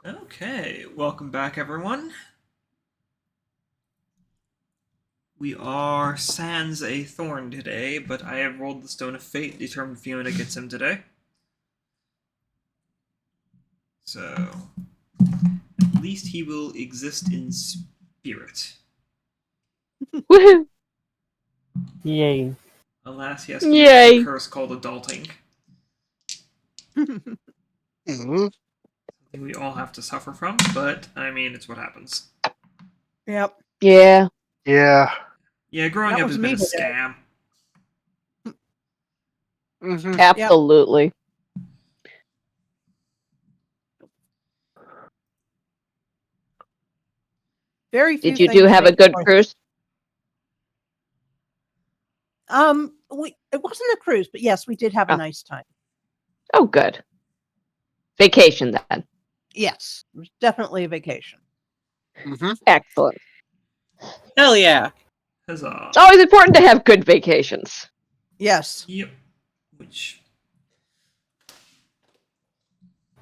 Okay, welcome back, everyone. We are sans a thorn today, but I have rolled the Stone of Fate, determined Fiona gets him today. So, at least he will exist in spirit. Woohoo! Yay. Alas, he has to deal with the curse called adulting. Mm-hmm. Something we all have to suffer from, but, I mean, it's what happens. Yep. Yeah. Yeah. Yeah, growing That up was has been me a today. scam. Mm-hmm. Absolutely. Very few Did you things have a make good more- cruise? It wasn't a cruise, but yes, we did have a Oh. nice time. Oh, good. Vacation then. Yes, it was definitely a vacation. Mm-hmm. Excellent. Hell yeah. Huzzah. It's always important to have good vacations. Yes. Yep. Which,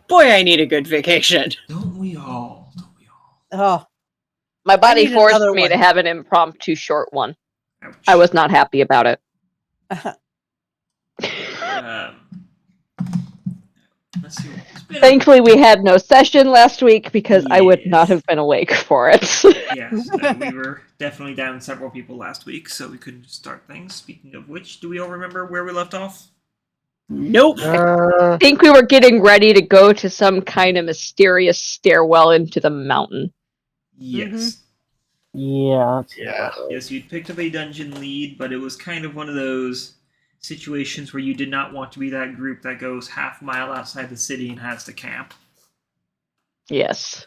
Boy, I need a good vacation. don't we all? Don't we all? Oh, My body need forced another me one. to have an impromptu short one. Ouch. I was not happy about it. Let's see. It's been Thankfully, we had no session last week because I would not Yes. have been awake for it. Yes, no, we were definitely down several people last week, so we couldn't start things. Speaking of which, do we all remember where we left off? Nope. I think we were getting ready to go to some kind of mysterious stairwell into the mountain. Yes. Yeah. Yes, you'd picked up a dungeon lead, but it was kind of one of those situations where you did not want to be that group that goes half a mile outside the city and has to camp. Yes.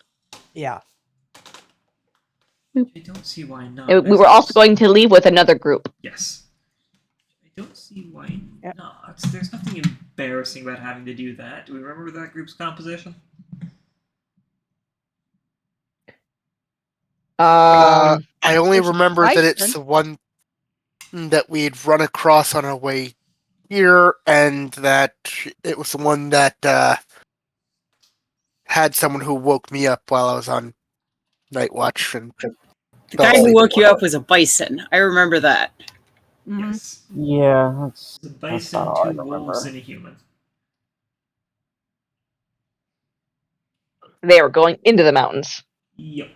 yeah. I don't see why not. We were also going to leave with another group. Yes. I don't see why Yep. not. There's nothing embarrassing about having to do that. Do we remember that group's composition? I only There's remember that it's Tyson. the one that we'd run across on our way here, and that it was the one that had someone who woke me up while I was on night watch. And The guy who woke you up was a bison. I remember that. Mhm. Yes. Yeah, that's The bison, not all I two wolves, remember. and a human. They were going into the mountains. Yep.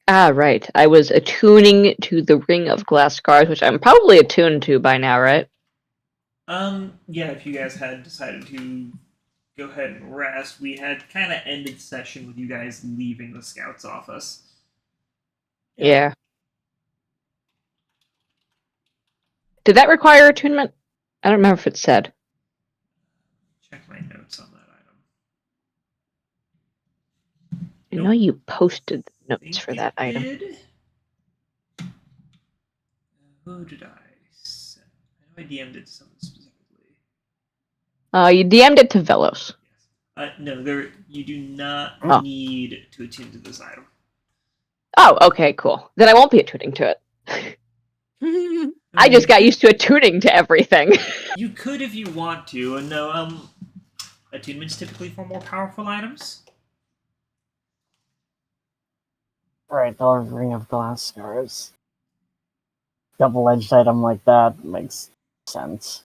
Ah, right. I was attuning to the Ring of Glass Scars, which I'm probably attuned to by now, right? Yeah, if you guys had decided to go ahead and rest, we had kind of ended session with you guys leaving the scouts office. Yeah. Did that require attunement? I don't remember if it said. Check my notes on that item. I know you posted notes for that item. Did. Who did I send? I know I DM'd it to someone specifically. You DM'd it to Vellos. Yes. No, you do not Oh. need to attune to this item. Oh, okay, cool. Then I won't be attuning to it. I just got used to attuning to everything. You could if you want to, and no, attunement's typically for more powerful items. Right, the Ring of Glass Scars. Double-edged item like that makes sense.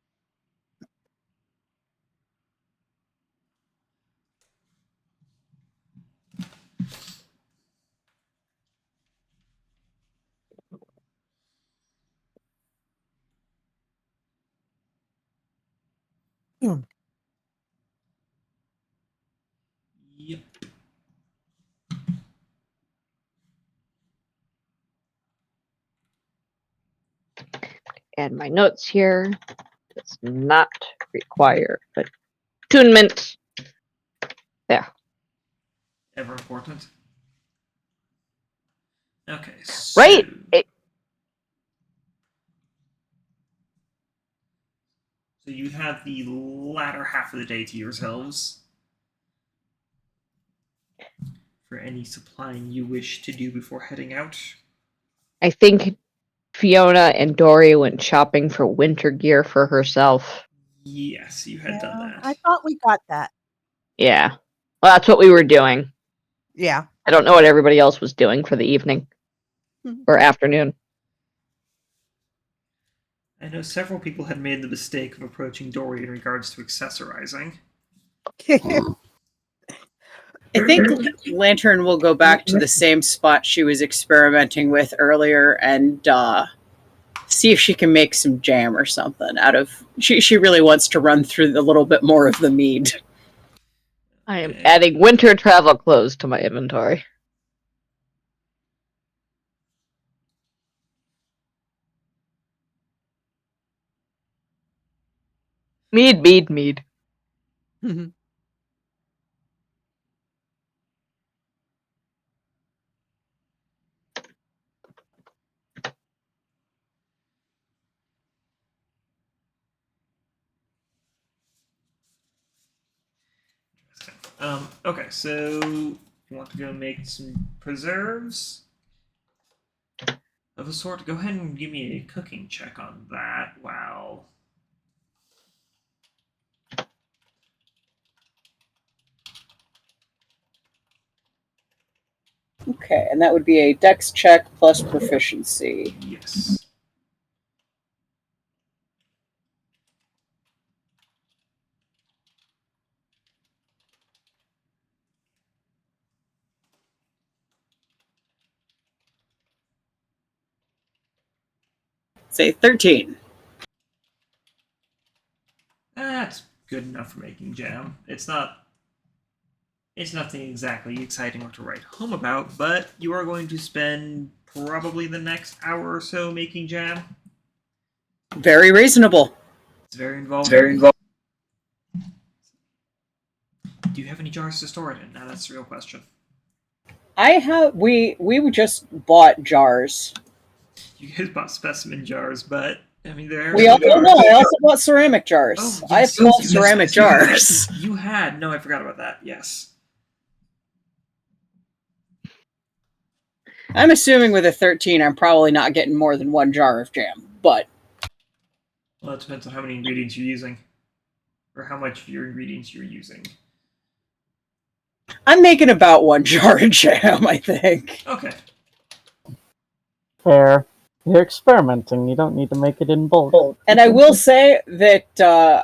Yep. Add my notes here. Does not require attunement. There. Ever important. Okay. So, Right. So you have the latter half of the day to yourselves. for any supplying you wish to do before heading out? I think Fiona and Dori went shopping for winter gear for herself. Yes, you had done that. I thought we got that. Yeah. Well, that's what we were doing. Yeah. I don't know what everybody else was doing for the evening or afternoon. I know several people had made the mistake of approaching Dori in regards to accessorizing. I think Lantern will go back to the same spot she was experimenting with earlier and see if she can make some jam or something out of. She really wants to run through a little bit more of the mead. I am adding winter travel clothes to my inventory. Mead. Okay, so you want to go make some preserves of a sort? Go ahead and give me a cooking check on that. Wow. Okay, and that would be a dex check plus proficiency. Yes. Say 13. That's good enough for making jam. It's nothing exactly exciting or to write home about, but you are going to spend probably the next hour or so making jam. Very reasonable. It's very involved. Do you have any jars to store it in? Now that's the real question. I have. We just bought jars. You guys bought specimen jars, but I mean they're. I also bought ceramic jars. Oh, I have 12 ceramic jars. You had. No, I forgot about that. Yes. I'm assuming with a 13, I'm probably not getting more than one jar of jam, but. Well, it depends on how many ingredients you're using, or how much of your ingredients you're using. I'm making about one jar of jam, I think. Okay. Fair. You're experimenting. You don't need to make it in bulk. And I will say that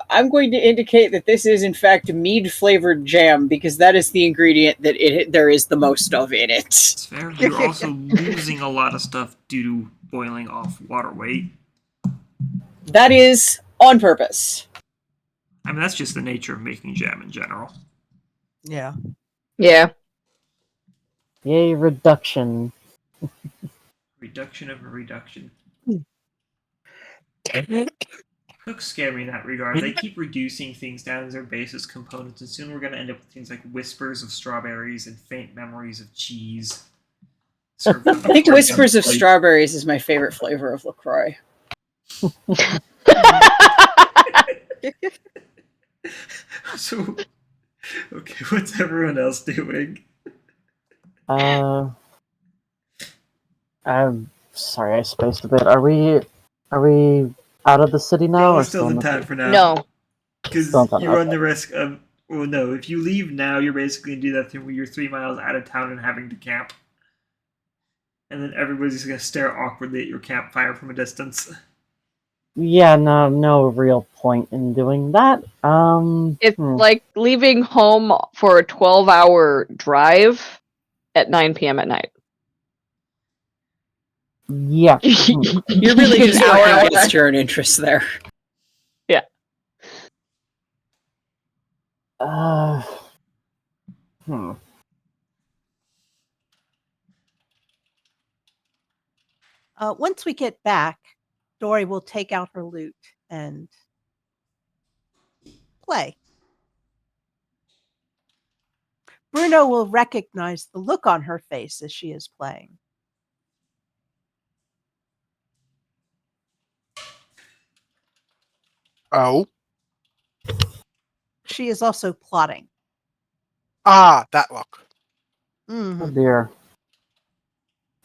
I'm going to indicate that this is, in fact, mead-flavored jam, because that is the ingredient that there is the most of in it. It's fair. You're also losing a lot of stuff due to boiling off water weight. That is on purpose. I mean, that's just the nature of making jam in general. Yeah. Yeah. Yay, reduction. Reduction of a reduction. Cooks scare me in that regard. They keep reducing things down as their basis components, and soon we're going to end up with things like whispers of strawberries and faint memories of cheese. I think whispers of strawberries is my favorite flavor of LaCroix. So, okay, what's everyone else doing? I'm sorry, I spaced a bit. Are we out of the city now? No, Or we're still in the town city? for now. No. Because Still in town, you run okay. the risk of... Well, no, if you leave now, you're basically going to do that thing where you're 3 miles out of town and having to camp. And then everybody's going to stare awkwardly at your campfire from a distance. Yeah, no real point in doing that. It's like leaving home for a 12-hour drive at 9 p.m. at night. Yeah. You're really just going against your own interests there. Yeah. Once we get back, Dori will take out her lute and play. Bruno will recognize the look on her face as she is playing. Oh. She is also plotting. Ah, that look. Oh dear.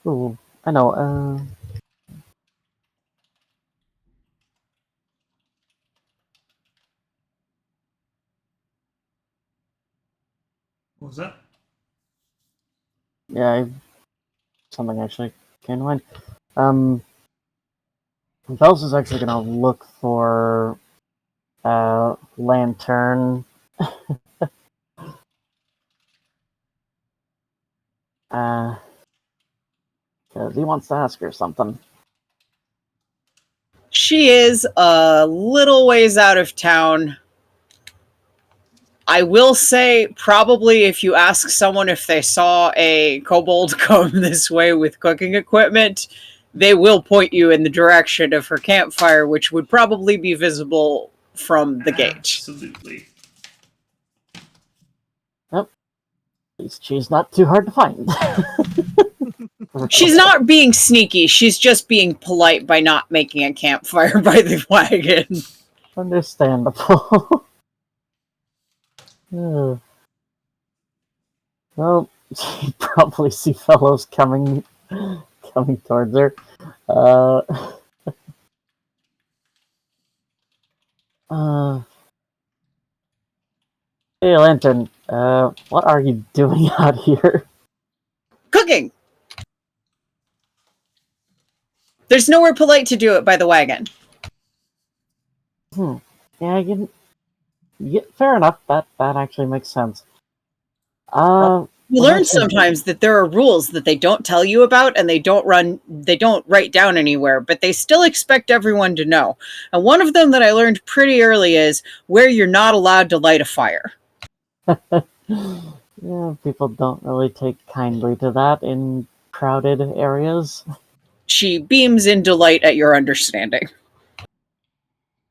Ooh, I know. What was that? Yeah, something actually came to mind. Vellos is actually gonna look for Lantern. Because he wants to ask her something. She is a little ways out of town. I will say, probably if you ask someone if they saw a kobold come this way with cooking equipment, they will point you in the direction of her campfire, which would probably be visible from the gate. Absolutely. At least she's not too hard to find. She's not being sneaky, she's just being polite by not making a campfire by the wagon. Understandable. Well, you probably see fellows coming towards her. Hey, Lantern, what are you doing out here? Cooking! There's nowhere polite to do it by the wagon. Yeah, fair enough. That actually makes sense. You learn sometimes that there are rules that they don't tell you about and they don't write down anywhere, but they still expect everyone to know. And one of them that I learned pretty early is where you're not allowed to light a fire. Yeah, people don't really take kindly to that in crowded areas. She beams in delight at your understanding.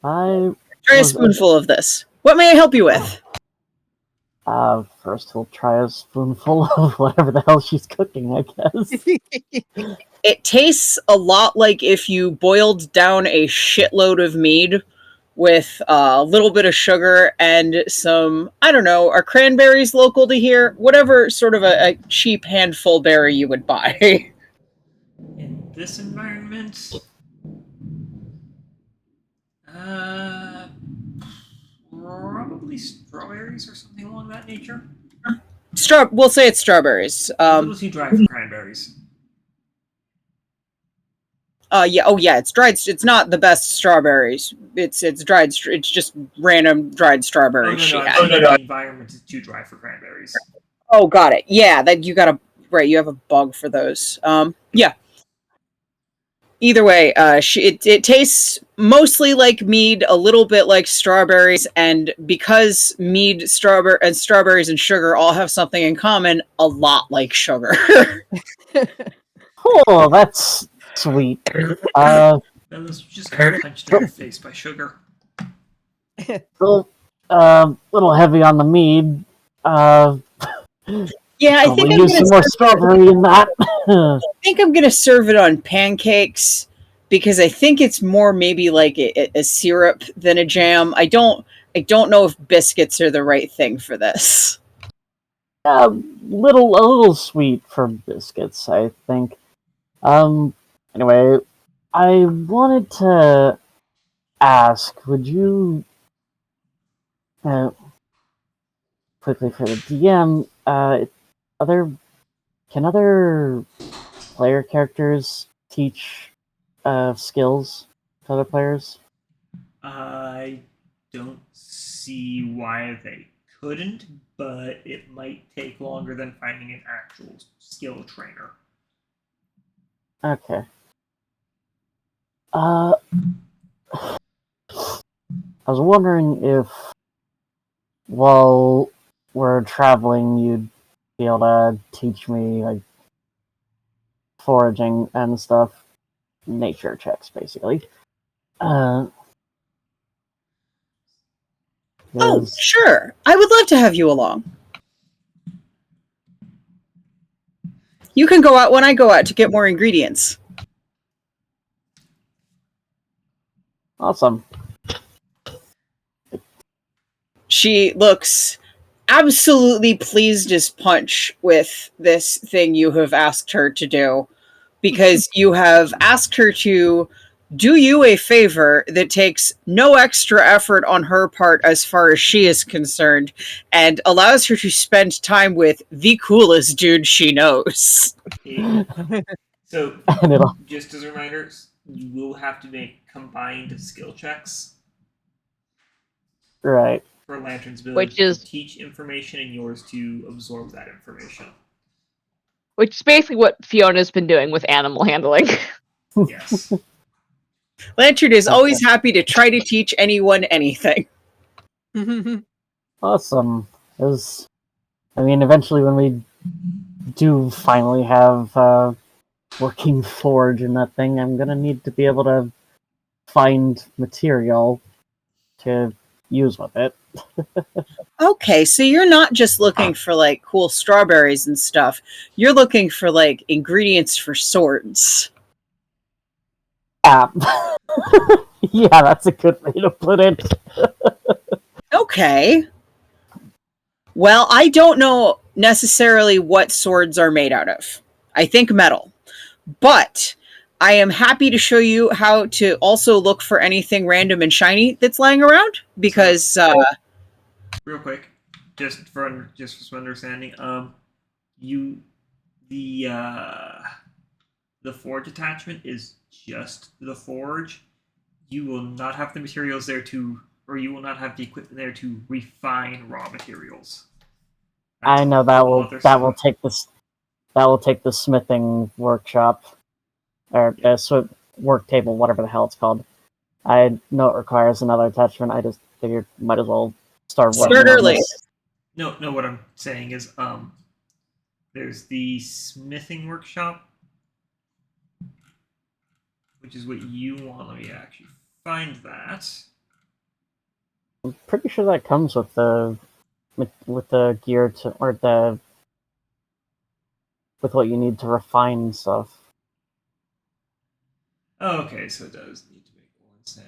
Try a spoonful of this. What may I help you with? First we'll try a spoonful of whatever the hell she's cooking, I guess. It tastes a lot like if you boiled down a shitload of mead with a little bit of sugar and some, I don't know, are cranberries local to here? Whatever sort of a cheap handful berry you would buy. In this environment, probably strawberries or something along that nature. We'll say it's strawberries. A little too dry for cranberries. Yeah, it's dried. It's not the best strawberries. It's dried. It's just random dried strawberries. No. The environment is too dry for cranberries. Oh, got it. Yeah, that you got right. You have a bug for those. Yeah. Either way, it tastes mostly like mead, a little bit like strawberries, and because mead, strawberries, and sugar all have something in common, a lot like sugar. Oh, that's sweet. Vellos just got punched in the face by sugar. Little heavy on the mead. Yeah, I think I'm use some more strawberry in that. I think I'm gonna serve it on pancakes because I think it's more maybe like a syrup than a jam. I don't know if biscuits are the right thing for this. A little sweet for biscuits, I think. Anyway, I wanted to ask, would you quickly for the DM, can other player characters teach skills to other players? I don't see why they couldn't, but it might take longer than finding an actual skill trainer. Okay. I was wondering if, while we're traveling, you'd be able to teach me, like, foraging and stuff. Nature checks, basically. Oh, sure. I would love to have you along. You can go out when I go out to get more ingredients. Awesome. She looks absolutely pleased as punch with this thing you have asked her to do, because you have asked her to do you a favor that takes no extra effort on her part as far as she is concerned, and allows her to spend time with the coolest dude she knows. So, And it'll just as a reminder, you will have to make combined skill checks right. for Lantern's ability Which is- to teach information and yours to absorb that information. Which is basically what Fiona's been doing with animal handling. Yes. Lantern is always happy to try to teach anyone anything. Awesome. Eventually when we do finally have working forge in that thing, I'm gonna need to be able to find material to use with it. Okay, so you're not just looking for like cool strawberries and stuff. You're looking for like ingredients for swords. Yeah, that's a good way to put it. Okay. Well, I don't know necessarily what swords are made out of. I think metal. But I am happy to show you how to also look for anything random and shiny that's lying around, because Real quick, just for some understanding, you the forge attachment is just the forge. You will not have the materials there to, or you will not have the equipment there to refine raw materials. I know a whole other stuff. that will take the smithing workshop or work table, whatever the hell it's called. I know it requires another attachment. I just figured might as well start working Start on early. this. No, what I'm saying is, there's the smithing workshop, which is what you want. Let me actually find that. I'm pretty sure that comes with the gear to, or the with what you need to refine stuff. Oh, okay, so it does need to make one sand.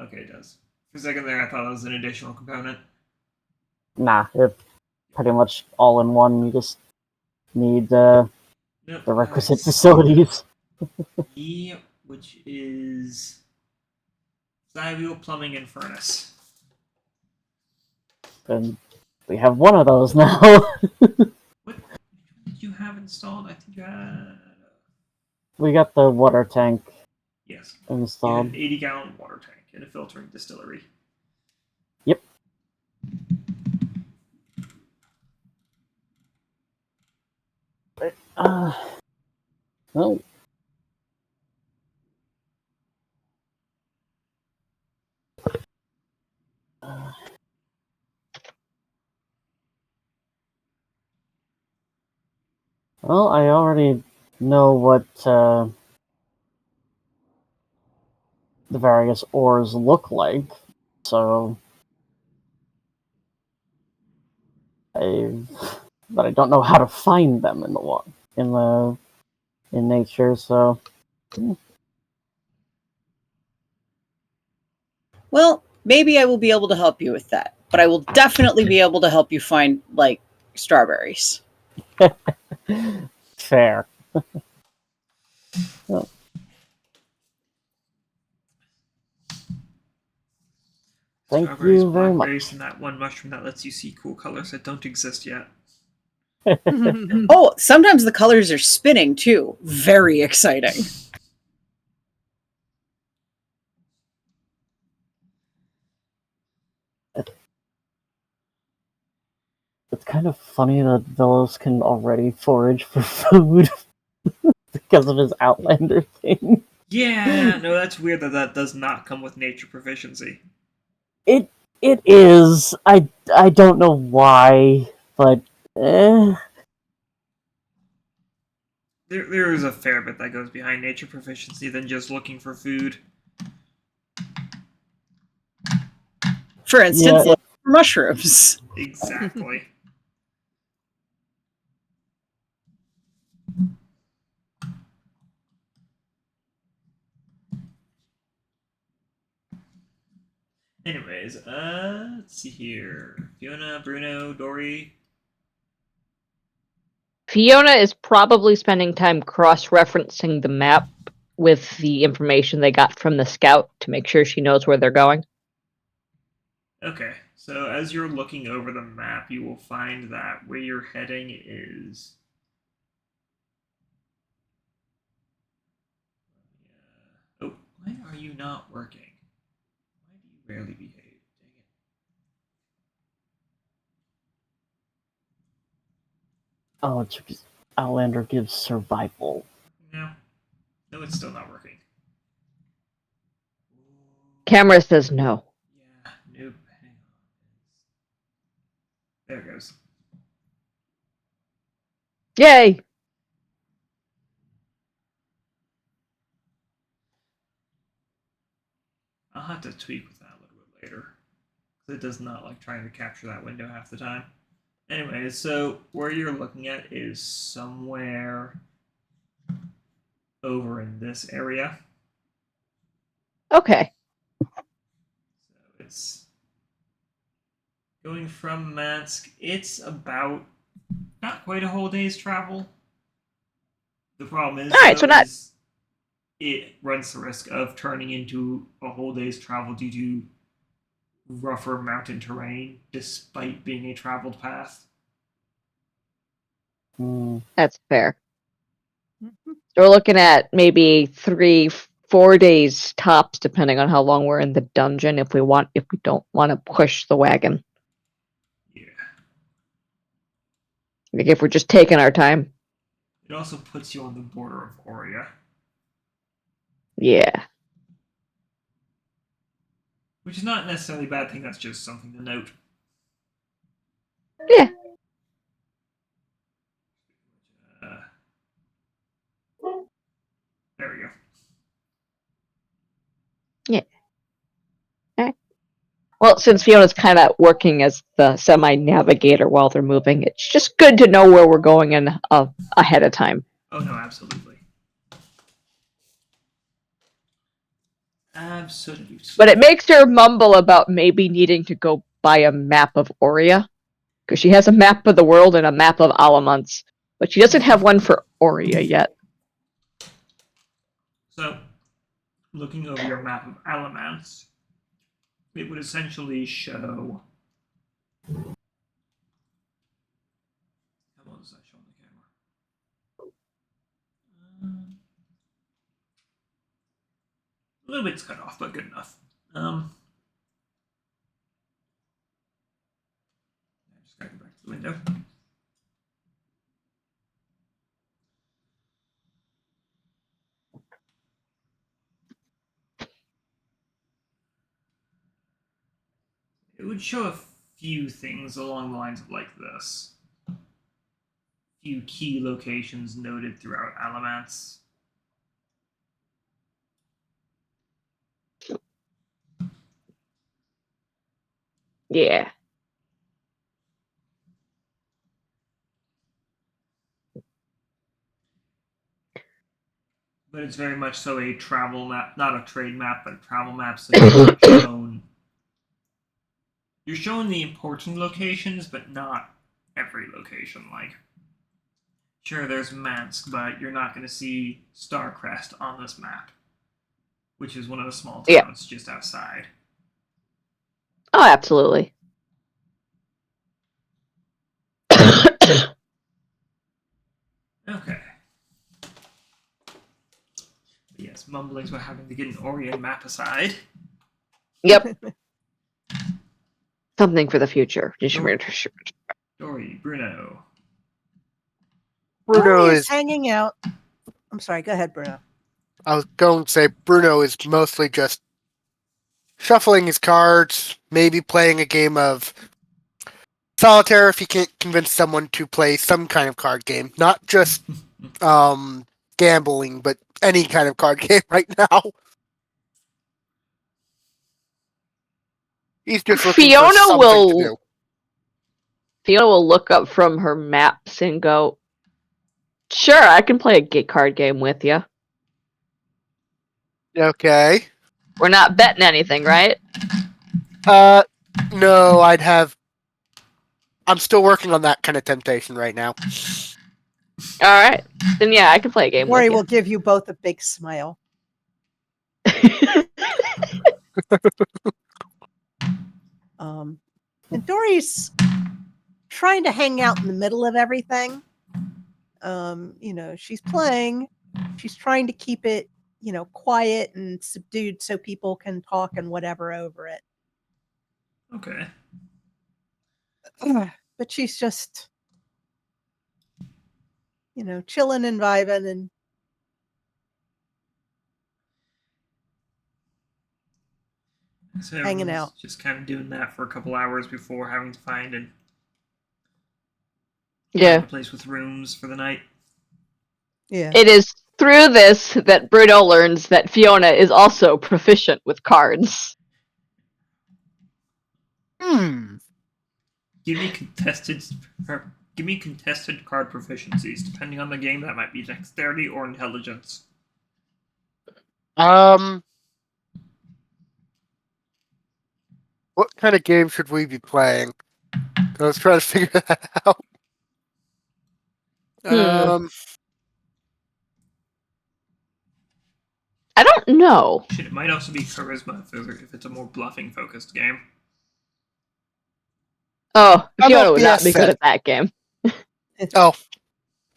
Okay, it does. For a second there, I thought that was an additional component. Nah, it's pretty much all in one. You just need Nope, the requisite facilities. Yep, which is flywheel, plumbing, and furnace. And we have one of those now. What did you have installed? I think you had. We got the water tank Yes. You had installed. an 80-gallon water tank and a filtering distillery. Yep. Well, well, I already know what the various ores look like, so but I don't know how to find them in in nature. So Well, maybe I will be able to help you with that, but I will definitely be able to help you find like strawberries. fair. Well, thank Strawberries, you very blackberries, much. and that one mushroom that lets you see cool colors that don't exist yet. Oh, sometimes the colors are spinning too. Very exciting. It's kind of funny that Vellos can already forage for food because of his Outlander thing. Yeah, no, that's weird that does not come with nature proficiency. It is. I don't know why, but There is a fair bit that goes behind nature proficiency than just looking for food. For instance, Yeah. look for mushrooms. Exactly. Anyways, let's see here. Fiona, Bruno, Dori. Fiona is probably spending time cross-referencing the map with the information they got from the scout to make sure she knows where they're going. Okay, so as you're looking over the map, you will find that where you're heading is. Oh, why are you not working? Why do you rarely behave? Dang it. Oh, it's because Outlander gives survival. No, it's still not working. Camera says no. Yeah, nope. Hang on. There it goes. Yay! I'll have to tweak with that a little bit later. It does not like trying to capture that window half the time. Anyway, so where you're looking at is somewhere over in this area. Okay. So it's going from Mansque. It's about not quite a whole day's travel. The problem is, Alright, so not it runs the risk of turning into a whole day's travel due to rougher mountain terrain, despite being a traveled path. That's fair. Mhm. So we're looking at maybe 3-4 days tops, depending on how long we're in the dungeon. If we don't want to push the wagon, Yeah. like if we're just taking our time. It also puts you on the border of Auria, Yeah. which is not necessarily a bad thing. That's just something to note. Yeah. There we go. Well, since Fiona's kind of working as the semi-navigator while they're moving, it's just good to know where we're going in ahead of time. Oh no, absolutely. Absolutely. But it makes her mumble about maybe needing to go buy a map of Auria, because she has a map of the world and a map of Alamance, but she doesn't have one for Auria yet. So, looking over your map of Alamance, it would essentially show. How well does that show on the camera? A little bit's cut off, but good enough. Just gotta go back to the window. It would show a few things along the lines of like this. A few key locations noted throughout Alamance. Yeah. But it's very much so a travel map, not a trade map, but a travel map. So you're not shown. You're shown the important locations, but not every location. Like, sure, there's Mansque, but you're not going to see Starcrest on this map, which is one of the small towns just outside. Oh, absolutely. Okay. But yes, mumblings about having to get an Orient map aside. Yep. Something for the future. Dori, Bruno. Bruno Dori is. hanging out. I'm sorry. Go ahead, Bruno. I was going to say Bruno is mostly just shuffling his cards, maybe playing a game of solitaire if he can't convince someone to play some kind of card game, not just gambling, but any kind of card game right now. He's just looking for something to do. Fiona will look up from her maps and go, "Sure, I can play a card game with you. Okay. We're not betting anything, right?" No, I'd have. I'm still working on that kind of temptation right now. All right, then yeah, I can play a game Dori with will give you both a big smile. you. And Dori's trying to hang out in the middle of everything. She's playing. She's trying to keep it, quiet and subdued so people can talk and whatever over it. Okay. But she's just, chilling and vibing and So hanging everyone's out. just kind of doing that for a couple hours before having to find Yeah. a place with rooms for the night. Yeah. It is through this that Bruno learns that Fiona is also proficient with cards. Give me contested card proficiencies. Depending on the game, that might be dexterity or intelligence. What kind of game should we be playing? I was trying to figure that out. I don't know. Shit, it might also be charisma if it's a more bluffing focused game. Oh, How Fiona about would not BS be good then? at that game. Oh,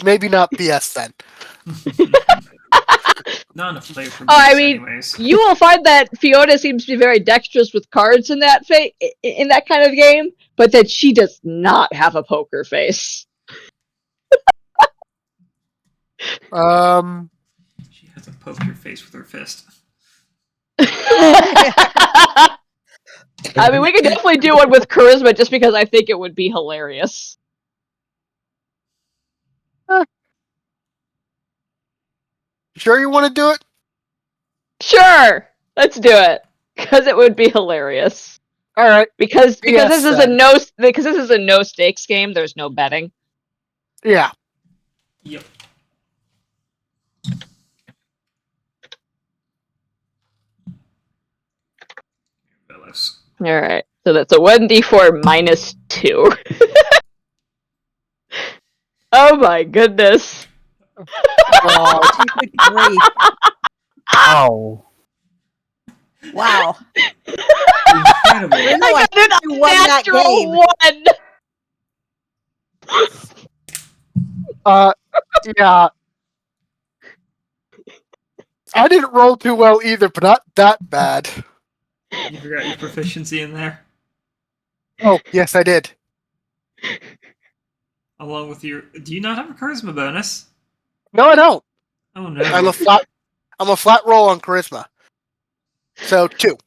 maybe not BS then. Not enough flavor for Oh, I BS mean, anyways. you will find that Fiona seems to be very dexterous with cards in that in that kind of game, but that she does not have a poker face. She has to poke your face with her fist. I mean, we could definitely do one with charisma just because I think it would be hilarious. Sure you want to do it? Sure, let's do it because it would be hilarious. All right. Because Yes, this is a no stakes game. There's no betting. Yeah. Yep. Vellos. All right, so that's a 1d4 minus 2. Oh my goodness! Good grief. Ow. Wow. Incredible. Bruno, I I got think you won that natural game. 1. Yeah. I didn't roll too well either, but not that bad. You forgot your proficiency in there? Oh, yes, I did. Along with your... Do you not have a charisma bonus? No, I don't. Oh no. I'm a flat roll on charisma. So 2.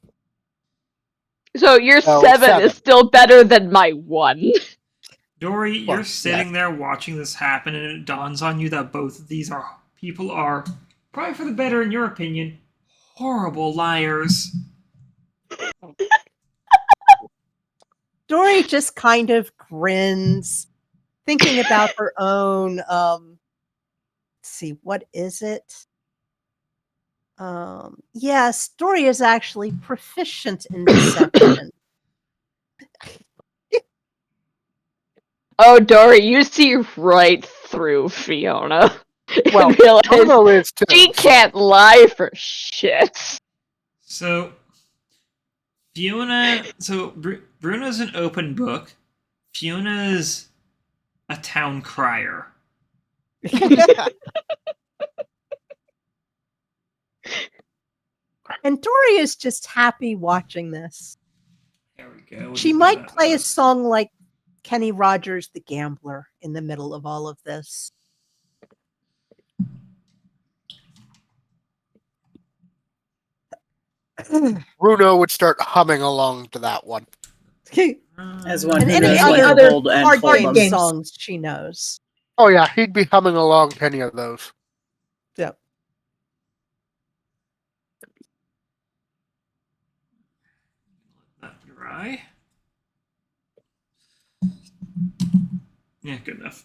So your No, 7 is still better than my 1. Dori, Well, you're sitting there watching this happen, and it dawns on you that both of these people are, probably for the better in your opinion, horrible liars. Dori just kind of grins, thinking about her own. Let's see, what is it? Yes, Dori is actually proficient in deception. Oh, Dori, you see right through Fiona. Well, And realize Bruno is too. she can't lie for shit. So, Fiona... So, Bruno's an open book. Fiona's a town crier. And Dori is just happy watching this. There we go. She might play a song like Kenny Rogers' The Gambler in the middle of all of this. Bruno would start humming along to that one. As one And who any knows what to other hold and card fold game them. songs she knows. Oh yeah, he'd be humming along to any of those. Yep. Let that dry. Yeah, good enough.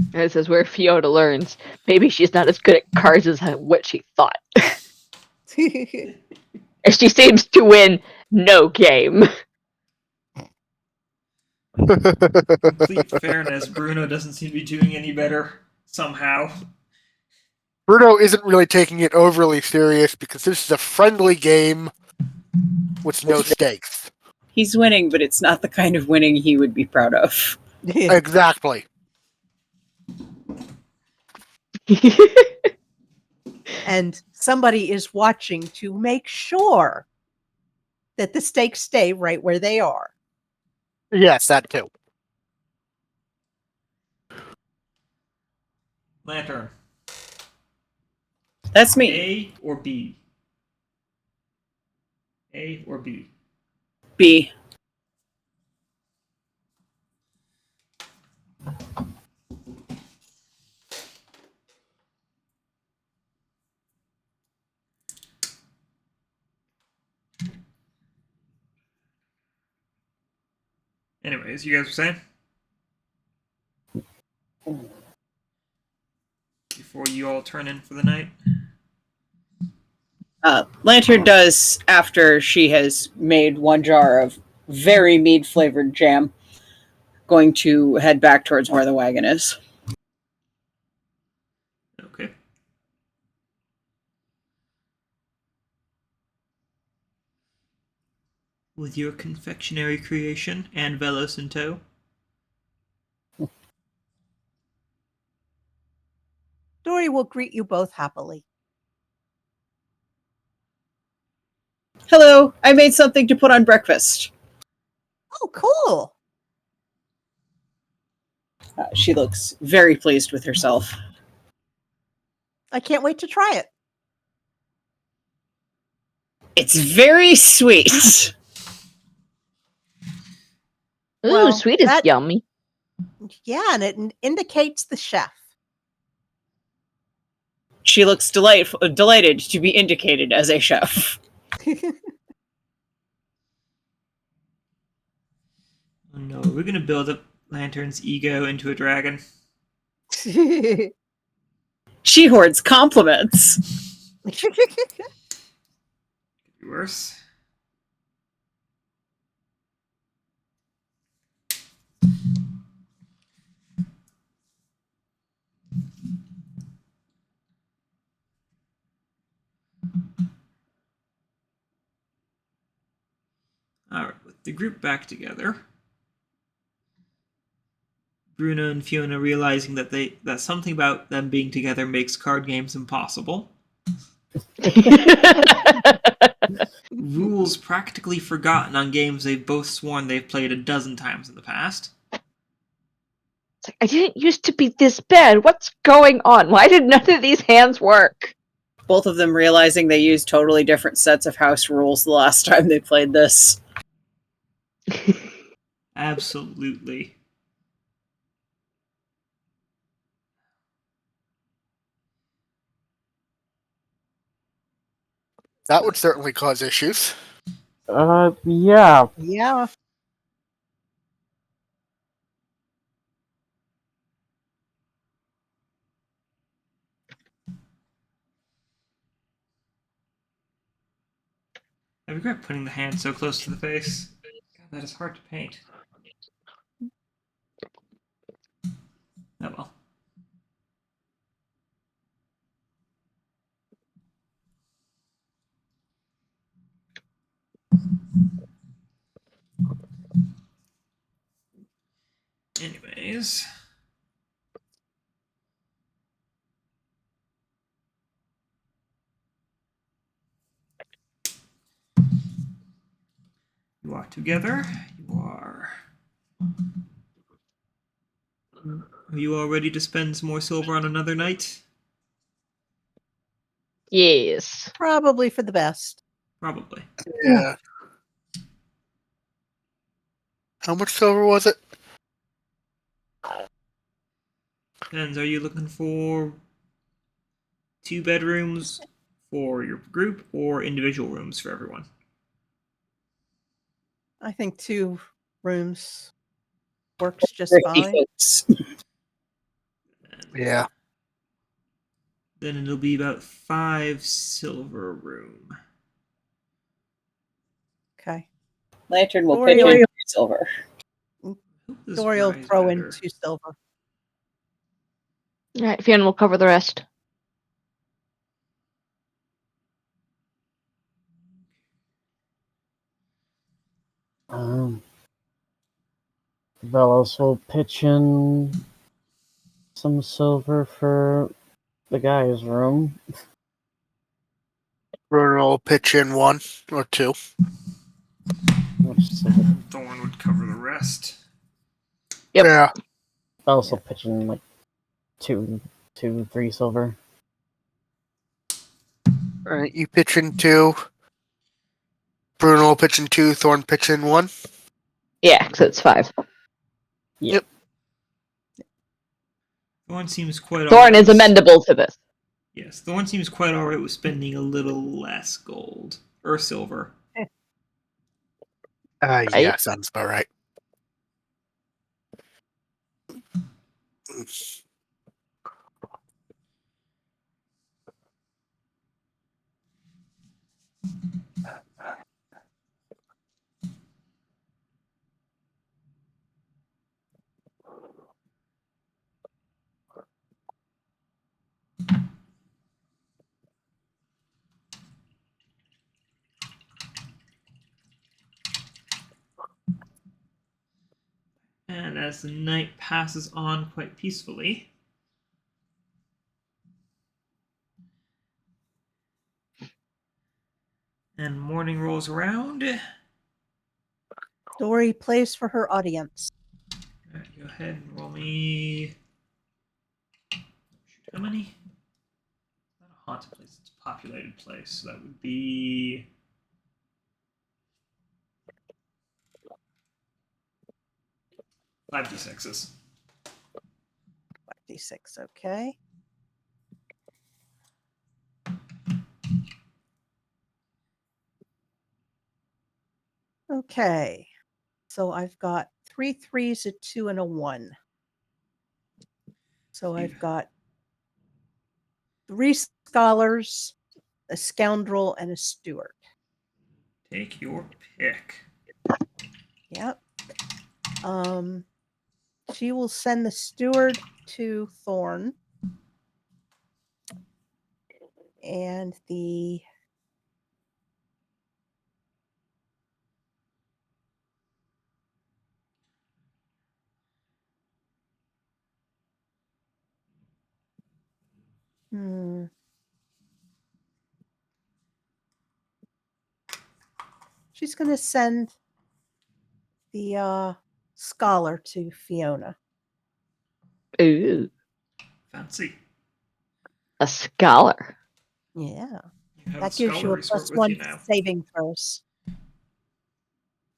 This is where Fiona learns. Maybe she's not as good at cards as what she thought. And she seems to win no game. Complete fairness, Bruno doesn't seem to be doing any better somehow. Bruno isn't really taking it overly serious because this is a friendly game with no stakes. He's winning, but it's not the kind of winning he would be proud of. Exactly. And somebody is watching to make sure that the stakes stay right where they are. Yes, that too. Lantern. That's me. A or B? A or B? B. Anyways, you guys were saying? Before you all turn in for the night? Lantern does, after she has made one jar of very mead-flavored jam, going to head back towards where the wagon is. Okay. With your confectionery creation and Vellos in tow? Dori will greet you both happily. Hello, I made something to put on breakfast. Oh, cool. She looks very pleased with herself. I can't wait to try it. It's very sweet. Ooh, Well, sweet is that- yummy. Yeah, and it indicates the chef. She looks delighted to be indicated as a chef. Oh no, we're gonna build up Lantern's ego into a dragon. She hoards compliments. Could be worse. Alright, with the group back together, Bruno and Fiona realizing that something about them being together makes card games impossible. Rules practically forgotten on games they've both sworn they've played a dozen times in the past. It's like, I didn't used to be this bad. What's going on? Why did none of these hands work? Both of them realizing they used totally different sets of house rules the last time they played this. Absolutely. That would certainly cause issues. Yeah. Yeah. I regret putting the hand so close to the face. God, that is hard to paint. Oh well. Anyways. You are together. Are you all ready to spend some more silver on another night? Yes. Probably for the best. Probably. Yeah. How much silver was it? Depends. Are you looking for 2 bedrooms for your group or individual rooms for everyone? I think 2 rooms works just 50 fine. folks. Yeah. Then it'll be about 5 silver room. Okay. Lantern will Dori pitch will- in silver. This Dori will rise throw in better. 2 silver. All right, Fiona will cover the rest. Vellos will pitch in some silver for the guy's room. Bruno will pitch in 1 or 2. Which silver? Thorn would cover the rest. Yep. Yeah. Vellos will pitch in like 2, 3 silver. Alright, you pitch in 2. Bruno will pitch in 2. Thorn pitch in 1. Yeah, because it's 5. Thorn seems quite Thorn is alright. amendable to this. Yes, Thorn seems quite alright with spending a little less gold. Or silver. Yeah, sounds about right. And as the night passes on quite peacefully, and morning rolls around, Dori plays for her audience. alright, go ahead and roll me. Shoot, how many? Not a haunted place, it's a populated place. So that would be 5d6s. 5d6, okay. Okay. So I've got 3 3s, a 2, and a 1. So I've got 3 scholars, a scoundrel, and a steward. Take your pick. Yep. She will send the steward to Thorn. And the she's going to send the scholar to Fiona. Ooh, Fancy. a scholar. Yeah. You have That a gives you a scholarly sort with +1 you now. saving throws.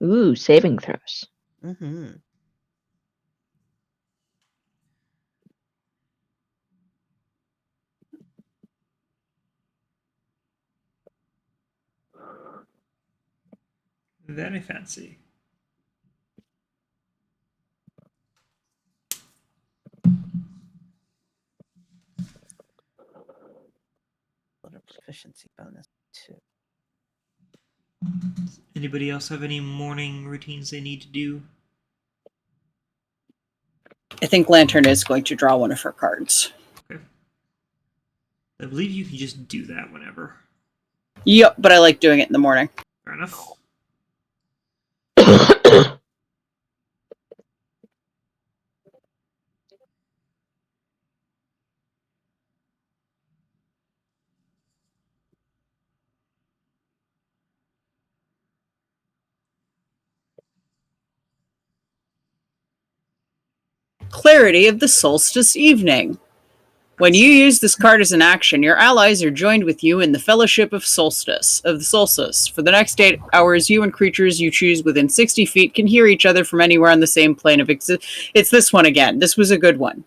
Ooh, saving throws. Mm-hmm. Very fancy. Little proficiency bonus too. Anybody else have any morning routines they need to do? I think Lantern is going to draw one of her cards. Okay. I believe you can just do that whenever. Yep, but I like doing it in the morning. Fair enough. Clarity of the Solstice Evening. When you use this card as an action, your allies are joined with you in the Fellowship of the Solstice. For the next 8 hours, you and creatures you choose within 60 feet can hear each other from anywhere on the same plane of existence. It's this one again. This was a good one.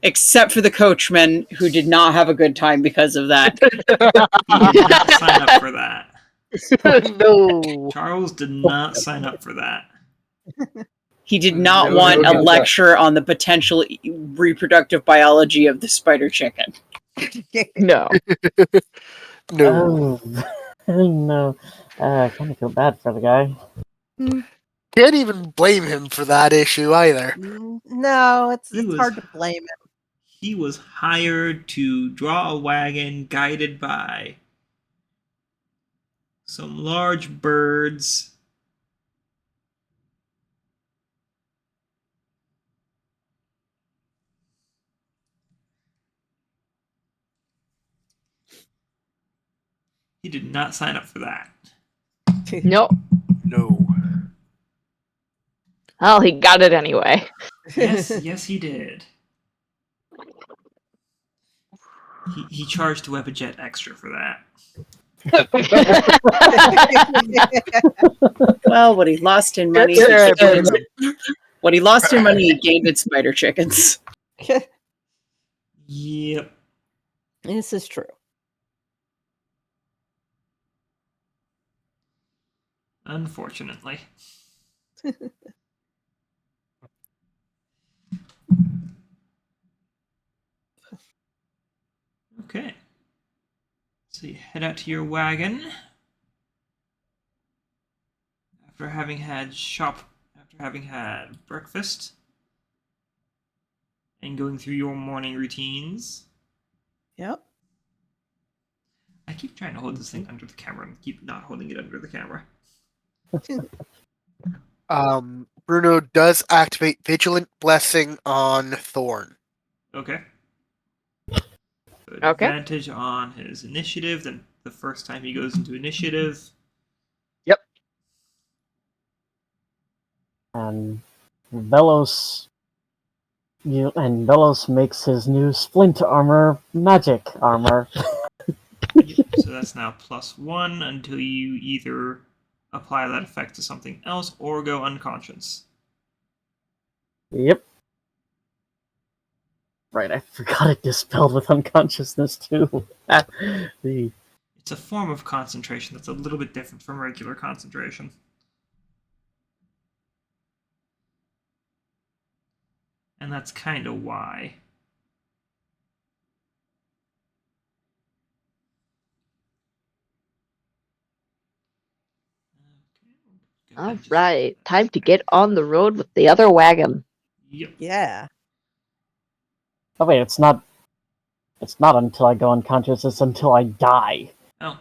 Except for the coachman, who did not have a good time because of that. He did not sign up for that. No. Charles did not sign up for that. He did not No, want no, a no. lecture on the potential reproductive biology of the spider chicken. No. No. Oh, no. I kind of feel bad for the guy. Can't even blame him for that issue either. No, it's He was- hard to blame him. He was hired to draw a wagon guided by some large birds. He did not sign up for that. No. No. Well, he got it anyway. Yes, he did. He charged Webajet extra for that. Well, what he lost in money, Yeah, what he lost in money, he gained in spider chickens. Yep. This is true. Unfortunately. Okay. So you head out to your wagon. After having had breakfast. And going through your morning routines. Yep. I keep trying to hold this thing under the camera and keep not holding it under the camera. Bruno does activate Vigilant Blessing on Thorn. Okay. So Okay. advantage on his initiative, then the first time he goes into initiative. And Vellos makes his new splint armor magic armor. So that's now +1 until you either apply that effect to something else or go unconscious. Yep. Right, I forgot it dispelled with unconsciousness too. It's a form of concentration that's a little bit different from regular concentration. And that's kind of why. All right. Time to get on the road with the other wagon. Yep. Yeah. Oh wait, it's not until I go unconscious, it's until I die. Oh. A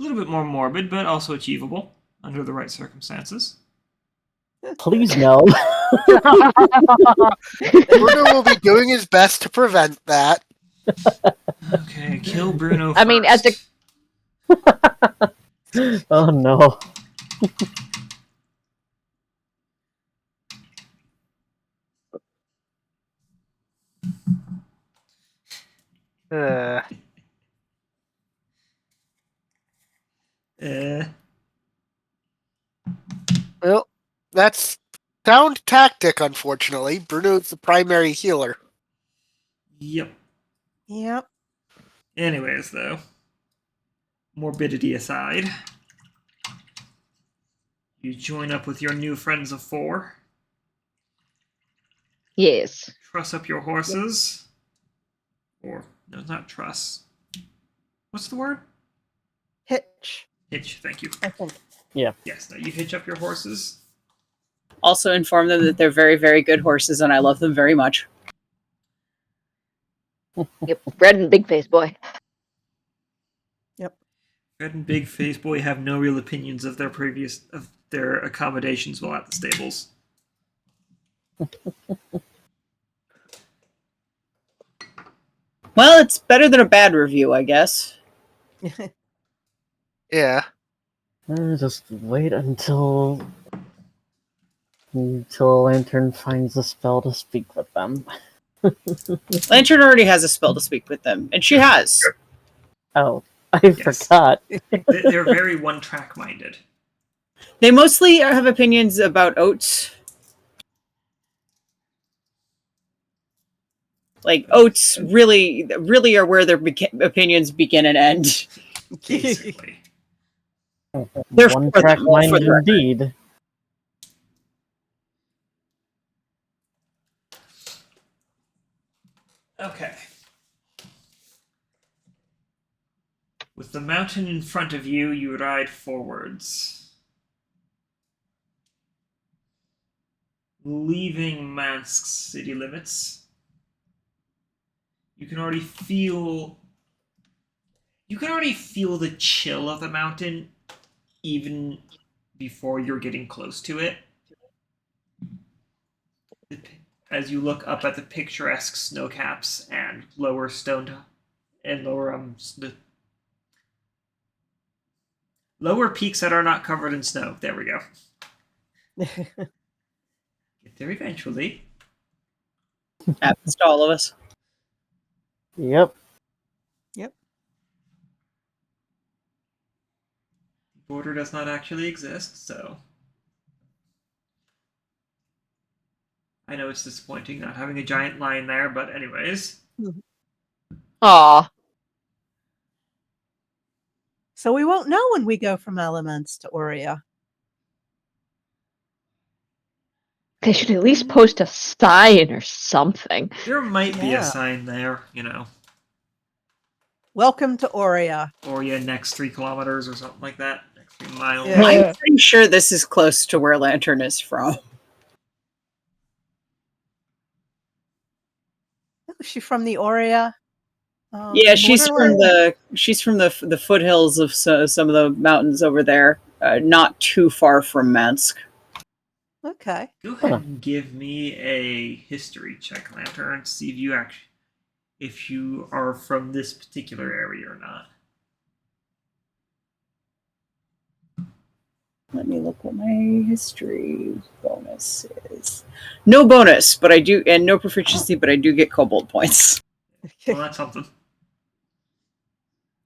little bit more morbid, but also achievable under the right circumstances. Please no. Bruno will be doing his best to prevent that. Okay, kill Bruno I mean, as first. Oh no. Uh, Well, that's sound tactic, unfortunately. Bruno's the primary healer. Yep. Yep. Anyways, though, morbidity aside, you join up with your new friends of 4. Yes. Truss up your horses. Or, no, not truss. What's the word? Hitch. Hitch, thank you. I think. Yes, now you hitch up your horses. Also inform them that they're very, very good horses and I love them very much. Yep. Red and big face boy. Red and Big Face Boy have no real opinions of their accommodations while at the stables. Well, it's better than a bad review, I guess. Yeah. Just wait until Lantern finds a spell to speak with them. Lantern already has a spell to speak with them, and she has. Oh, I Yes. forgot. They're very one-track minded. They mostly have opinions about oats. Like, oats really are where their opinions begin and end. Basically. They're One for track them, all mind for the record. indeed. With the mountain in front of you, you ride forwards, leaving Mansque's city limits. You can already feel the chill of the mountain even before you're getting close to it. As you look up at the picturesque snowcaps and lower lower peaks that are not covered in snow. There we go. Get there eventually. Happens to all of us. Yep. Yep. The border does not actually exist, so I know it's disappointing not having a giant line there, but anyways. Aw. So we won't know when we go from Elements to Aurea. They should at least post a sign or something. There might be a Yeah. sign there, you know. Welcome to Aurea. Or yeah, next 3 kilometers or something like that. Next 3 miles. Yeah. I'm pretty sure this is close to where Lantern is from. Is she from the Aurea? Yeah, she's from borderland? the foothills of some of the mountains over there, not too far from Mansque. Okay. Go ahead and give me a history check, Lantern, to see if you are from this particular area or not. Let me look what my history bonus is. No bonus, but I do, and no proficiency, but I do get kobold points. Well, that's something.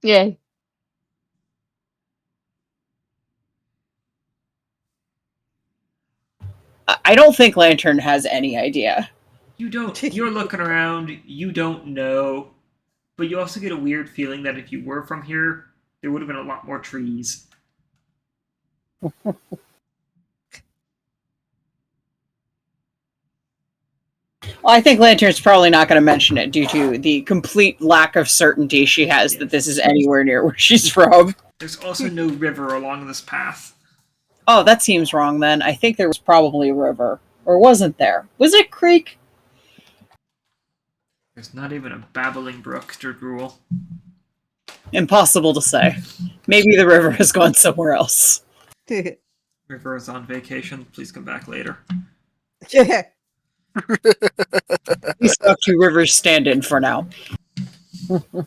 Yay. I don't think Lantern has any idea. You don't. You're looking around. You don't know, but you also get a weird feeling that if you were from here, there would have been a lot more trees. Well, I think Lantern's probably not going to mention it due to the complete lack of certainty she has that this is anywhere near where she's from. There's also no river along this path. Oh, that seems wrong then. I think there was probably a river. Or wasn't there? Was it a creek? There's not even a babbling brook to rule. Impossible to say. Maybe the river has gone somewhere else. River is on vacation. Please come back later. Yeah. These two rivers stand in for now. Alright.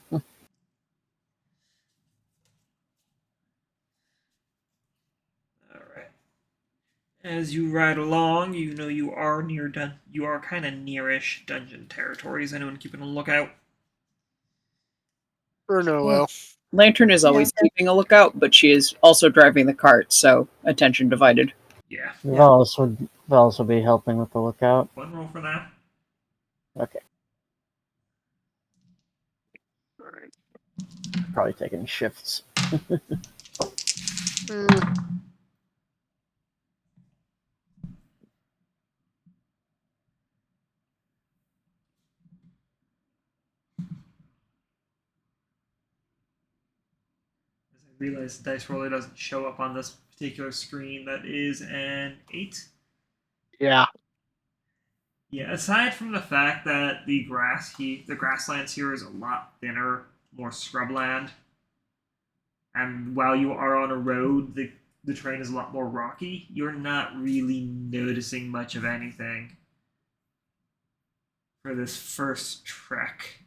As you ride along, you know you are you are kind of nearish dungeon territory. Is anyone keeping a lookout? Bruno will. Lantern is always keeping a lookout, but she is also driving the cart, so attention divided. Yeah. Vellos would also be helping with the lookout. One roll for that. Okay. Probably taking shifts. I realize the dice roller doesn't show up on this particular screen. That is an 8. Yeah. Yeah, aside from the fact that the grasslands here is a lot thinner, more scrubland, and while you are on a road, the terrain is a lot more rocky, you're not really noticing much of anything for this first trek,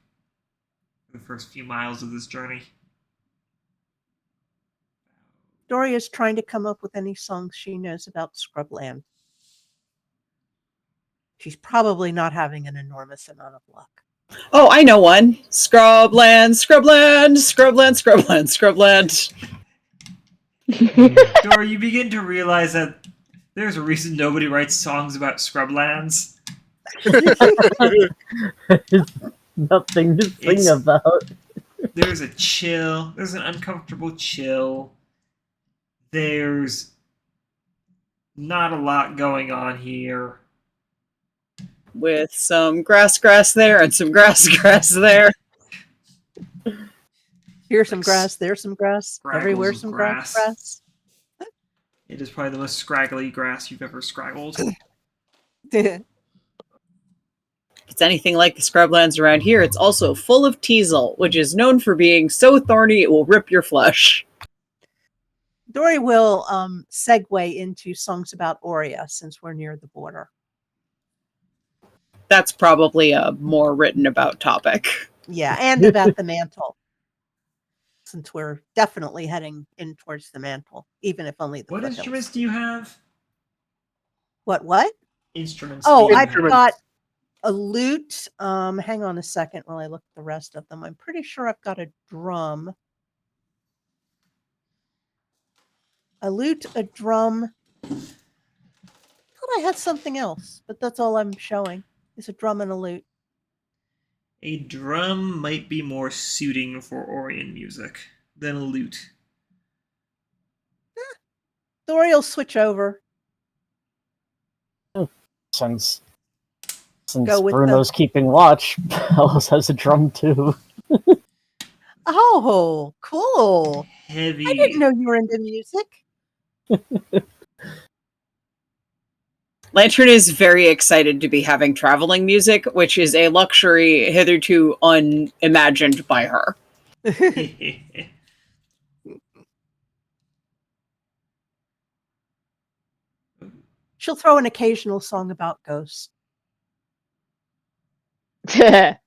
for the first few miles of this journey. Dori is trying to come up with any songs she knows about Scrubland. She's probably not having an enormous amount of luck. Oh, I know one. Scrubland, Scrubland, Scrubland, Scrubland, Scrubland. Dora, you begin to realize that there's a reason nobody writes songs about scrublands. Nothing to sing about. There's a chill. There's an uncomfortable chill. There's not a lot going on here. With some grass there and some grass there. Here's some Like grass, there's some grass, scraggles everywhere of some grass. grass. It is probably the most scraggly grass you've ever scraggled. If it's anything like the scrublands around here, it's also full of teasel, which is known for being so thorny it will rip your flesh. Dori will segue into songs about Aurea since we're near the border. That's probably a more written about topic. Yeah, and about the mantle. Since we're definitely heading in towards the mantle, even if only the What foothills. instruments do you have? What? Instruments. Oh, do you I've have? got a lute. Hang on a second while I look at the rest of them. I'm pretty sure I've got a drum. A lute, a drum. I thought I had something else, but that's all I'm showing. Is a drum and a lute. A drum might be more suiting for Orient music than a lute. Dori will switch over. Since Go with Bruno's keeping watch, Vellos has a drum too. Oh, cool. Heavy. I didn't know you were into music. Lantern is very excited to be having traveling music, which is a luxury hitherto unimagined by her. She'll throw an occasional song about ghosts. Gotta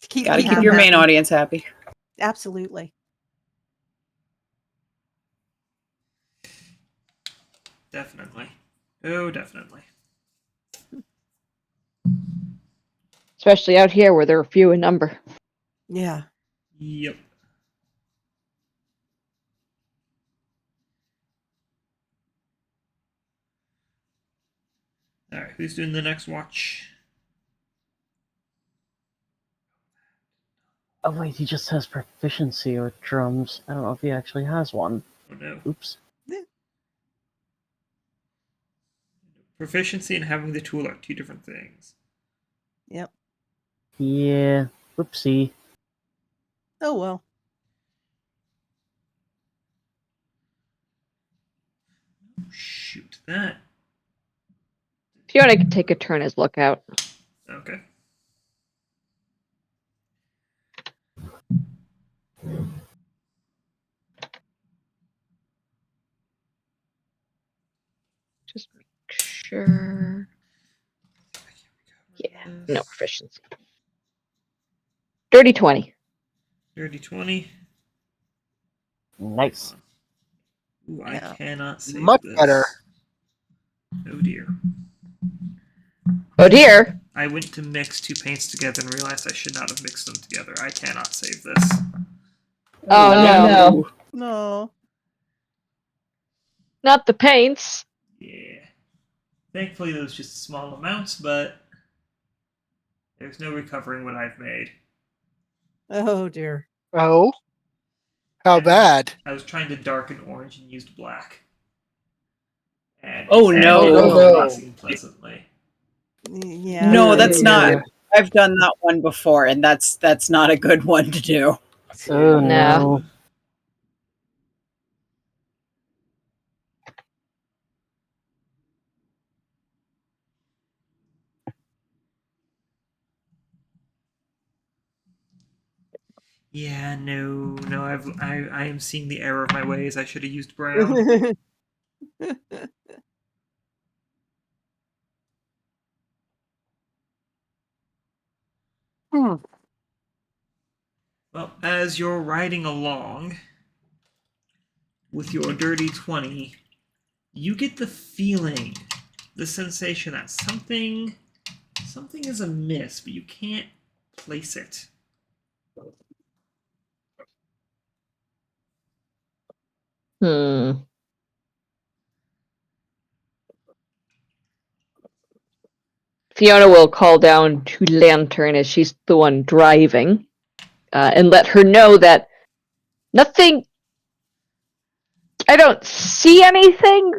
To keep keep me your main happy. audience happy. Absolutely. Definitely. Oh, definitely. Especially out here where they're few in number. Yeah. Yep. Alright, who's doing the next watch? Oh wait, he just has proficiency with drums. I don't know if he actually has one. Oh no. Oops. Proficiency and having the tool are two different things. Yep. Yeah. Oopsie. Oh well. Shoot that. Fiona can take a turn as lookout. Okay. Just make sure. Yeah, no proficiency. Dirty 20. Dirty 20. Nice. Ooh, I Yeah. cannot save Much this. better. Oh dear. Oh dear. I went to mix two paints together and realized I should not have mixed them together. I cannot save this. Oh no. No. Not the paints. Yeah. Thankfully, those just small amounts, but there's no recovering what I've made. Oh dear. Oh? How bad? I was trying to darken orange and used black. And Oh, no. Oh, no. Pleasantly. Yeah. No, that's not. Yeah. I've done that one before, and that's not a good one to do. Oh No. no. Yeah, no, I am seeing the error of my ways. I should have used brown. Well, as you're riding along with your dirty 20, you get the feeling, the sensation that something is amiss, but you can't place it. Fiona will call down to Lantern as she's the one driving, and let her know that nothing. I don't see anything,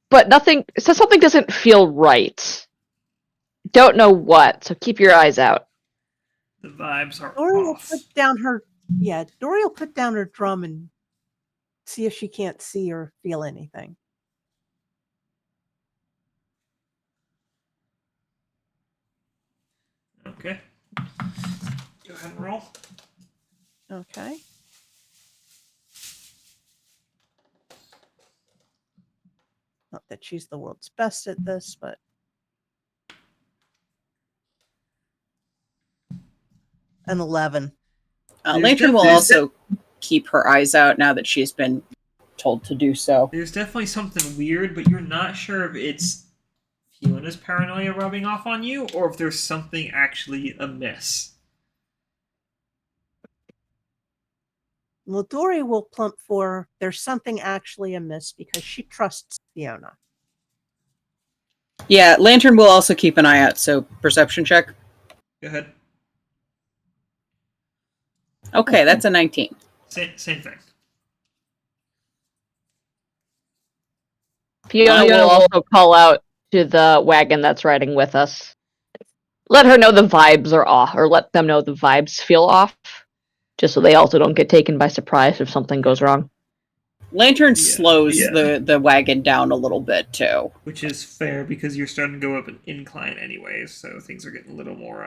but nothing. So something doesn't feel right. Don't know what, so keep your eyes out. The vibes are Dori will off. put down her Yeah, Dori will put down her drum and see if she can't see or feel anything. Okay. Go ahead and roll. Okay. Not that she's the world's best at this, but an 11. There's Lantern will definitely- also keep her eyes out now that she's been told to do so. There's definitely something weird, but you're not sure if it's Fiona's paranoia rubbing off on you, or if there's something actually amiss. Well, Dori will plump for there's something actually amiss because she trusts Fiona. Yeah, Lantern will also keep an eye out, so perception check. Go ahead. Okay, that's a 19. Same thing. Fiona will also call out to the wagon that's riding with us. Let her know the vibes are off, or let them know the vibes feel off, just so they also don't get taken by surprise if something goes wrong. Lantern Yeah, slows yeah. the wagon down a little bit, too. Which is fair because you're starting to go up an incline anyways, so things are getting a little more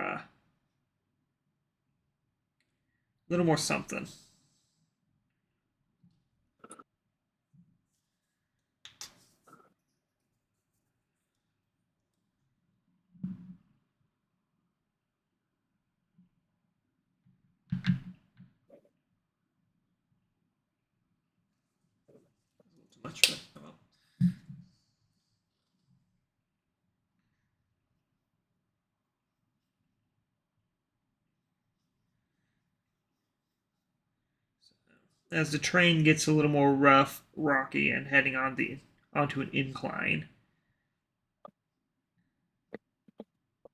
something. Too much, but oh well. As the train gets a little more rough, rocky, and heading onto an incline,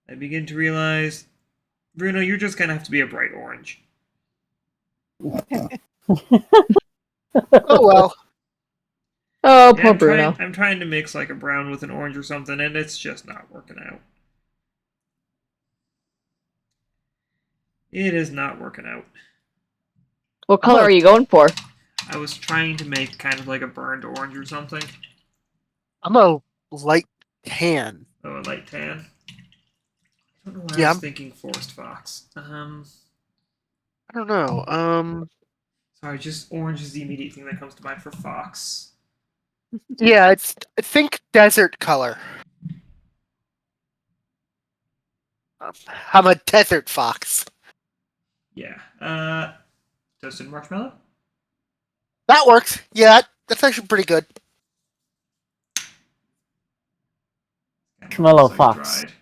I begin to realize, Bruno, you're just gonna have to be a bright orange. Oh well. Oh, Yeah, poor Bruno. I'm trying to mix like a brown with an orange or something, and it's just not working out. It is not working out. What color are you going for? I was trying to make kind of like a burned orange or something. I'm a light tan. Oh, a light tan. I don't know why Yeah, I was I'm- thinking forest fox. I don't know. Sorry, just orange is the immediate thing that comes to mind for fox. Yeah, I think desert color. I'm a desert fox. Yeah. Toasted marshmallow? That works. Yeah, that's actually pretty good. Marshmallow Looks like fox. dried.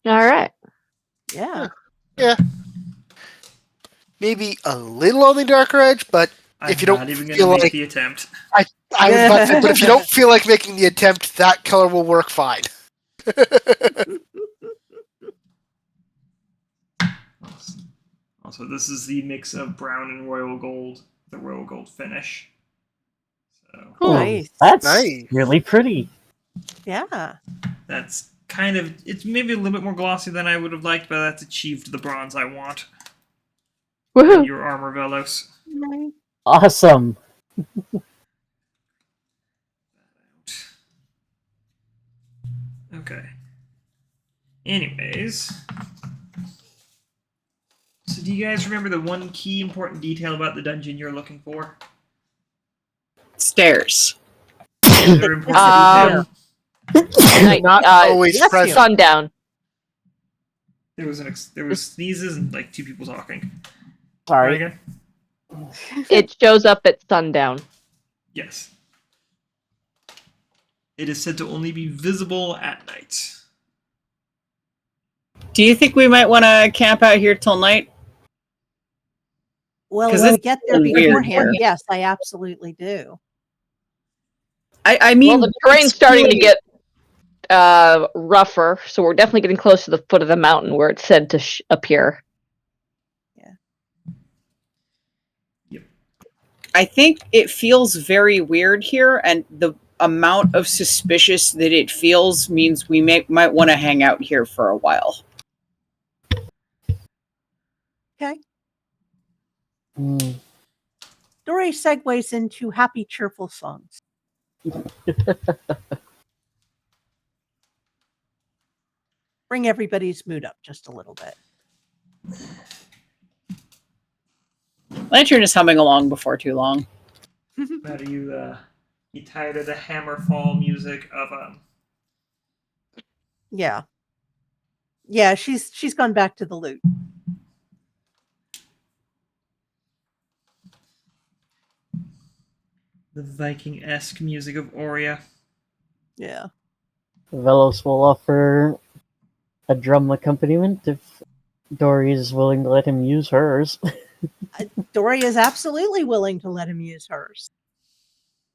All right. Yeah. Yeah. Maybe a little on the darker edge, but I'm if you don't not even feel gonna make like- the attempt. I was about to say, but if you don't feel like making the attempt, that color will work fine. Also, this is the mix of brown and royal gold, the royal gold finish. So Ooh, Nice. That's Nice. really pretty. Yeah. that's kind of, it's maybe a little bit more glossy than I would have liked, but that's achieved the bronze I want. Woohoo! Your armor, Vellos. Awesome. Okay. Anyways. So do you guys remember the one key important detail about the dungeon you're looking for? Stairs. Another important Um, detail. Night, Not always yes, present. sundown. There was sneezes and like two people talking. Sorry. Again? It shows up at sundown. Yes. It is said to only be visible at night. Do you think we might want to camp out here till night? Well, 'Cause if we it's get there weird beforehand, here. yes, I absolutely do. I mean, Well, the terrain's it's starting to really- get rougher, so we're definitely getting close to the foot of the mountain where it's said to appear. I think it feels very weird here, and the amount of suspicious that it feels means we might want to hang out here for a while. Okay. Mm. Dori segues into happy, cheerful songs. Bring everybody's mood up just a little bit. Lantern is humming along before too long. Matt, are you tired of the hammerfall music of Yeah. Yeah, she's gone back to the lute. the Viking-esque music of Oria? Yeah. Vellos will offer a drum accompaniment if Dori is willing to let him use hers. Dori is absolutely willing to let him use hers.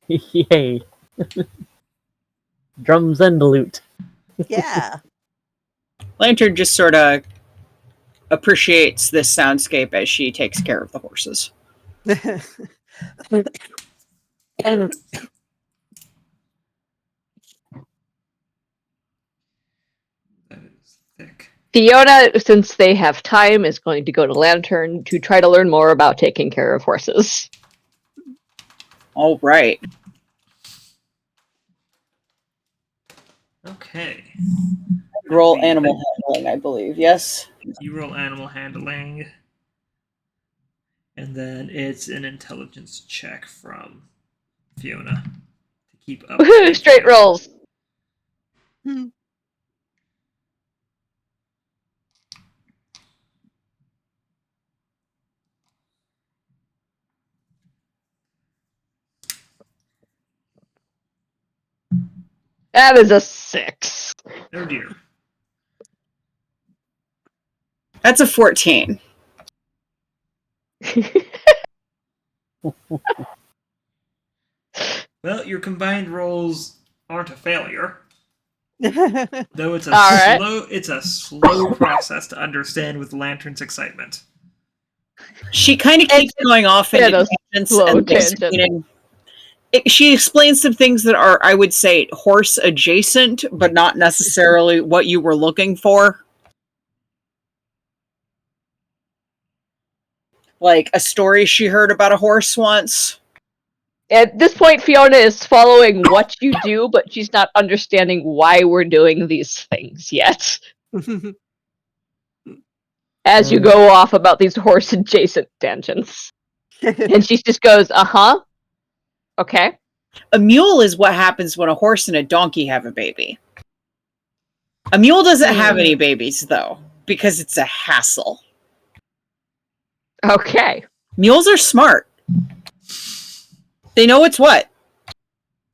Yay. Drums and lute. Yeah. Lantern just sort of appreciates this soundscape as she takes care of the horses. That is thick. Fiona, since they have time, is going to go to Lantern to try to learn more about taking care of horses. All right. Okay. Roll animal handling, I believe. Yes. You roll animal handling. And then it's an intelligence check from Fiona to keep up. Woohoo! Straight rolls. That is a 6. Oh dear. That's a 14. Well, your combined rolls aren't a failure. Yeah. Though it's a All slow process to understand with Lantern's excitement. She kind of keeps going off Yeah, into those tangents slow and tangents. she explains some things that are, I would say, horse adjacent, but not necessarily what you were looking for. Like a story she heard about a horse once. At this point, Fiona is following what you do, but she's not understanding why we're doing these things yet. As you go off about these horse-adjacent tangents. And she just goes, uh-huh. Okay. A mule is what happens when a horse and a donkey have a baby. A mule doesn't have any babies, though, because it's a hassle. Okay. Mules are smart. They know what's what.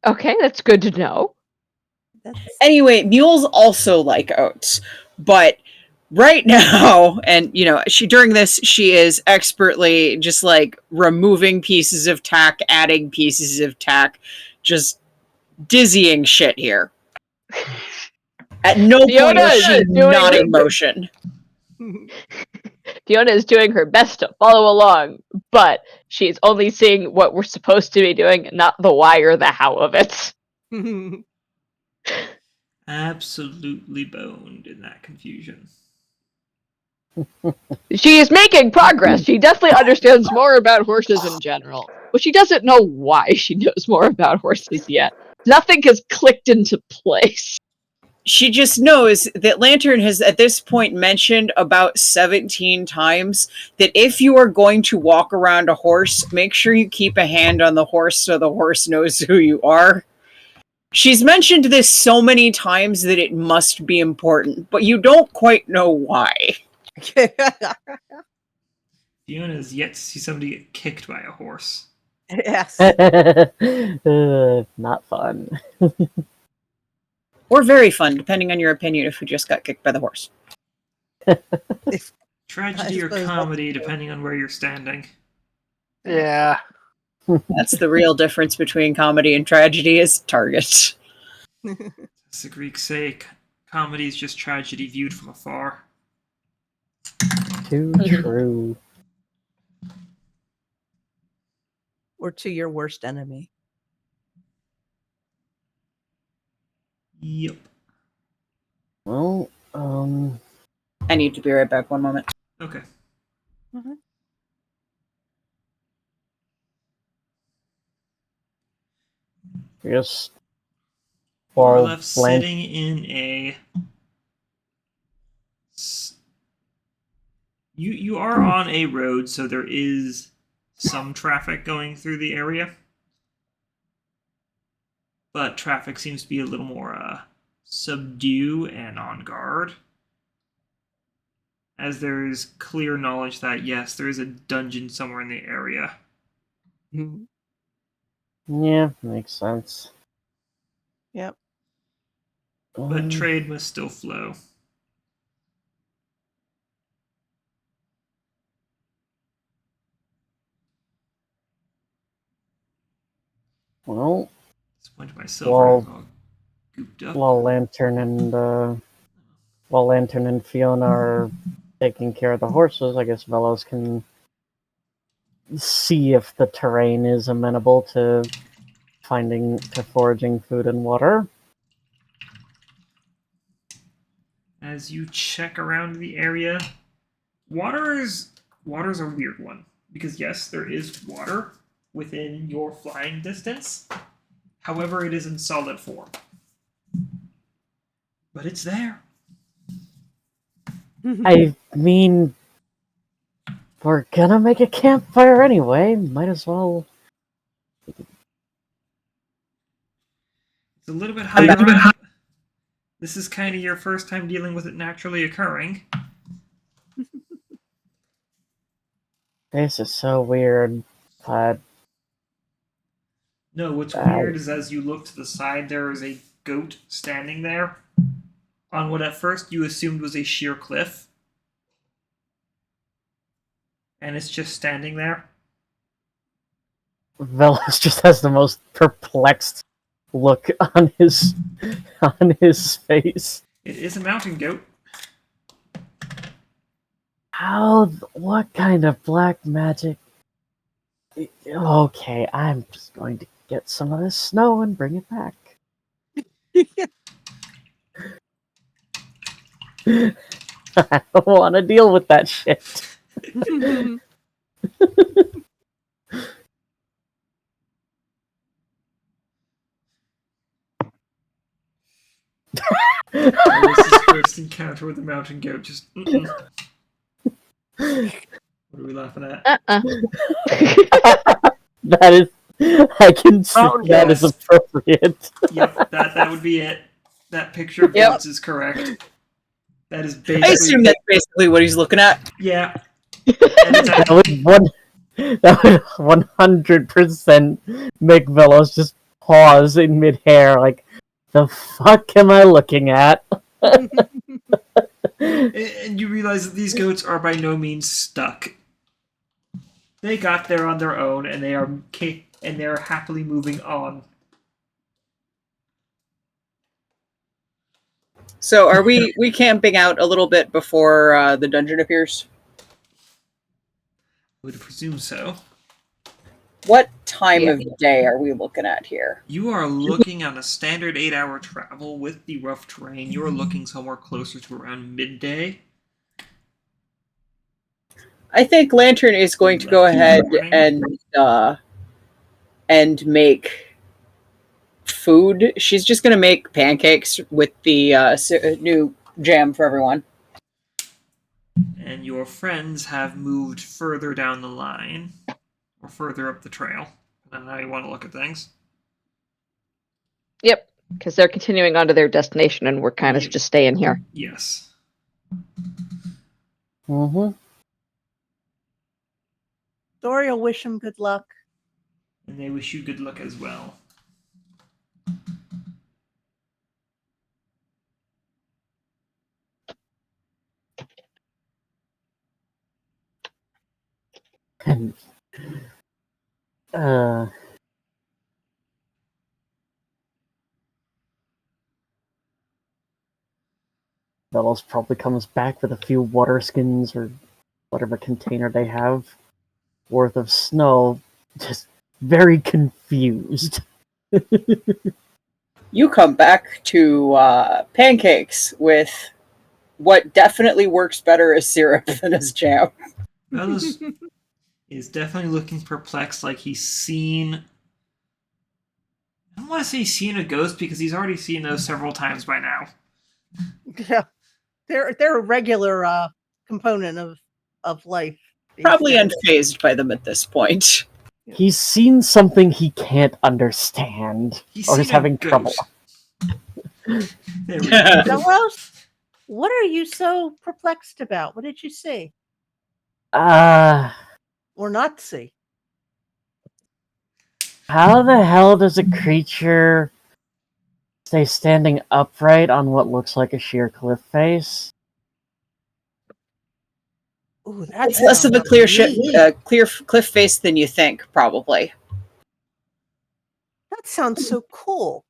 Okay, that's good to know. Anyway, mules also like oats, but right now, and you know, during this, she is expertly just like removing pieces of tack, adding pieces of tack, just dizzying shit here. At no point Fiona is is she doing not her- in motion. Fiona is doing her best to follow along, but she's only seeing what we're supposed to be doing, not the why or the how of it. Absolutely boned in that confusion. She is making progress. She definitely understands more about horses in general, but she doesn't know why she knows more about horses yet. Nothing has clicked into place. She just knows that Lantern has at this point mentioned about 17 times that if you are going to walk around a horse, make sure you keep a hand on the horse so the horse knows who you are. She's mentioned this so many times that it must be important, but you don't quite know why. Fiona has yet to see somebody get kicked by a horse. Yes. Not fun. Or very fun, depending on your opinion of who just got kicked by the horse. Tragedy I or suppose comedy, that's true. depending on where you're standing. Yeah. That's the real difference between comedy and tragedy is target. As the Greeks say, comedy is just tragedy viewed from afar. Too true. Or to your worst enemy. Yep. Well, I need to be right back, one moment. Okay. Just Or while left sitting in a. You are on a road, so there is some traffic going through the area, but traffic seems to be a little more subdue and on guard, as there is clear knowledge that yes, there is a dungeon somewhere in the area. Yeah, makes sense. Yep. But trade must still flow. Well, This point my silver is all gooped up. while Lantern and Fiona are taking care of the horses, I guess Vellos can see if the terrain is amenable to foraging food and water. As you check around the area, water's a weird one, because yes, there is water within your flying distance. However, it is in solid form. But it's there. I mean, we're gonna make a campfire anyway. Might as well. It's a little bit higher up. This is kind of your first time dealing with it naturally occurring. This is so weird. No, what's weird is as you look to the side, there is a goat standing there on what at first you assumed was a sheer cliff. And it's just standing there. Vellos just has the most perplexed look on his face. It is a mountain goat. What kind of black magic? Okay, I'm just going to get some of this snow and bring it back. I don't want to deal with that shit. This first encounter with the mountain goat. Just. What are we laughing at? That is. I can see that is Yes. appropriate. Yep, that would be it. That picture of goats is correct. That is basically. I assume that's basically what he's looking at. Yeah. And it's That would 100% make Vellos just pause in midair, like, the fuck am I looking at? And you realize that these goats are by no means stuck. They got there on their own, and they are happily moving on. So are we camping out a little bit before the dungeon appears? I would presume so. What time of day are we looking at here? You are looking on a standard 8-hour travel with the rough terrain. You are looking somewhere closer to around midday. I think Lantern is going to go ahead and make food. She's just going to make pancakes with the new jam for everyone. And your friends have moved further down the line, or further up the trail. And now you want to look at things. Yep, because they're continuing on to their destination, and we're kind of just staying here. Yes. Mm-hmm. Dori will wish him good luck. And they wish you good luck as well. And, Vellos probably comes back with a few water skins or whatever container they have worth of snow, just very confused. You come back to pancakes with what definitely works better as syrup than as jam. Vellos is definitely looking perplexed, like he's seen. I don't want to say seeing a ghost because he's already seen those several times by now. Yeah, they're a regular component of life. Probably Basically. unfazed by them at this point. He's seen something he can't understand, He's or seen is having trouble. ghost. There we go. Vellos, what are you so perplexed about? What did you see How or not see? the hell does a creature stay standing upright on what looks like a sheer cliff face? Ooh, that It's less of a sounds clear neat. clear cliff face than you think, probably. That sounds so cool.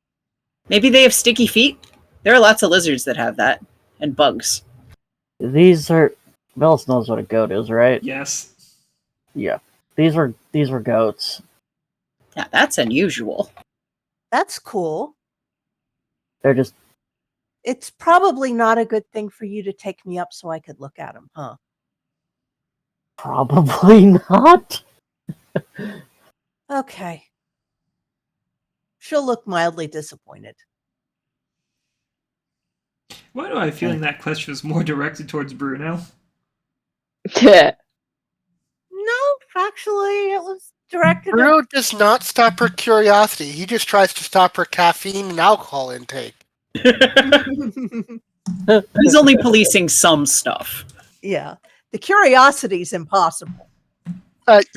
Maybe they have sticky feet. There are lots of lizards that have that, and bugs. These are... Vellos knows what a goat is, right? Yes. Yeah. These were goats. Yeah, that's unusual. That's cool. They're just... It's probably not a good thing for you to take me up so I could look at them, huh? Probably not. Okay. She'll look mildly disappointed. Why do I have a feeling that question was more directed towards Bruno? No, actually, it was directed Bruno does not stop her curiosity. He just tries to stop her caffeine and alcohol intake. at... He's only policing some stuff. Yeah. The curiosity's impossible.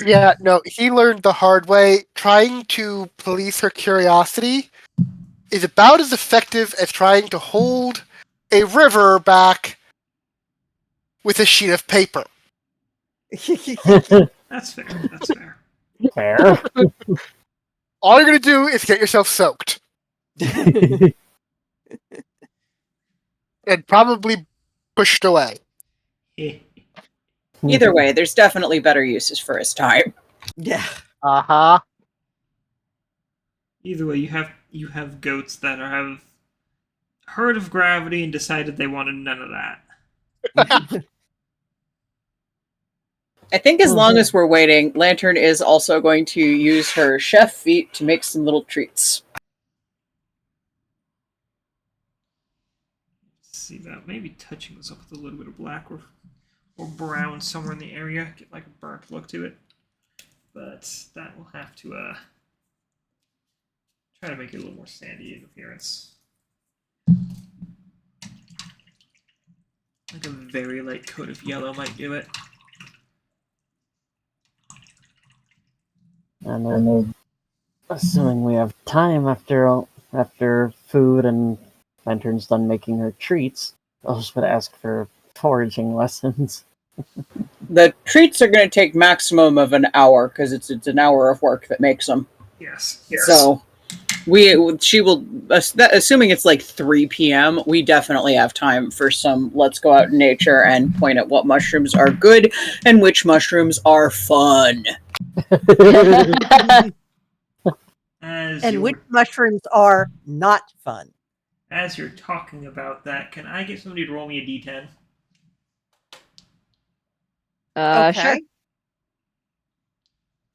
Yeah, no, he learned the hard way. Trying to police her curiosity is about as effective as trying to hold a river back with a sheet of paper. That's fair. That's fair. Fair. All you're going to do is get yourself soaked. And probably pushed away. Either way, there's definitely better uses for his time. Yeah. Uh-huh. Either way, you have goats that have heard of gravity and decided they wanted none of that. I think as long as we're waiting, Lantern is also going to use her chef feet to make some little treats. See that maybe touching this up with a little bit of black or brown somewhere in the area, get like a burnt look to it. But that will have to try to make it a little more sandy in appearance. Like a very light coat of yellow might do it. And then, assuming we have time after food and Lantern's done making her treats, I'll just ask for foraging lessons. The treats are going to take maximum of an hour because it's an hour of work that makes them. Yes. So she will, assuming it's like 3 p.m., we definitely have time for some let's go out in nature and point at what mushrooms are good and which mushrooms are fun. And which mushrooms are not fun. As you're talking about that, can I get somebody to roll me a d10? Okay. Sure.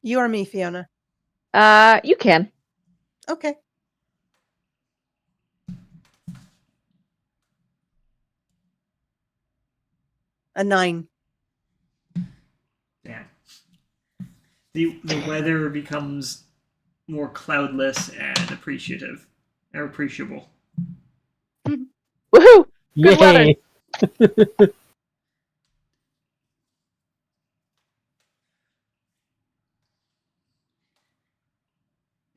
You or me, Fiona? You can. Okay. A 9. Damn. The weather becomes more cloudless and appreciable. Woohoo! Good weather. Yay!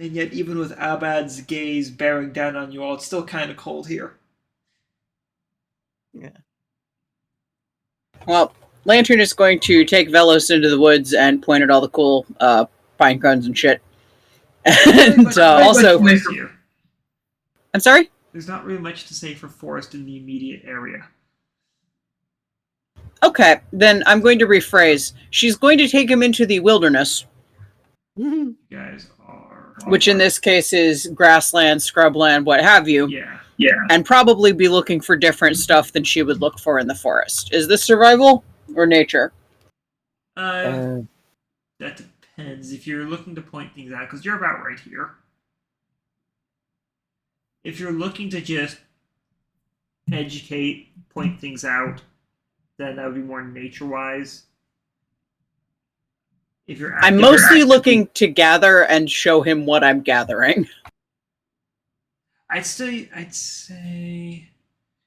And yet, even with Abad's gaze bearing down on you all, it's still kind of cold here. Yeah. Well, Lantern is going to take Vellos into the woods and point at all the cool pine cones and shit. And also... Here. I'm sorry? There's not really much to say for forest in the immediate area. Okay, then I'm going to rephrase. She's going to take him into the wilderness, You guys are... which in this case is grassland, scrubland, what have you. Yeah. And probably be looking for different stuff than she would look for in the forest. Is this survival or nature? That depends. If you're looking to point things out, because you're about right here. If you're looking to just educate, point things out, then that would be more nature-wise. If you're I'm mostly looking to gather and show him what I'm gathering. I'd say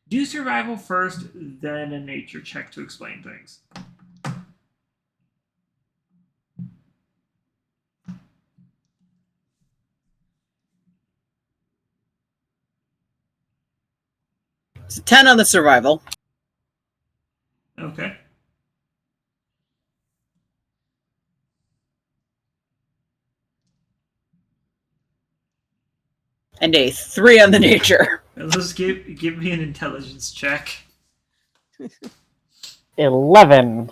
do survival first, then a nature check to explain things. It's a 10 on the survival. Okay. And a 3 on the nature. Let's give me an intelligence check. 11.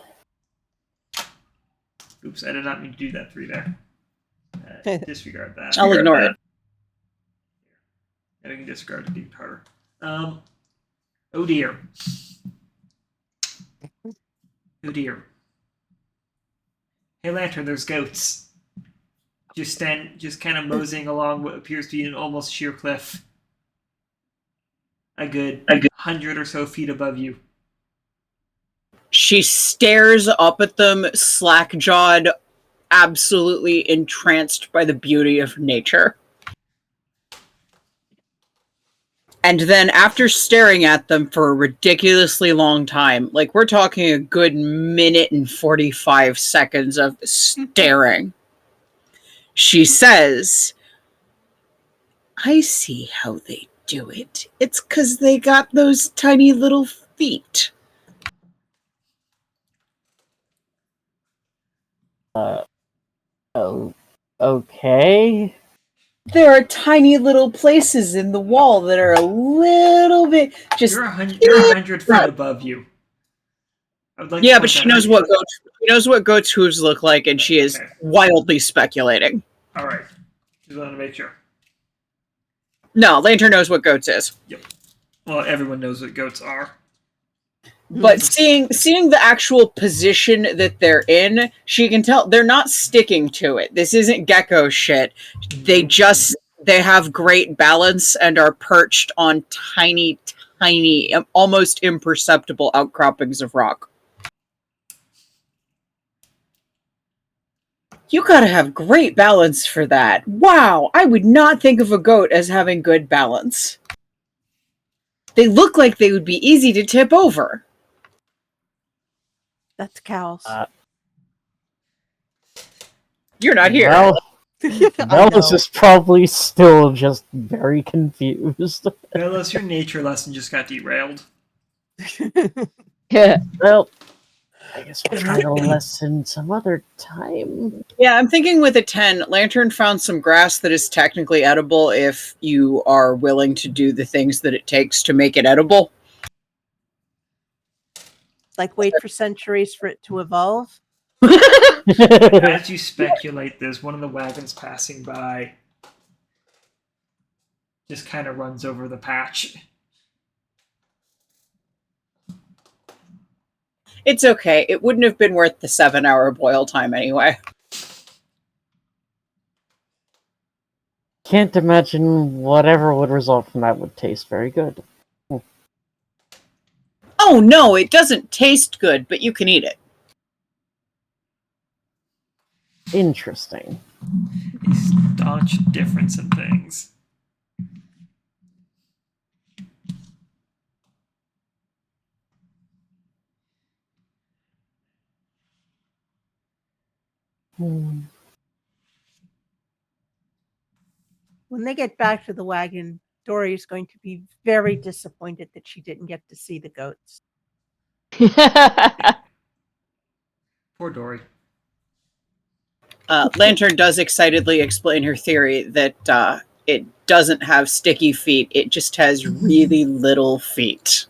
Oops, I did not mean to do that 3 there. Disregard that. I'll ignore it. Yeah, we can disregard it even harder. Oh dear. Oh dear. Hey Lantern, there's goats. Just kind of moseying along what appears to be an almost sheer cliff. A good 100 or so feet above you. She stares up at them, slack-jawed, absolutely entranced by the beauty of nature. And then after staring at them for a ridiculously long time, like we're talking a good minute and 45 seconds of staring, she says, I see how they do it. It's 'cause they got those tiny little feet. Oh, okay. There are tiny little places in the wall that are a little bit just. You're 100 feet above you. I would like to Yeah, point but she that knows out. what goats. She knows what goats' hooves look like, and she is Okay. wildly speculating. All right. Just wanted to make sure. No, Lantern knows what goats is. Well, everyone knows what goats are. But seeing the actual position that they're in, she can tell they're not sticking to it. This isn't gecko shit. They have great balance and are perched on tiny, almost imperceptible outcroppings of rock. You gotta have great balance for that. Wow, I would not think of a goat as having good balance. They look like they would be easy to tip over. That's cows. You're not here. Well, I Vellos know. is probably still just very confused. Unless your nature lesson just got derailed. Yeah. Well, I guess we'll try the lesson some other time. Yeah, I'm thinking with a 10, Lantern found some grass that is technically edible if you are willing to do the things that it takes to make it edible. Like wait for centuries for it to evolve. As you speculate, there's one of the wagons passing by. Just kind of runs over the patch. It's okay. It wouldn't have been worth the 7-hour boil time anyway. Can't imagine whatever would result from that would taste very good. Oh no, it doesn't taste good, but you can eat it. Interesting. A staunch difference in things. When they get back to the wagon, Dori is going to be very disappointed that she didn't get to see the goats. Poor Dori. Lantern does excitedly explain her theory that it doesn't have sticky feet. It just has really little feet.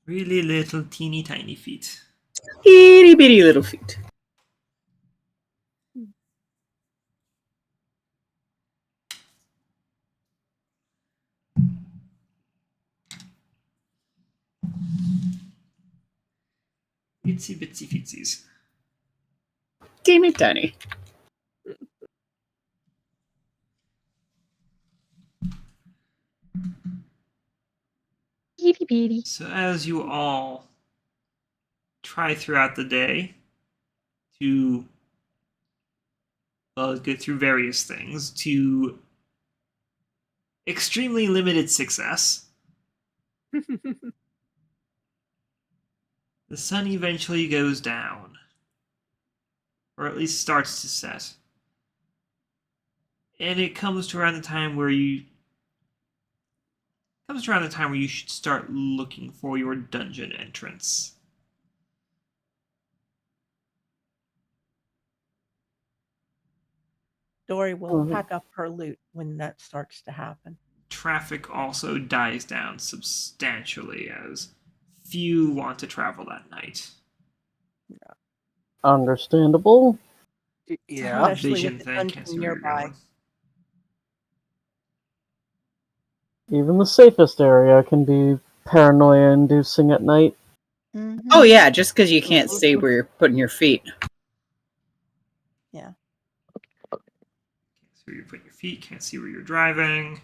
Really little, teeny tiny feet. Itty bitty little feet. Itsy bitsy feetsies. Teeny tiny. Beady beady. So as you all try throughout the day to get through various things to extremely limited success, the sun eventually goes down, or at least starts to set, and it comes to around the time where you should start looking for your dungeon entrance. Dori will Mhm. pack up her loot when that starts to happen. Traffic also dies down substantially as few want to travel that night. Understandable. Yeah. Especially Vision with the thing, dungeon can't see where you're nearby. going. Even the safest area can be paranoia-inducing at night. Mhm. Oh yeah, just because you can't see where you're putting your feet. Yeah. Can't see where you're putting your feet, can't see where you're driving.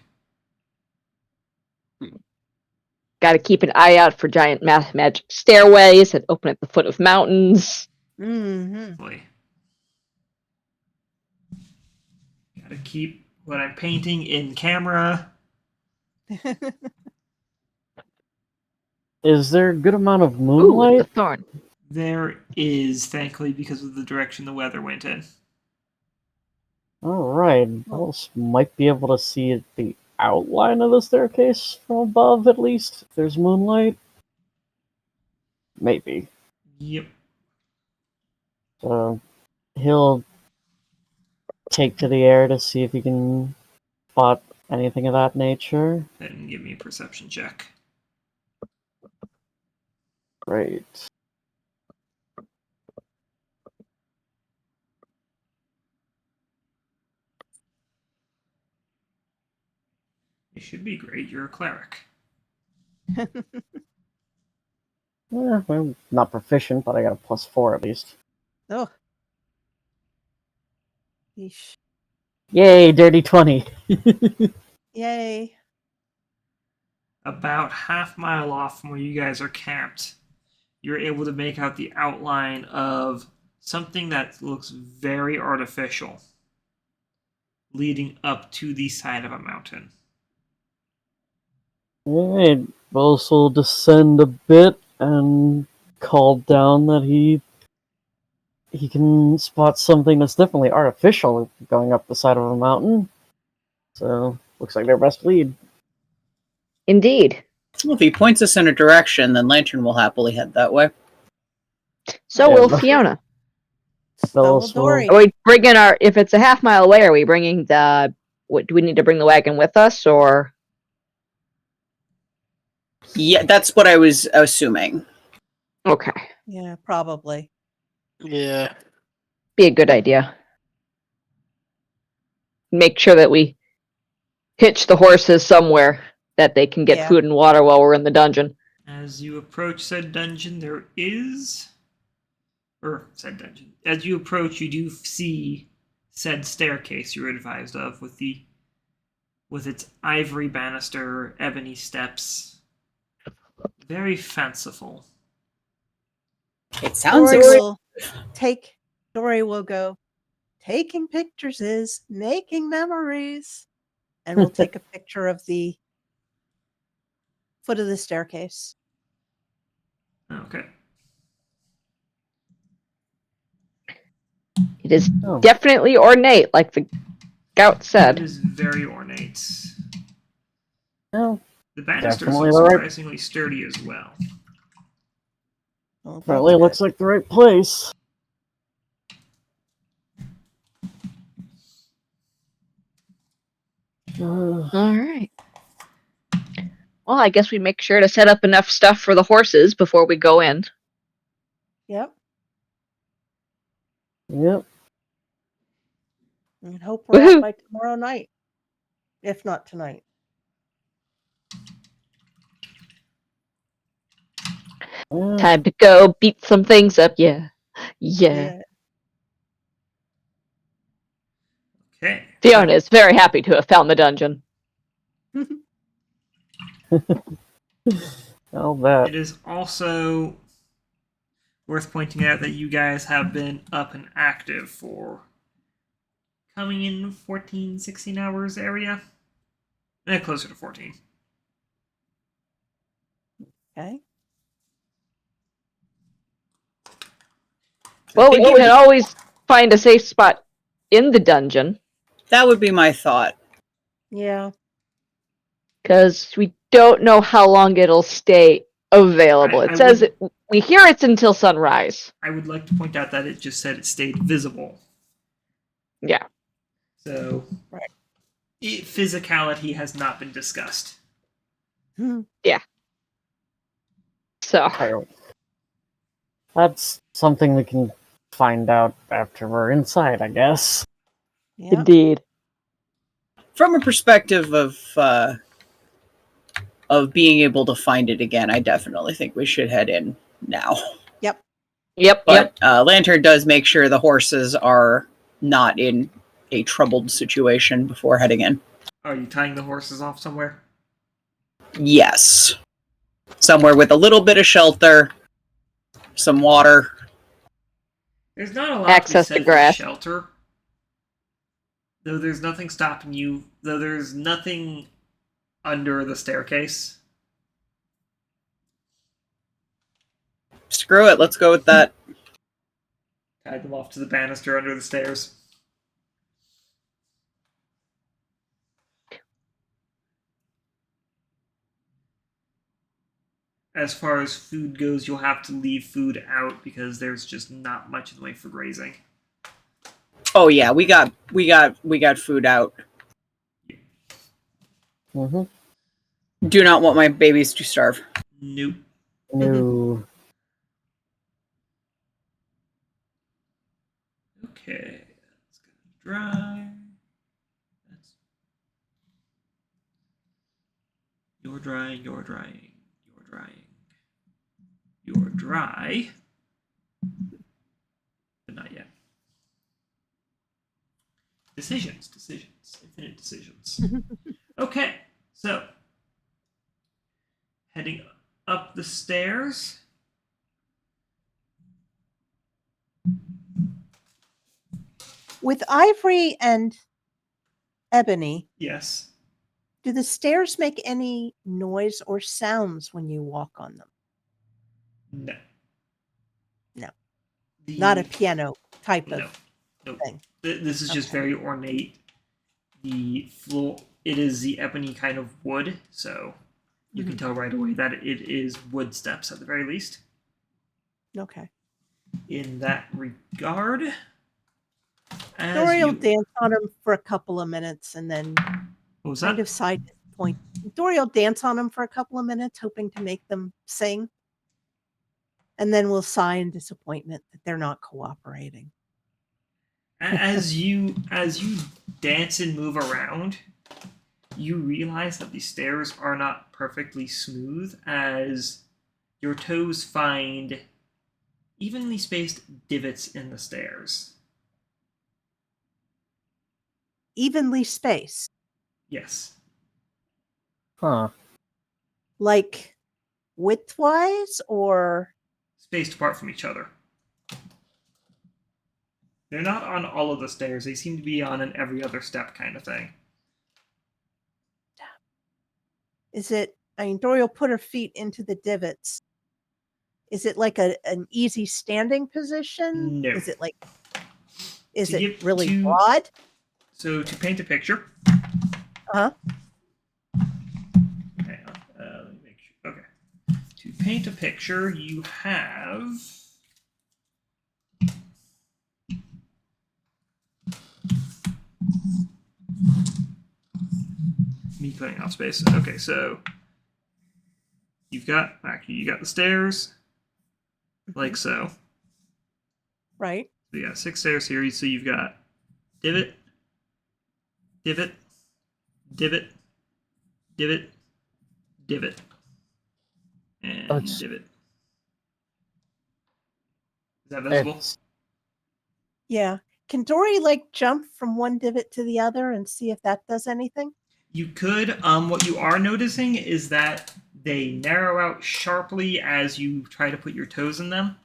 Got to keep an eye out for giant magic stairways that open at the foot of mountains. Mm-hmm. Definitely. Gotta keep what I'm painting in camera. Is there a good amount of Ooh, moonlight? the thorn. There is, thankfully, because of the direction the weather went in. Alright, Vellos might be able to see the outline of the staircase from above, at least. If there's moonlight. Maybe. Yep. So, he'll take to the air to see if he can spot anything of that nature. Then give me a perception check. Great. It should be great. You're a cleric. Yeah, I'm not proficient, but I got a +4 at least. Oh. Yeesh. Yay, dirty 20. Yay. About half-mile off from where you guys are camped, you're able to make out the outline of something that looks very artificial leading up to the side of a mountain. Alright, Vellos will descend a bit and call down that he can spot something that's definitely artificial going up the side of a mountain. So, looks like their best lead. Indeed. Well, if he points us in a direction, then Lantern will happily head that way. So Yeah, will but- Fiona. So will Vellos will- Dori. Are we bringing our? If it's a half mile away, are we bringing the? What do we need to bring the wagon with us, or? Yeah, that's what I was assuming. Okay, Yeah, probably. Yeah. be a good idea. Make sure that we hitch the horses somewhere that they can get Yeah. food and water while we're in the dungeon. As you approach said dungeon, as you approach, you do see said staircase you were advised of with its ivory banister, ebony steps. Very fanciful. It sounds Dori will go, taking pictures is making memories. And we'll take a picture of the foot of the staircase. Okay. It is Oh. definitely ornate, like the scout It said. is very ornate. Oh, The banisters Definitely look the right- surprisingly sturdy as well. Well, apparently that's looks like the right place. All right. Well, I guess we make sure to set up enough stuff for the horses before we go in. good. Yep. Yep. And hope we're Woohoo. out by tomorrow night. If not tonight. Yeah. Time to go beat some things up. Yeah. Yeah. Okay. Fiona is very happy to have found the dungeon. Well, that. It is also worth pointing out that you guys have been up and active for coming in 14, 16 hours area. Closer to 14. Okay. Well, think we it would- can always find a safe spot in the dungeon, That would be my thought. Yeah. because we don't know how long it'll stay available. I It says would- we hear it's until sunrise. I would like to point out that it just said it stayed visible. Yeah. So, Right. Physicality has not been discussed. Hmm. So, Okay. That's something we can find out after we're inside, I guess. Yeah. indeed. From a perspective of being able to find it again, I definitely think we should head in now. Yep. But Lantern does make sure the horses are not in a troubled situation before heading in. Are you tying the horses off somewhere? Yes. Somewhere with a little bit of shelter, some water. There's not a lot Access to to be said for grass. shelter. Though there's nothing stopping you. Though there's nothing under the staircase. Screw it, let's go with that. Tied them off to the banister under the stairs. As far as food goes, you'll have to leave food out because there's just not much in the way for grazing. Oh yeah, we got food out. Mm-hmm. Do not want my babies to starve. Nope. No. Okay, that's gonna dry. That's... You're drying, you're drying, you're drying. You're dry. But not yet. Decisions. Infinite decisions. Okay, so heading up the stairs. With Ivory and Ebony, Yes. do the stairs make any noise or sounds when you walk on them? No. No. The- Not a piano type No. of Nope. thing. This is just Okay. very ornate. The floor, it is the ebony kind of wood, so you can tell right away that it is wood steps at the very least. Okay. In that regard, as Dori will you, dance on him for a couple of minutes and then what was kind that? of side point. Dori will dance on them for a couple of minutes, hoping to make them sing. And then we'll sigh in disappointment that they're not cooperating. As you dance and move around, you realize that the stairs are not perfectly smooth as your toes find evenly spaced divots in the stairs. Evenly spaced. Yes. Huh. Like widthwise or Spaced apart from each other. They're not on all of the stairs. They seem to be on an every other step kind of thing. is it, I mean, Dori will put her feet into the divots. Is it like an easy standing position? No. Is it like, is To it give- really to- broad? So to paint a picture. Uh-huh. Hang on. Let me make sure. Okay. To paint a picture, you have. Me cutting off space. Okay, so you got the stairs, like so. Right. So you got 6 stairs here. So you've got divot, divot, divot, divot, divot, and That's- divot. Is that visible? It's, Yeah. Can Dori like jump from one divot to the other and see if that does anything? You could. What you are noticing is that They narrow out sharply as you try to put your toes in them,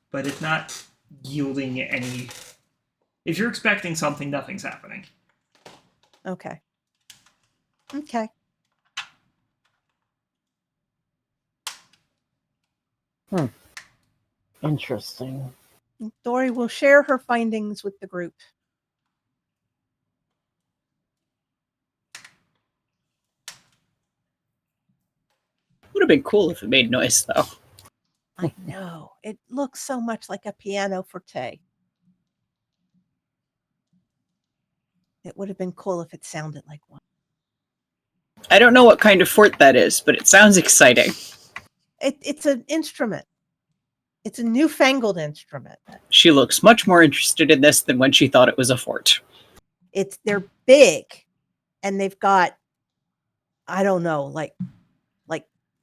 but it's not yielding any. If you're expecting something, nothing's happening. Okay. Okay. Interesting. Dori will share her findings with the group. Would have been cool if it made noise, though. I know. It looks so much like a piano forte. It would have been cool if it sounded like one. I don't know what kind of fort that is, but it sounds exciting. It's an instrument. It's a newfangled instrument. She looks much more interested in this than when she thought it was a fort. They're big, and they've got, I don't know, like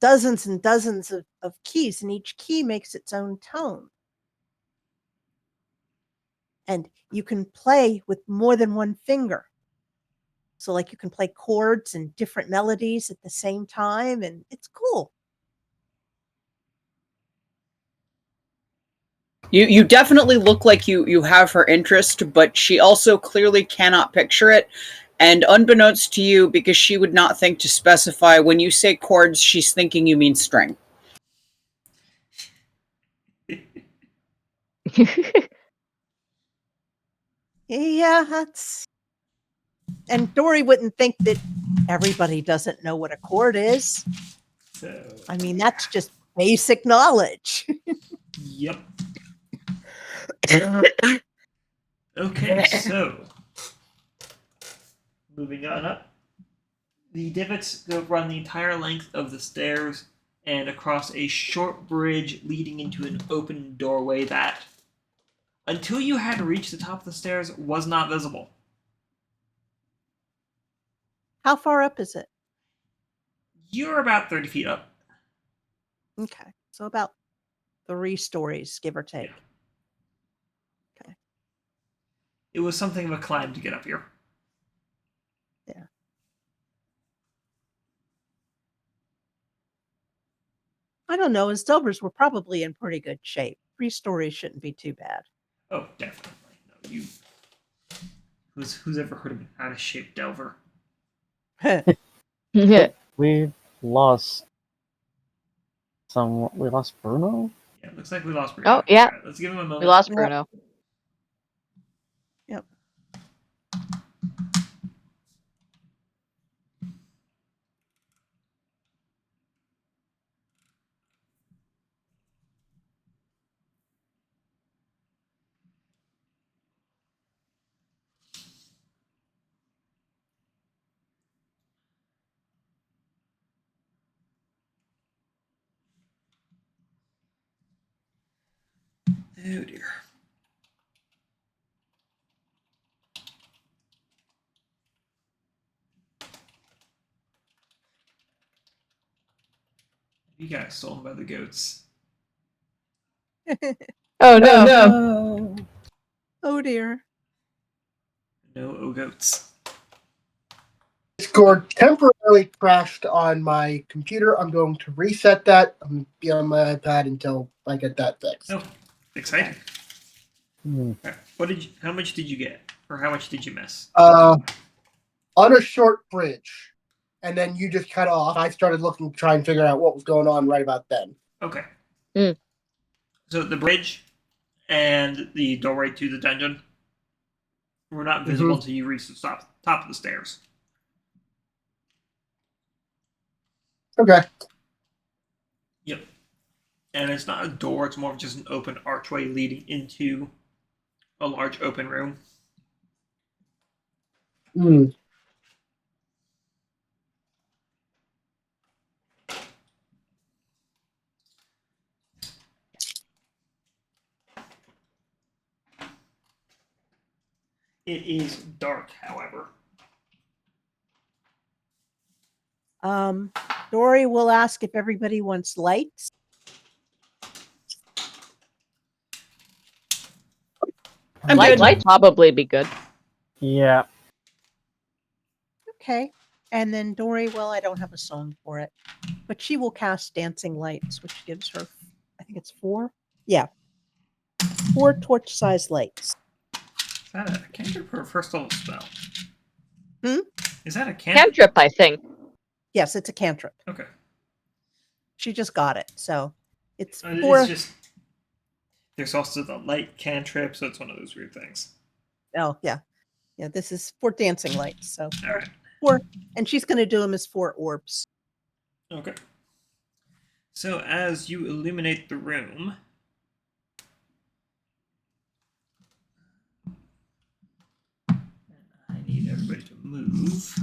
dozens and dozens of keys, and each key makes its own tone. And you can play with more than one finger. So like you can play chords and different melodies at the same time, and it's cool. You definitely look like you have her interest, but she also clearly cannot picture it. And unbeknownst to you, because she would not think to specify, when you say chords, she's thinking you mean string. Yeah, that's. And Dori wouldn't think that everybody doesn't know what a chord is. So, I mean, that's just basic knowledge. yep. Okay, so moving on up. The divots go run the entire length of the stairs and across a short bridge leading into an open doorway that, until you had reached the top of the stairs, was not visible. How far up is it? You're about 30 feet up. Okay, so about 3 stories, give or take. Okay. It was something of a climb to get up here. Yeah. I don't know. His Delvers were probably in pretty good shape. 3 stories shouldn't be too bad. Oh, definitely. No, you. Who's ever heard of an out of shape delver? We lost some. We lost Bruno. Yeah, it looks like we lost Bruno. Oh, yeah. Alright, let's give him a moment. We lost Yep. Bruno. Yep. Oh dear. You got stolen by the goats. Oh no. Oh dear. No goats. Discord temporarily crashed on my computer. I'm going to reset that. I'm going to be on my iPad until I get that fixed. Oh, exciting. Hmm. Alright, how much did you get? Or how much did you miss? On a short bridge. And then you just cut off. I started looking to try and figure out what was going on right about then. Okay. Mm. So the bridge and the doorway to the dungeon were not visible until you reached the top of the stairs. Okay. Yep. And it's not a door, it's more of just an open archway leading into a large open room. Hmm. It is dark, however. Dori will ask if everybody wants lights. I'm Light good. might probably be good. Yeah. Okay. And then Dori, well, I don't have a song for it. but she will cast Dancing Lights, which gives her, I think it's 4. Yeah, 4 torch-sized lights. Is that a cantrip or a first level spell? Hmm? Is that a cantrip? Cantrip, I think. Yes, it's a cantrip. Okay. She just got it, so it's 4. It's just there's also the light cantrip, so it's one of those weird things. Oh, yeah. Yeah, this is 4 dancing lights, so All right. 4. And she's going to do them as 4 orbs. Okay. So as you illuminate the room, I need everybody to move.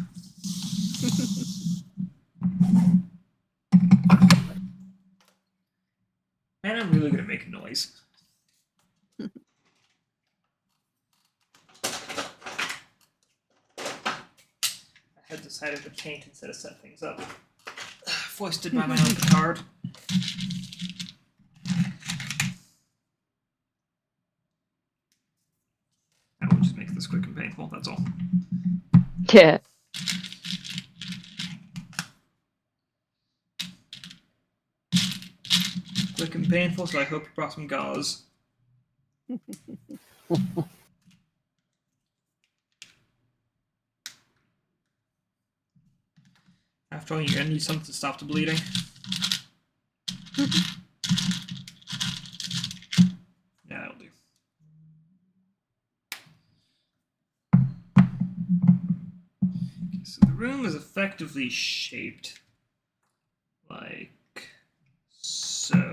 And I'm really good at making noise. I had decided to paint instead of set things up. Foisted by my own petard. That will just make this quick and painful, that's all. Yeah. Quick and painful, so I hope you brought some gauze. After all, you're gonna need something to stop the bleeding. Yeah, that'll do. Okay, so the room is effectively shaped like so.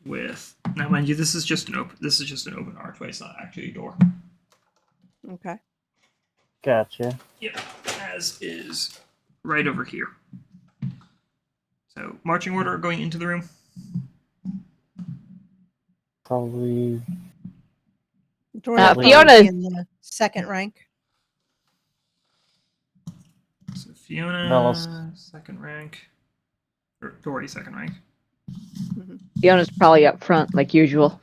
With now, mind you, this is just an open archway. It's not actually a door. Okay. Gotcha. Yep, as is right over here. So, marching order going into the room. Probably. Fiona Fiona- in the second rank. So Fiona, Vellos. second rank, or Dori, second rank. Fiona's probably up front, like usual.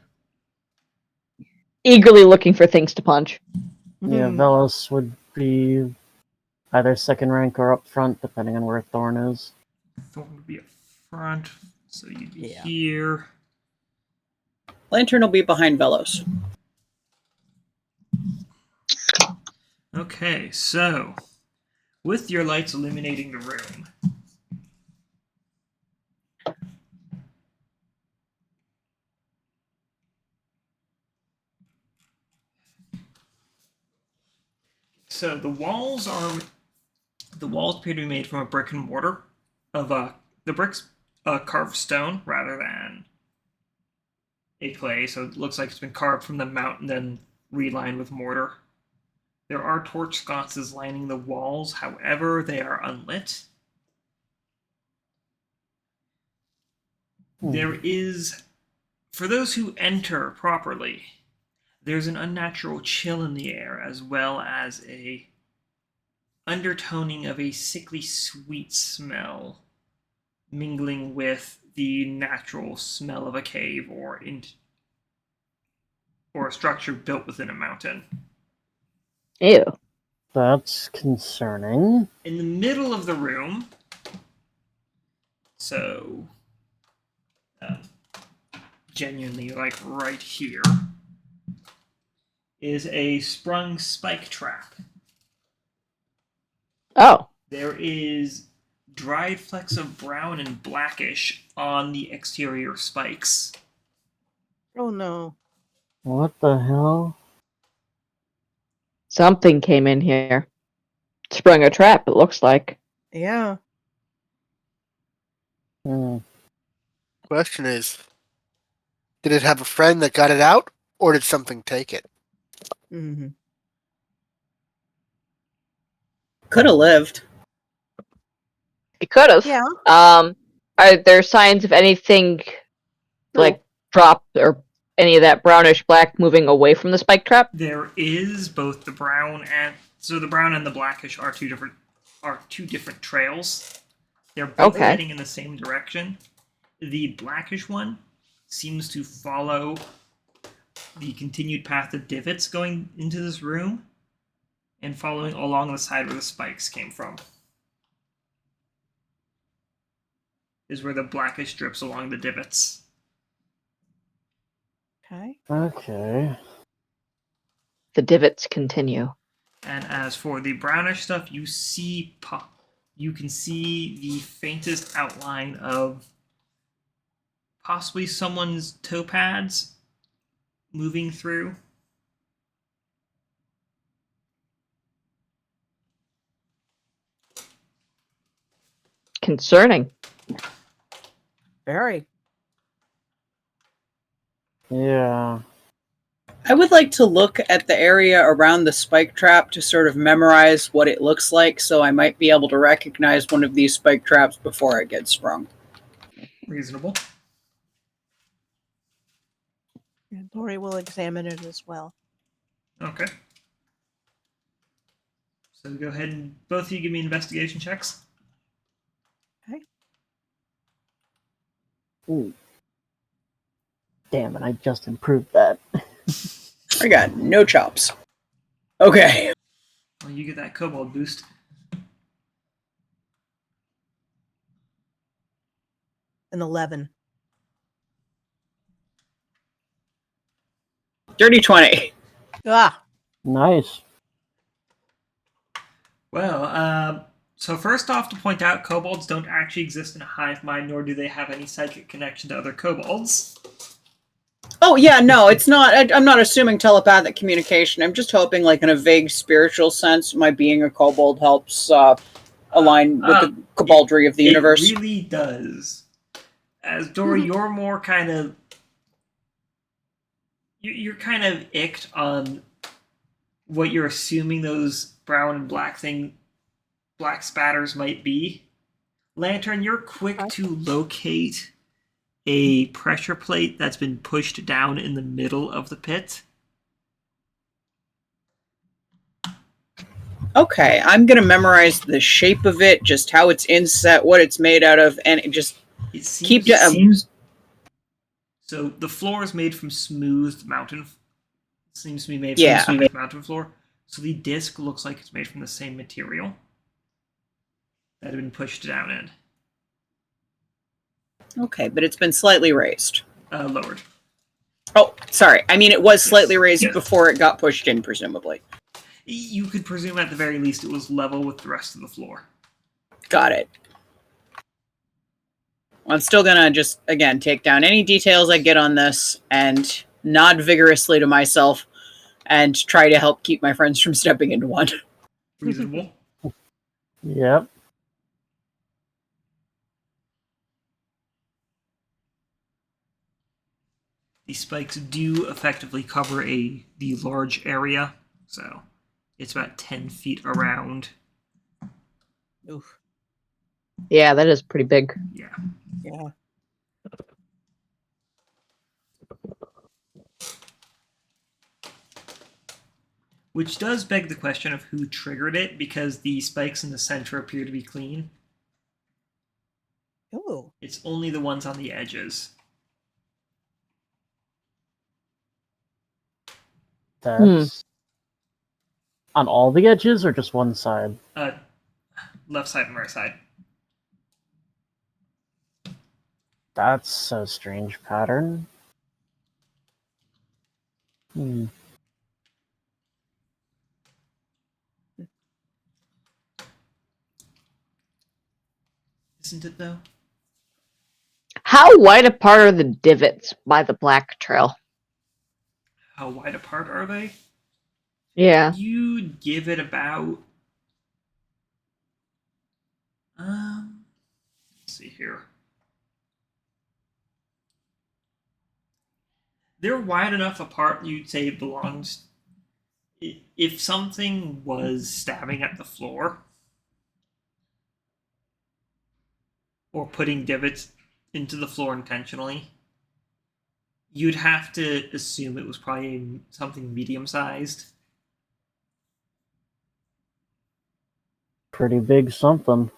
Eagerly looking for things to punch. Yeah, Vellos would be either second rank or up front, depending on where Thorn is. Thorn would be up front, so you'd be Yeah. here. Lantern will be behind Vellos. Okay, so with your lights illuminating the room, so the walls appear to be made from a brick and mortar of the bricks carved stone rather than a clay, so it looks like it's been carved from the mountain and relined with mortar. There are torch sconces lining the walls, however, they are unlit. There is, for those who enter properly, there's an unnatural chill in the air, as well as a undertoning of a sickly sweet smell, mingling with the natural smell of a cave or a structure built within a mountain. Ew. That's concerning. In the middle of the room, so genuinely like right here, is a sprung spike trap. Oh. There is dried flecks of brown and blackish on the exterior spikes. Oh no. What the hell? Something came in here. Sprung a trap, it looks like. Yeah. Hmm. Question is, did it have a friend that got it out, or did something take it? Mm-hmm. Could have lived. It could have. Yeah. Are there signs of anything like drop or any of that brownish black moving away from the spike trap? There is both the brown and the blackish are two different trails. They're both Okay. heading in the same direction. The blackish one seems to follow the continued path of divots going into this room and following along the side where the spikes came from. Is where the blackish drips along the divots. Okay. Okay. The divots continue. And as for the brownish stuff, you can see the faintest outline of possibly someone's toe pads moving through. Concerning. Very. Yeah. I would like to look at the area around the spike trap to sort of memorize what it looks like, so I might be able to recognize one of these spike traps before it gets sprung. Reasonable. And Dori will examine it as well. Okay. So go ahead and both of you give me investigation checks. Ooh. Damn it, I just improved that. I got no chops. Okay. Well, you get that kobold boost. An 11. Dirty 20. Ah, Nice. Well, so first off, to point out, kobolds don't actually exist in a hive mind, nor do they have any psychic connection to other kobolds. Oh, yeah, no, it's not. I'm not assuming telepathic communication. I'm just hoping, like, in a vague spiritual sense, my being a kobold helps align with the koboldry of the universe. It really does. As Dori, you're more kind of... You're kind of icked on what you're assuming those brown and black spatters might be. Lantern, you're quick to locate a pressure plate that's been pushed down in the middle of the pit. Okay, I'm going to memorize the shape of it, just how it's inset, what it's made out of, and just keep... So the floor is made from smoothed mountain. Seems to be made from smooth mountain floor. So the disc looks like it's made from the same material that had been pushed down in. Okay, but it's been slightly raised. Lowered. Oh, sorry. I mean, it was slightly raised before it got pushed in, presumably. You could presume at the very least it was level with the rest of the floor. Got it. I'm still gonna just, again, take down any details I get on this and nod vigorously to myself and try to help keep my friends from stepping into one. Reasonable. Yep. These spikes do effectively cover the large area, so it's about 10 feet around. oof. Yeah, that is pretty big. Yeah. Yeah. Which does beg the question of who triggered it, because the spikes in the center appear to be clean. Ooh. It's only the ones on the edges. That's on all the edges or just one side? Left side and right side. That's a strange pattern. Hmm. Isn't it, though? How wide apart are the divots by the black trail? How wide apart are they? Yeah. You'd give it about... let's see here. They're wide enough apart you'd say it belongs... If something was stabbing at the floor, or putting divots into the floor intentionally, you'd have to assume it was probably something medium-sized. Pretty big something.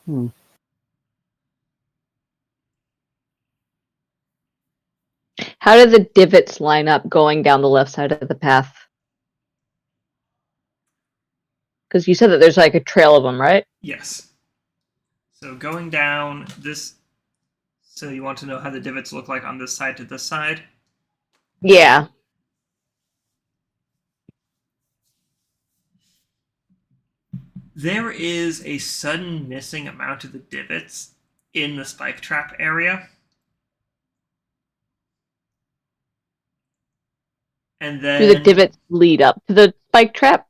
How do the divots line up going down the left side of the path? Because you said that there's like a trail of them, right? Yes. So going down this... So you want to know how the divots look like on this side to this side? Yeah. There is a sudden missing amount of the divots in the spike trap area. And then... Do the divots lead up to the spike trap?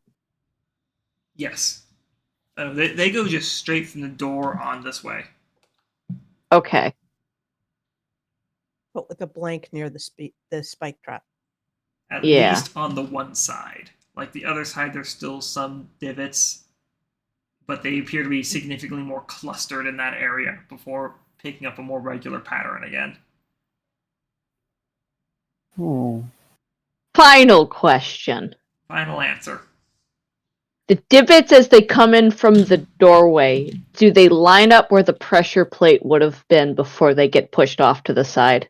Yes. They go just straight from the door on this way. Okay. But with a blank near the spike trap. At Yeah. least on the one side. Like the other side, there's still some divots, but they appear to be significantly more clustered in that area before picking up a more regular pattern again. Final question. Final answer. The divots as they come in from the doorway, do they line up where the pressure plate would have been before they get pushed off to the side?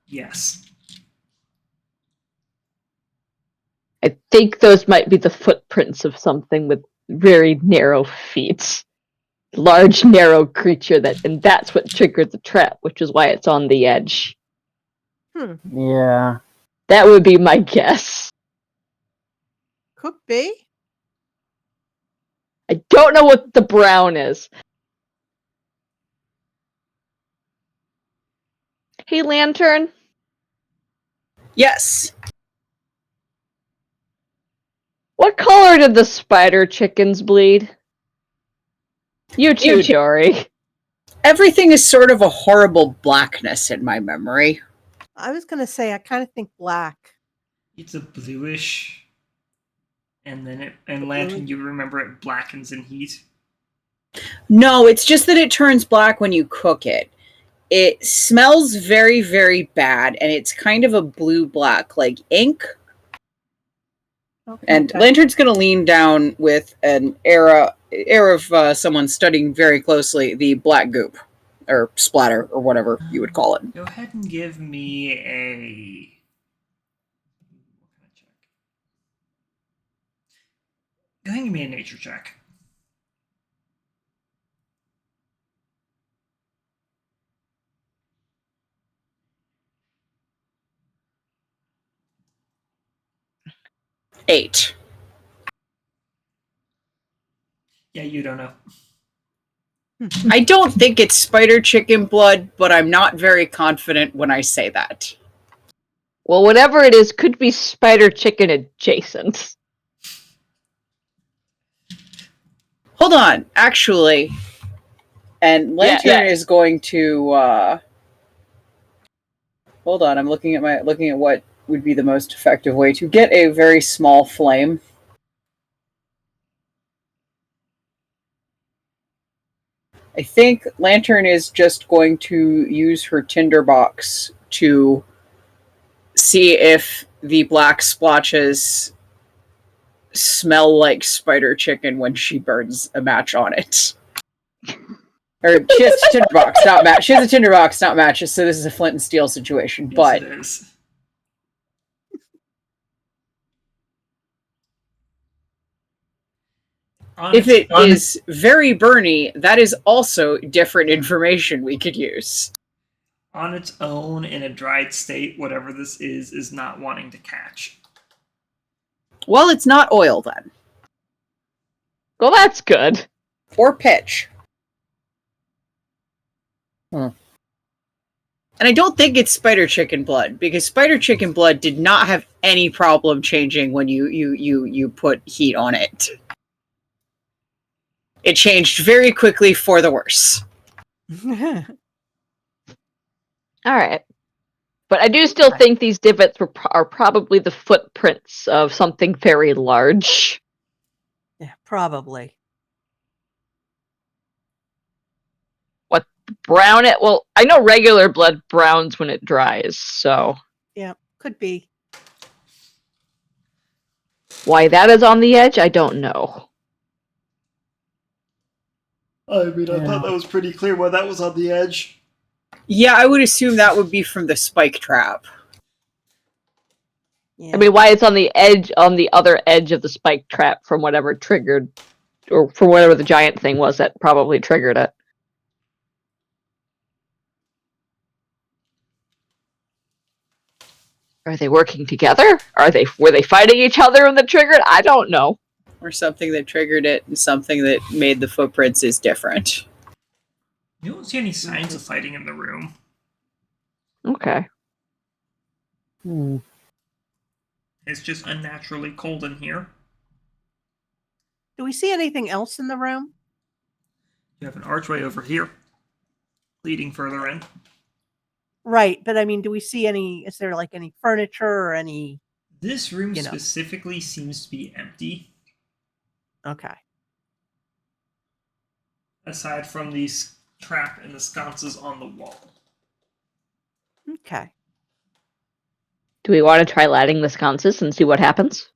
Yes. I think those might be the footprints of something with very narrow feet. Large, narrow creature and that's what triggered the trap, which is why it's on the edge. Yeah. That would be my guess. Could be. I don't know what the brown is. Hey, Lantern. Yes. What color did the spider chickens bleed? You too, Dori. Everything is sort of a horrible blackness in my memory. I was going to say, I kind of think black. It's a bluish. And then Lantern, you remember it blackens in heat. No, it's just that it turns black when you cook it. It smells very, very bad, and it's kind of a blue-black, like ink. Okay. And Lantern's going to lean down with an air of someone studying very closely the black goop, or splatter, or whatever you would call it. Go ahead and give me a... Go ahead and give me a nature check. Eight. Yeah, you don't know. I don't think it's spider chicken blood, but I'm not very confident when I say that. Well, whatever it is could be spider chicken adjacent. Hold on, actually. And Lantern is going to hold on, I'm looking at what would be the most effective way to get a very small flame. I think Lantern is just going to use her tinderbox to see if the black splotches smell like spider chicken when she burns a match on it. Or she has a tinderbox, not match. She has a tinderbox, not matches. So this is a flint and steel situation. Yes, but it is. if it is very burny, that is also different information we could use. On its own, in a dried state, whatever this is not wanting to catch. Well, it's not oil then. Well, that's good. Or pitch. And I don't think it's spider chicken blood, because spider chicken blood did not have any problem changing when you put heat on it. It changed very quickly for the worse. All right. But I do still think these divots are probably the footprints of something very large. Yeah, probably. What brown it? Well, I know regular blood browns when it dries, so Yeah, could be. why that is on the edge, I don't know. I mean, I thought that was pretty clear why that was on the edge. Yeah, I would assume that would be from the spike trap. Yeah. I mean, why it's on the other edge of the spike trap from whatever triggered, or from whatever the giant thing was that probably triggered it. Are they working together? Were they fighting each other when that triggered? I don't know. Or something that triggered it, and something that made the footprints is different. You don't see any signs of fighting in the room. Okay. Hmm. It's just unnaturally cold in here. Do we see anything else in the room? You have an archway over here, leading further in. Right, but I mean, do we see any? Is there like any furniture or any? This room You know. specifically seems to be empty, Okay. aside from the trap and the sconces on the wall. Okay. Do we want to try lighting the sconces and see what happens?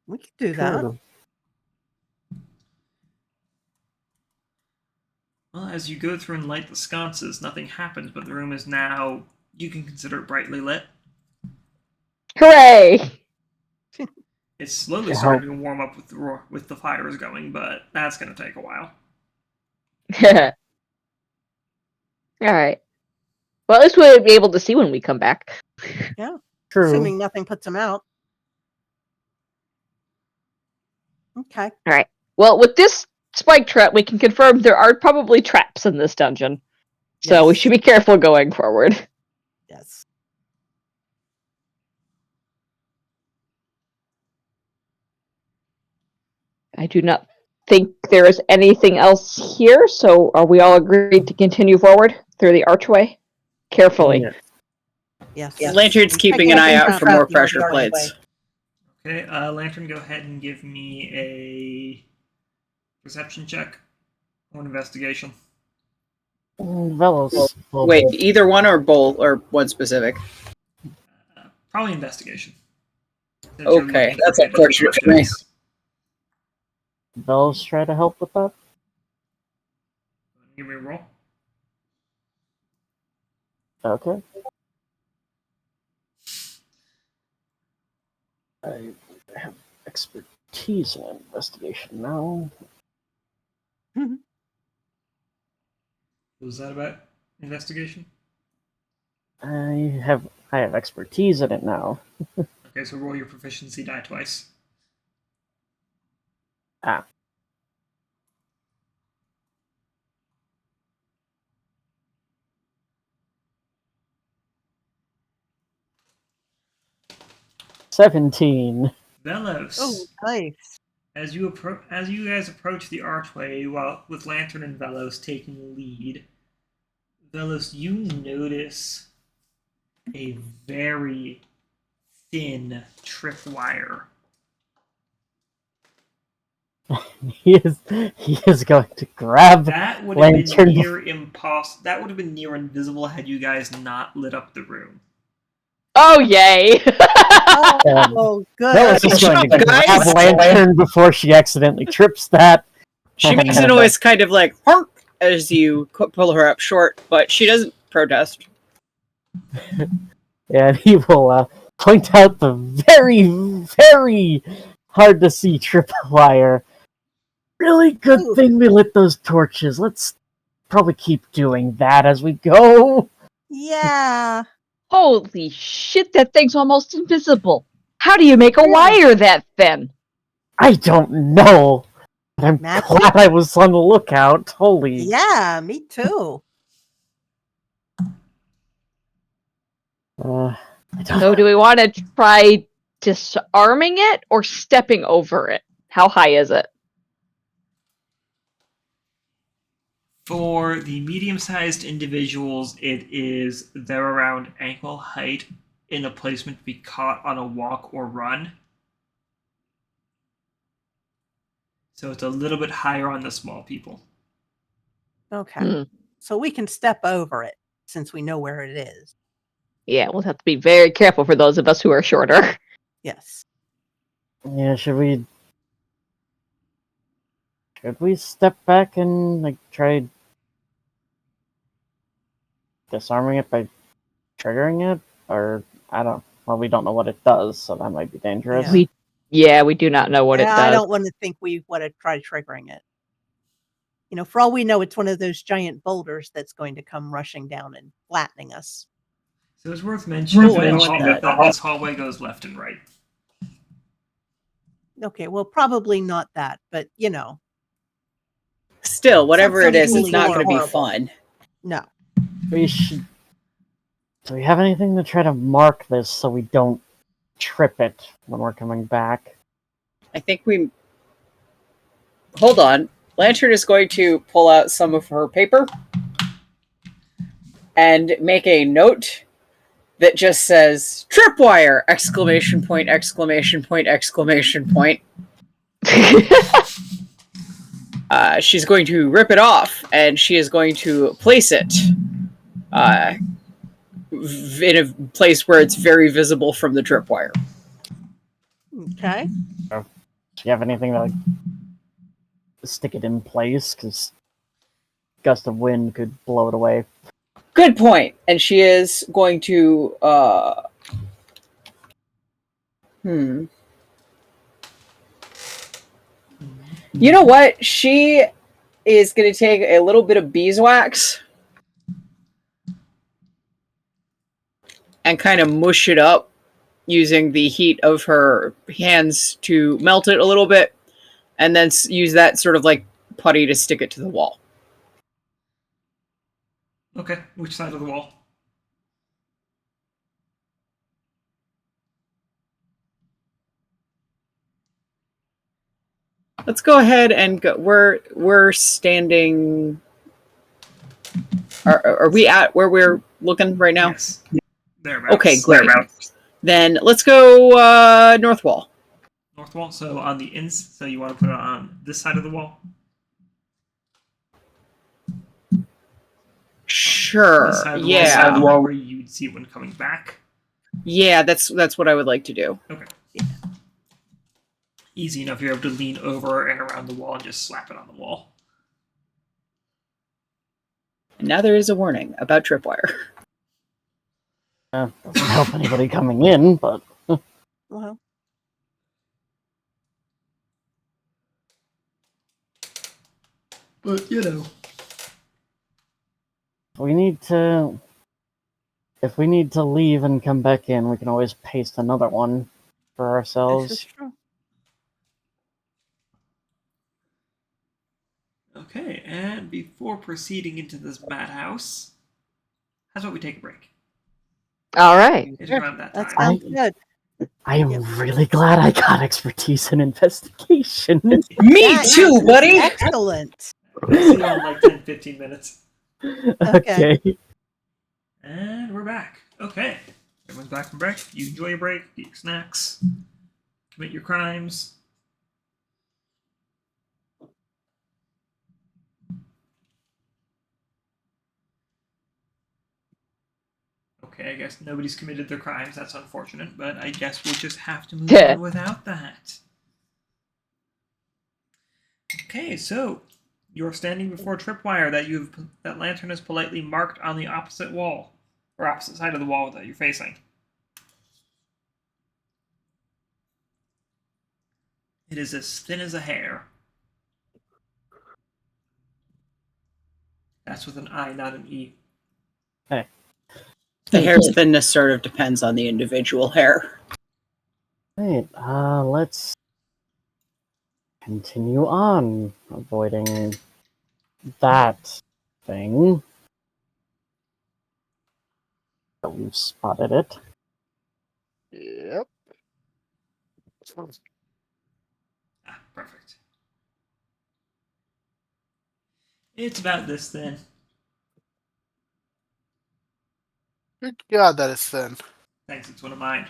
We could do that. Sure. Well, as you go through and light the sconces, nothing happens, but the room is now, you can consider it brightly lit. Hooray! It's slowly Yeah. starting to warm up with the fires going, but that's going to take a while. Alright. Well, at least we'll be able to see when we come back. True. Assuming nothing puts them out. Okay. Well, with this spike trap, we can confirm there are probably traps in this dungeon. So we Yes. should be careful going forward. Yes. I do not think there is anything else here, so are we all agreed to continue forward through the archway? Carefully. Yeah. Yes. Lantern's keeping an eye out for more pressure plates. Okay, Lantern, go ahead and give me a perception check or an investigation. Vellos. Wait, either one or both, or one specific? Probably investigation. Since you're Okay, looking that's for hidden unfortunate for me. objects. Vellos try to help with that? Give me a roll. Okay. I have expertise in investigation now. What was that about? Investigation? I have expertise in it now. Okay, so roll your proficiency die twice. Ah. $17. Vellos. Oh, nice. As you guys approach the archway, while with Lantern and Vellos taking the lead, Vellos, you notice a very thin tripwire. He is going to grab That would have been Lantern. near impossible. That would have been near invisible had you guys not lit up the room. Oh, yay! Oh, good. Vellos is going to Guys. grab Lantern before she accidentally trips that. She makes a noise kind of like honk as you pull her up short, but she doesn't protest. And he will point out the very, very hard to see tripwire. Really good Ooh. thing we lit those torches. Let's probably keep doing that as we go. Yeah. Holy shit, that thing's almost invisible. How do you make a Really? wire that thin? I don't know. But I'm Magic? glad I was on the lookout. Holy. Yeah, me too. I don't So do we want to try disarming it or stepping over it? How high is it? For the medium-sized individuals, they're around ankle height in a placement to be caught on a walk or run. So it's a little bit higher on the small people. Okay. Hmm. So we can step over it since we know where it is. Yeah, we'll have to be very careful for those of us who are shorter. Yes. Yeah, should we step back and try disarming it by triggering it? Or, I don't... Well, we don't know what it does, so that might be dangerous. We do not know what it does. I don't want to think we want to try triggering it. For all we know, it's one of those giant boulders that's going to come rushing down and flattening us. So it's worth mentioning I don't want that. that this hallway goes left and right. Okay, well, probably not that, but Still, whatever it is, Something it's not going to be horrible. fun. No. We should... Do we have anything to try to mark this so we don't trip it when we're coming back? I think we... Hold on. Lantern is going to pull out some of her paper and make a note that just says, tripwire! Exclamation point, exclamation point, exclamation point. She's going to rip it off, and she is going to place it in a place where it's very visible from the tripwire. Okay. Do you have anything to stick it in place? Because gust of wind could blow it away. Good point. And she is going to You know what? She is going to take a little bit of beeswax and kind of mush it up using the heat of her hands to melt it a little bit, and then use that sort of like putty to stick it to the wall. Okay, which side of the wall? Let's go ahead and go. We're standing. Are we at where we're looking right now? Yes. Thereabouts. Okay, great. Then let's go north wall. North wall. So on the so you want to put it on this side of the wall? Sure. This side of the Yeah. wall, side of the wall where you'd see it when coming back. Yeah, that's what I would like to do. Okay. Yeah. Easy enough. You're able to lean over and around the wall and just slap it on the wall. And now there is a warning about tripwire. Doesn't help anybody coming in, but... Well, But, we need to... If we need to leave and come back in, we can always paste another one for this ourselves. is true. Okay, and before proceeding into this madhouse, how about we take a break? All right. It's around that That time. sounds good. I am Yep. really glad I got expertise in investigation. Me That too, is buddy! Excellent. See you in like 10-15 minutes. Okay. And we're back. Okay. Everyone's back from break. You enjoy your break, get your snacks, commit your crimes. Okay, I guess nobody's committed their crimes. That's unfortunate, but I guess we'll just have to move on without that. Okay, so you're standing before a tripwire that Lantern has politely marked on the opposite wall, or opposite side of the wall that you're facing. It is as thin as a hair. That's with an I, not an E. Hey. The hair's thinness sort of depends on the individual hair. Right, let's continue on, avoiding that thing. Oh, we've spotted it. Yep. Ah, perfect. It's about this thin. Good God, that is thin. Thanks, it's one of mine.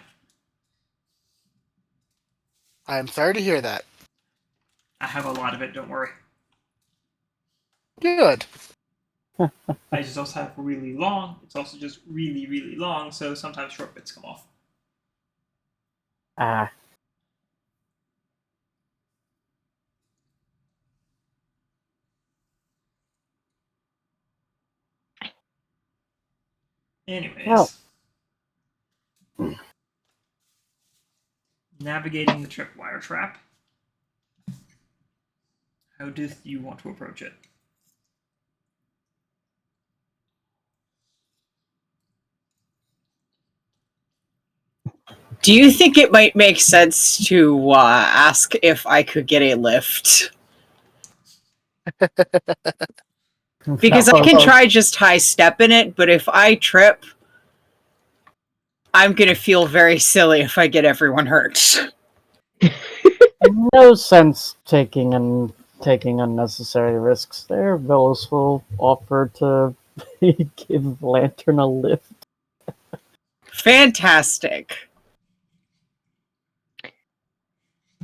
I am sorry to hear that. I have a lot of it, don't worry. Good. I just also have really long. It's also just really, really long, so sometimes short bits come off. Ah. Anyways. Navigating the tripwire trap. How do you want to approach it? Do you think it might make sense to ask if I could get a lift? Because I can try just high step in it, but if I trip, I'm gonna feel very silly if I get everyone hurt. No sense taking unnecessary risks there. Vellos will offer to give Lantern a lift. Fantastic.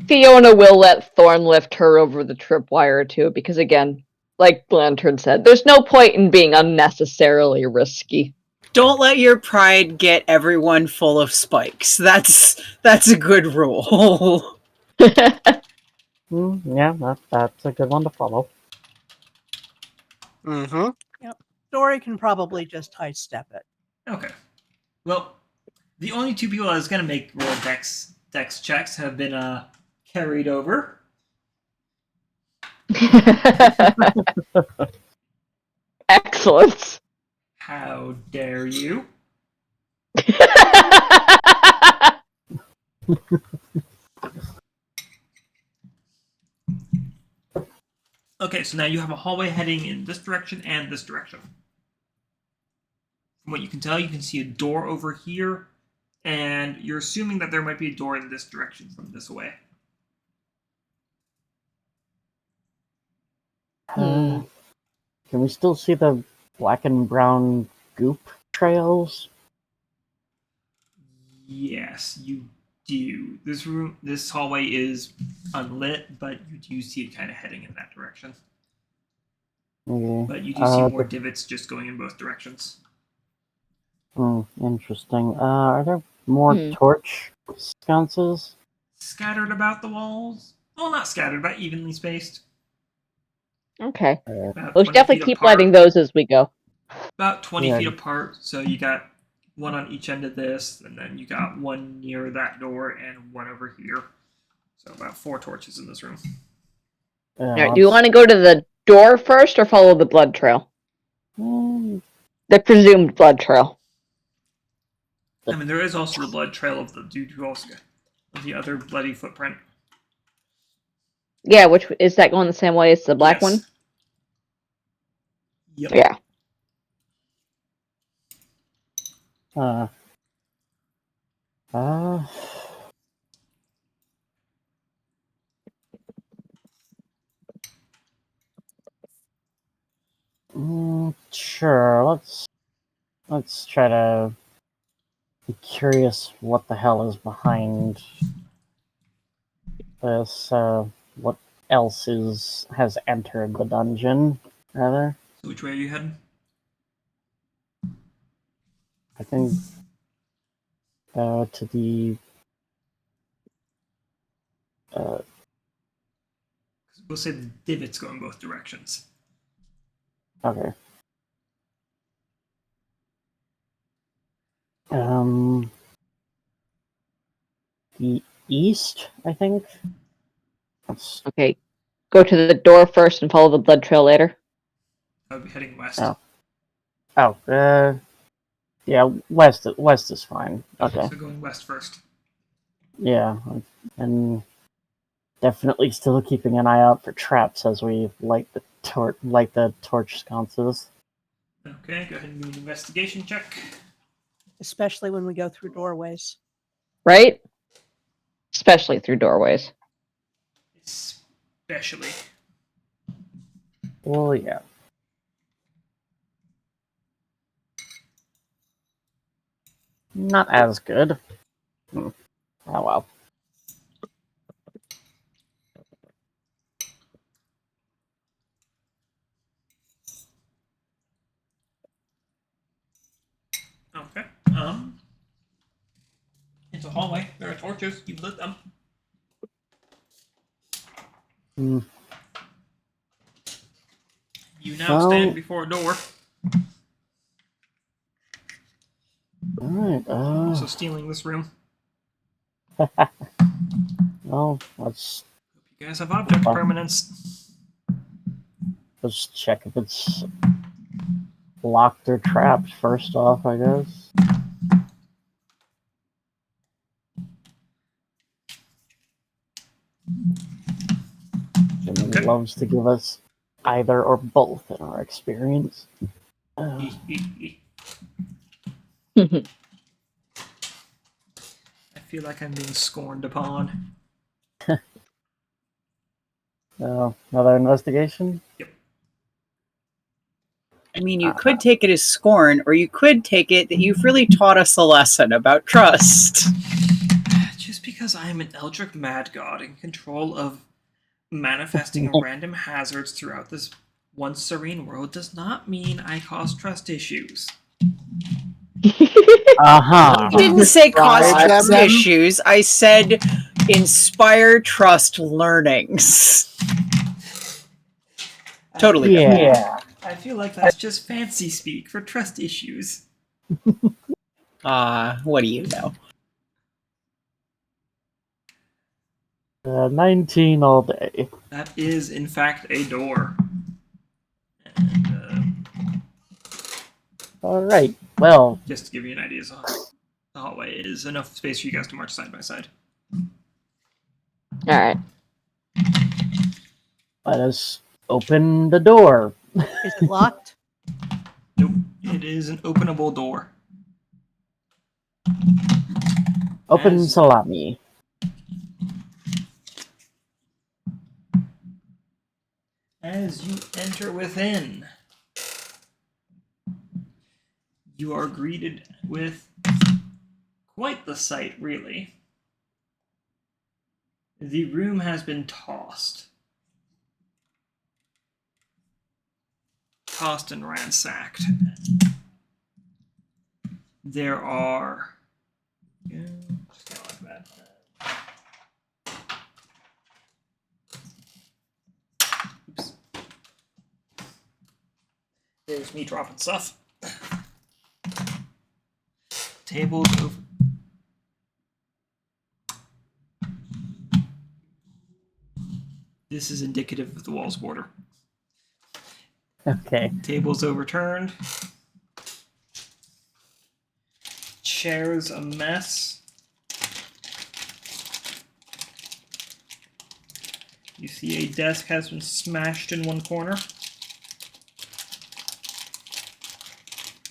Fiona will let Thorn lift her over the tripwire too, because again, like Lantern said, there's no point in being unnecessarily risky. Don't let your pride get everyone full of spikes. That's a good rule. Yeah, that's a good one to follow. Mm-hmm. Dori can probably just high step it. Okay. Well, the only two people I was going to make roll dex checks have been carried over. Excellent. How dare you? Okay, so now you have a hallway heading in this direction and this direction. From what you can tell, you can see a door over here, and you're assuming that there might be a door in this direction from this way. Can we still see the black and brown goop trails? Yes, you do. This hallway is unlit, but you do see it kind of heading in that direction. Okay. But you do see more divots just going in both directions. Interesting. Are there more torch sconces? Scattered about the walls. Well, not scattered, but evenly spaced. Okay. About We'll 20 definitely feet keep apart. lighting those as we go. About 20 Yeah. feet apart. So you got one on each end of this, and then you got one near that door and one over here. So about 4 torches in this room. Alright, do you want to go to the door first or follow the blood trail? The presumed blood trail. I mean, there is also the blood trail of the dude who also got the other bloody footprint. Yeah, which is that going the same way as the black one? Yep. Yeah. Sure. Let's try to be curious what the hell is behind this. What else has entered the dungeon? Rather, So which way are you heading? I think to the. We'll say the divots go in both directions. Okay. The east, I think. Okay. Go to the door first and follow the blood trail later. I would be heading west. Yeah, west is fine. Okay. So going west first. Yeah, and definitely still keeping an eye out for traps as we light the torch sconces. Okay, go ahead and do an investigation check. Especially when we go through doorways. Right? Especially through doorways. Especially. Well, yeah. Not as good. Oh well. Okay. It's a hallway. There are torches. You've lit them. You now stand before a door. Alright, Also stealing this room. well, let's You guys have object Fine. permanence. check if it's locked or trapped first off, I guess. Jimmy Okay. loves to give us either or both in our experience. I feel like I'm being scorned upon. Another investigation? I mean, you could take it as scorn, or you could take it that you've really taught us a lesson about trust. Just because I am an Eldritch Mad God in control of manifesting random hazards throughout this once serene world does not mean I cause trust issues. Uh-huh. I didn't say cause Right. trust issues. I said inspire trust learnings. Totally different. Yeah. I feel like that's just fancy speak for trust issues. What do you know? 19 all day. That is, in fact, a door. And, Alright, well, just to give you an idea, so the hallway is enough space for you guys to march side by side. Alright. let us open the door. Is it locked? Nope, it is an openable door. Open As- salami. As you enter within, you are greeted with quite the sight, really. The room has been tossed and ransacked. There are... just kinda like that. Oops. There's me dropping stuff. Tables over. This is indicative of the wall's border. Okay. Tables overturned. Chairs a mess. You see a desk has been smashed in one corner.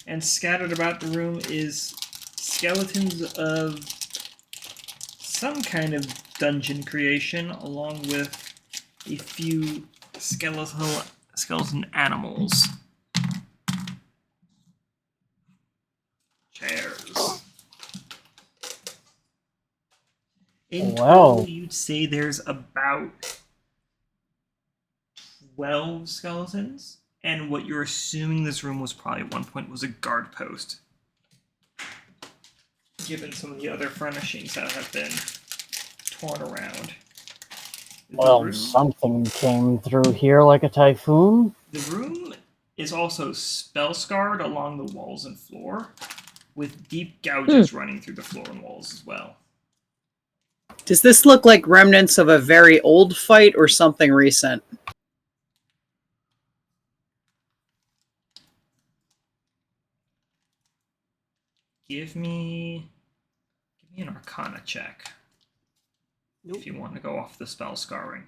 And scattered about the room is skeletons of some kind of dungeon creation, along with a few skeleton animals. Chairs. In Wow. total, you'd say there's about 12 skeletons, and what you're assuming this room was probably at one point was a guard post, given some of the other furnishings that have been torn around. Well, something came through here like a typhoon. The room is also spell scarred along the walls and floor, with deep gouges running through the floor and walls as well. Does this look like remnants of a very old fight or something recent? Give me an Arcana check. Nope. If you want to go off the spell scarring.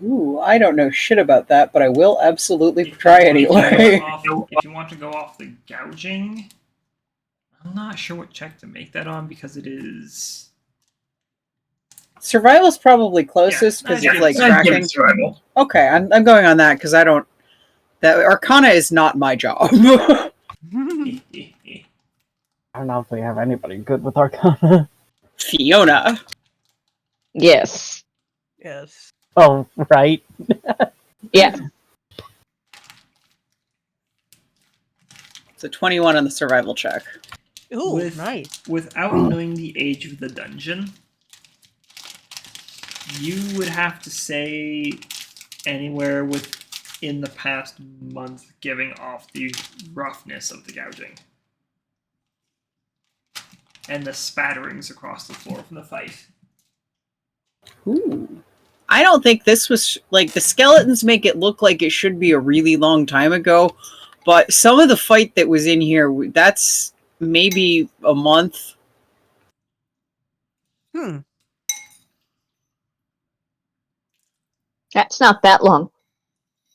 Ooh, I don't know shit about that, but I will absolutely If try you want to anyway. go off- if you want to go off the gouging, I'm not sure what check to make that on because it is. Survival's probably closest because Yeah, it's like I'd tracking. Survival. Okay, I'm going on that because I don't. That Arcana is not my job. I don't know if we have anybody good with Arcana. Fiona. Yes. Yes. Oh, right. Yeah. It's a 21 on the survival check. Ooh, With- nice. Without knowing the age of the dungeon, you would have to say anywhere within the past month, giving off the roughness of the gouging. and the spatterings across the floor from the fight. Ooh. I don't think this was like the skeletons make it look like it should be a really long time ago, but some of the fight that was in here, that's maybe a month. That's not that long.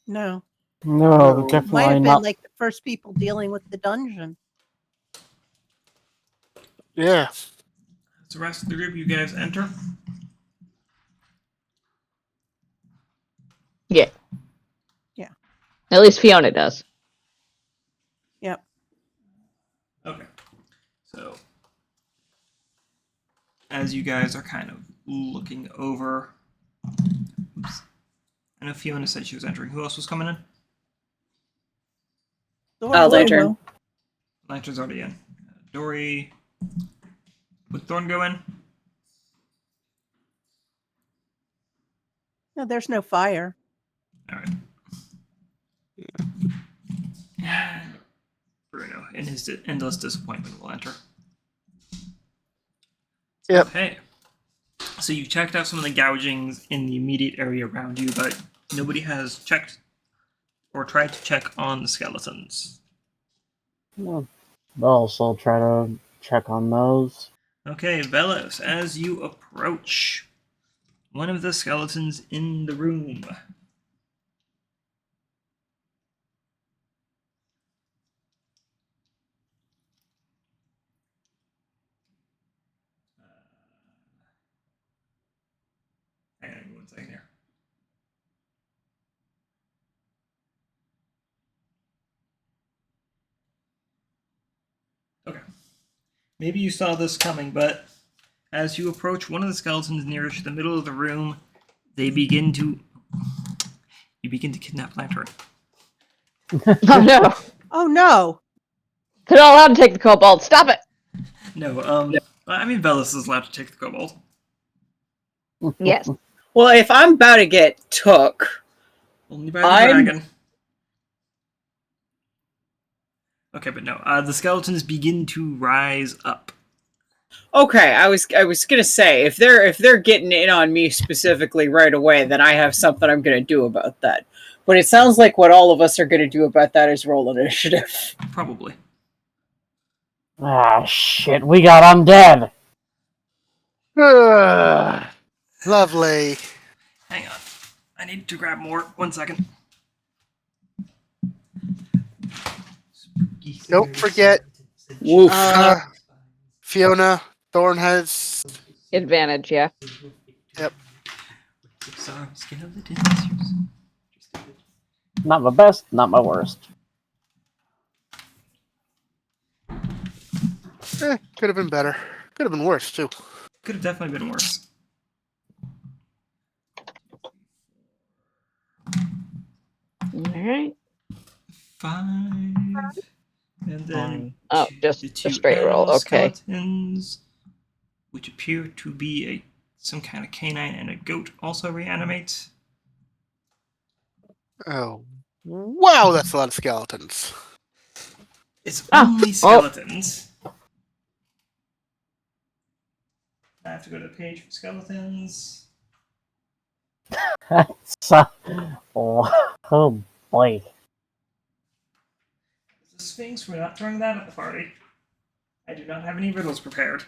No. No, No. definitely Might have been not. like the first people dealing with the dungeon. Yeah. As the rest of the group, you guys enter. Yeah. Yeah. At least Fiona does. Yep. Okay. So, as you guys are kind of looking over... Oops. I know Fiona said she was entering. Who else was coming in? Lantern. Lantern's already in. Dori... Would Thorn go in? No, there's no fire. Alright. Bruno, in his endless disappointment, will enter. Yep. Okay. So you checked out some of the gougings in the immediate area around you, but nobody has checked or tried to check on the skeletons. Well, they'll also try to check on those. Okay, Vellos, as you approach one of the skeletons in the room. Hang on 1 second here. Okay. Maybe you saw this coming, but as you approach one of the skeletons nearest the middle of the room, you begin to kidnap Lantern. Oh no! Oh no. They're not allowed to take the kobold. Stop it! No, I mean Vellos is allowed to take the kobold. Yes. Well, if I'm about to get took, Only by the dragon. Okay, but no. The skeletons begin to rise up. okay, I was gonna say if they're getting in on me specifically right away, then I have something I'm gonna do about that. But it sounds like what all of us are gonna do about that is roll initiative. Probably. Ah, shit, we got undead! Lovely. Hang on. I need to grab more. 1 second. Don't forget, Woof. Fiona, Thorn has. Advantage, yeah. Yep. Not my best, not my worst. Could have been better. Could have been worse, too. Could have definitely been worse. Alright. 5. And then Oh, just the a two straight roll, animal okay. skeletons, which appear to be some kind of canine and a goat, also reanimate. Oh. Wow, that's a lot of skeletons. It's Ah, only oh. skeletons. I have to go to the page for skeletons. Oh boy. The Sphinx, we're not throwing that at the party. I do not have any riddles prepared.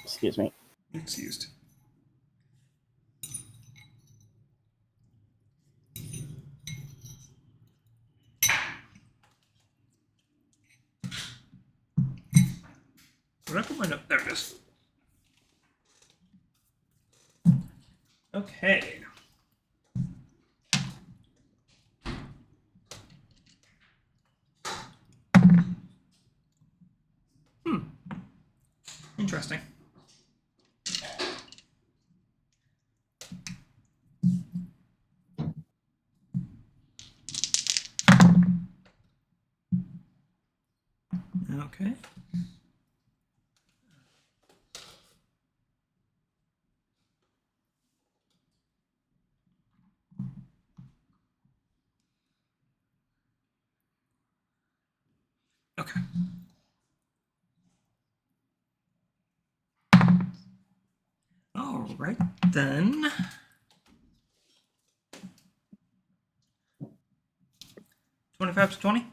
Excuse me. Excused. Where did I put my note? There it is. Okay. Interesting. Okay. Okay. All right, then. $25 to 20.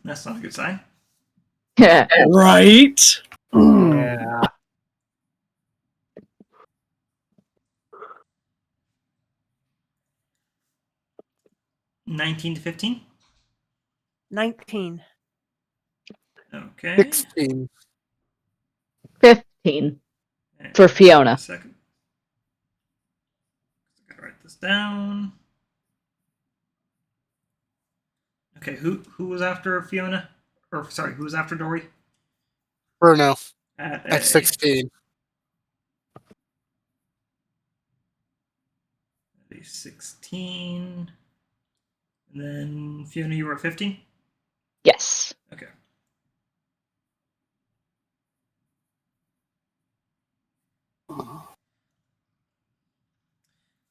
That's not a good sign. Right? Yeah. 19 to 15. 19. Okay. 16. 15 And for Fiona. a second. I gotta write this down. Okay, who was after Fiona? Or sorry, who was after Dori? Bruno At at 16. a 16. And then Fiona, you were at 15? Yes. Okay.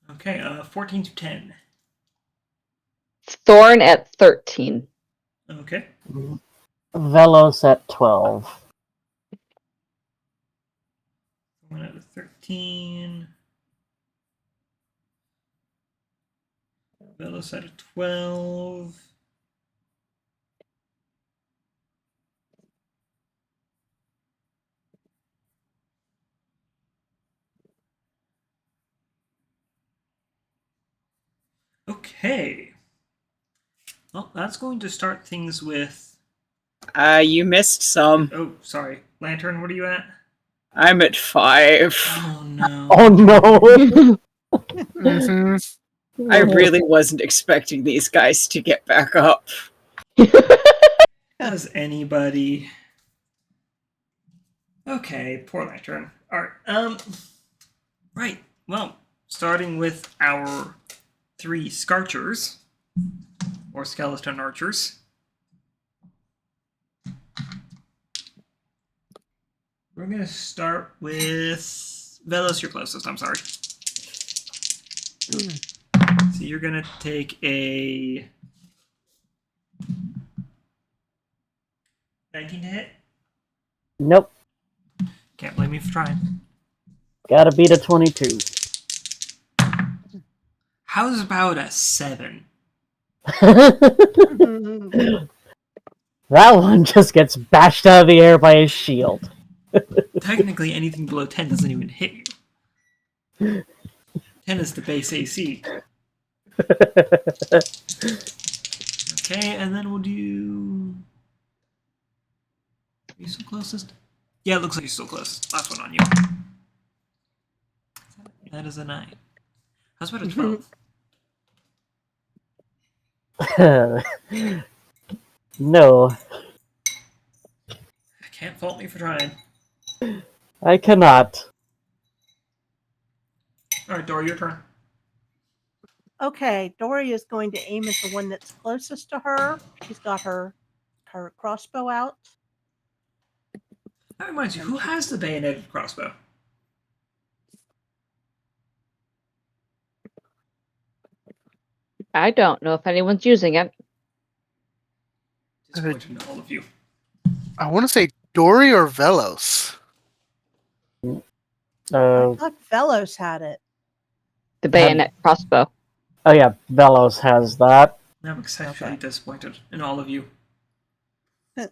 Okay, 14 to 10. Thorn at 13. Okay. Vellos at 12. One out of 13. Vellos at a 12. Okay. Well, that's going to start things with. You missed some. Oh, sorry. Lantern, what are you at? I'm at 5. Oh, no. Oh no! Mm-hmm. I really wasn't expecting these guys to get back up. Does anybody? Okay, poor Lantern. Alright, right. Well, starting with our 3 Scarchers, or Skeleton Archers. We're gonna start with Vellos, you're closest, I'm sorry. So you're gonna take a 19 to hit? Nope. Can't blame me for trying. Gotta beat a 22. How's about a 7? That one just gets bashed out of the air by his shield. Technically, anything below 10 doesn't even hit you. 10 is the base AC. Okay, and then we'll do. Are you still closest? Yeah, it looks like you're still closest. Last one on you. That is a 9. How's about a 12? No, Can't fault me for trying. I cannot. Alright, Dora, your turn. Okay, Dori is going to aim at the one that's closest to her. She's got her crossbow out. That reminds you, who has the bayoneted crossbow? I don't know if anyone's using it. Disappointed in all of you. I want to say Dori or Vellos. I thought Vellos had it. The bayonet crossbow. Oh yeah, Vellos has that. I'm exceptionally disappointed in all of you. I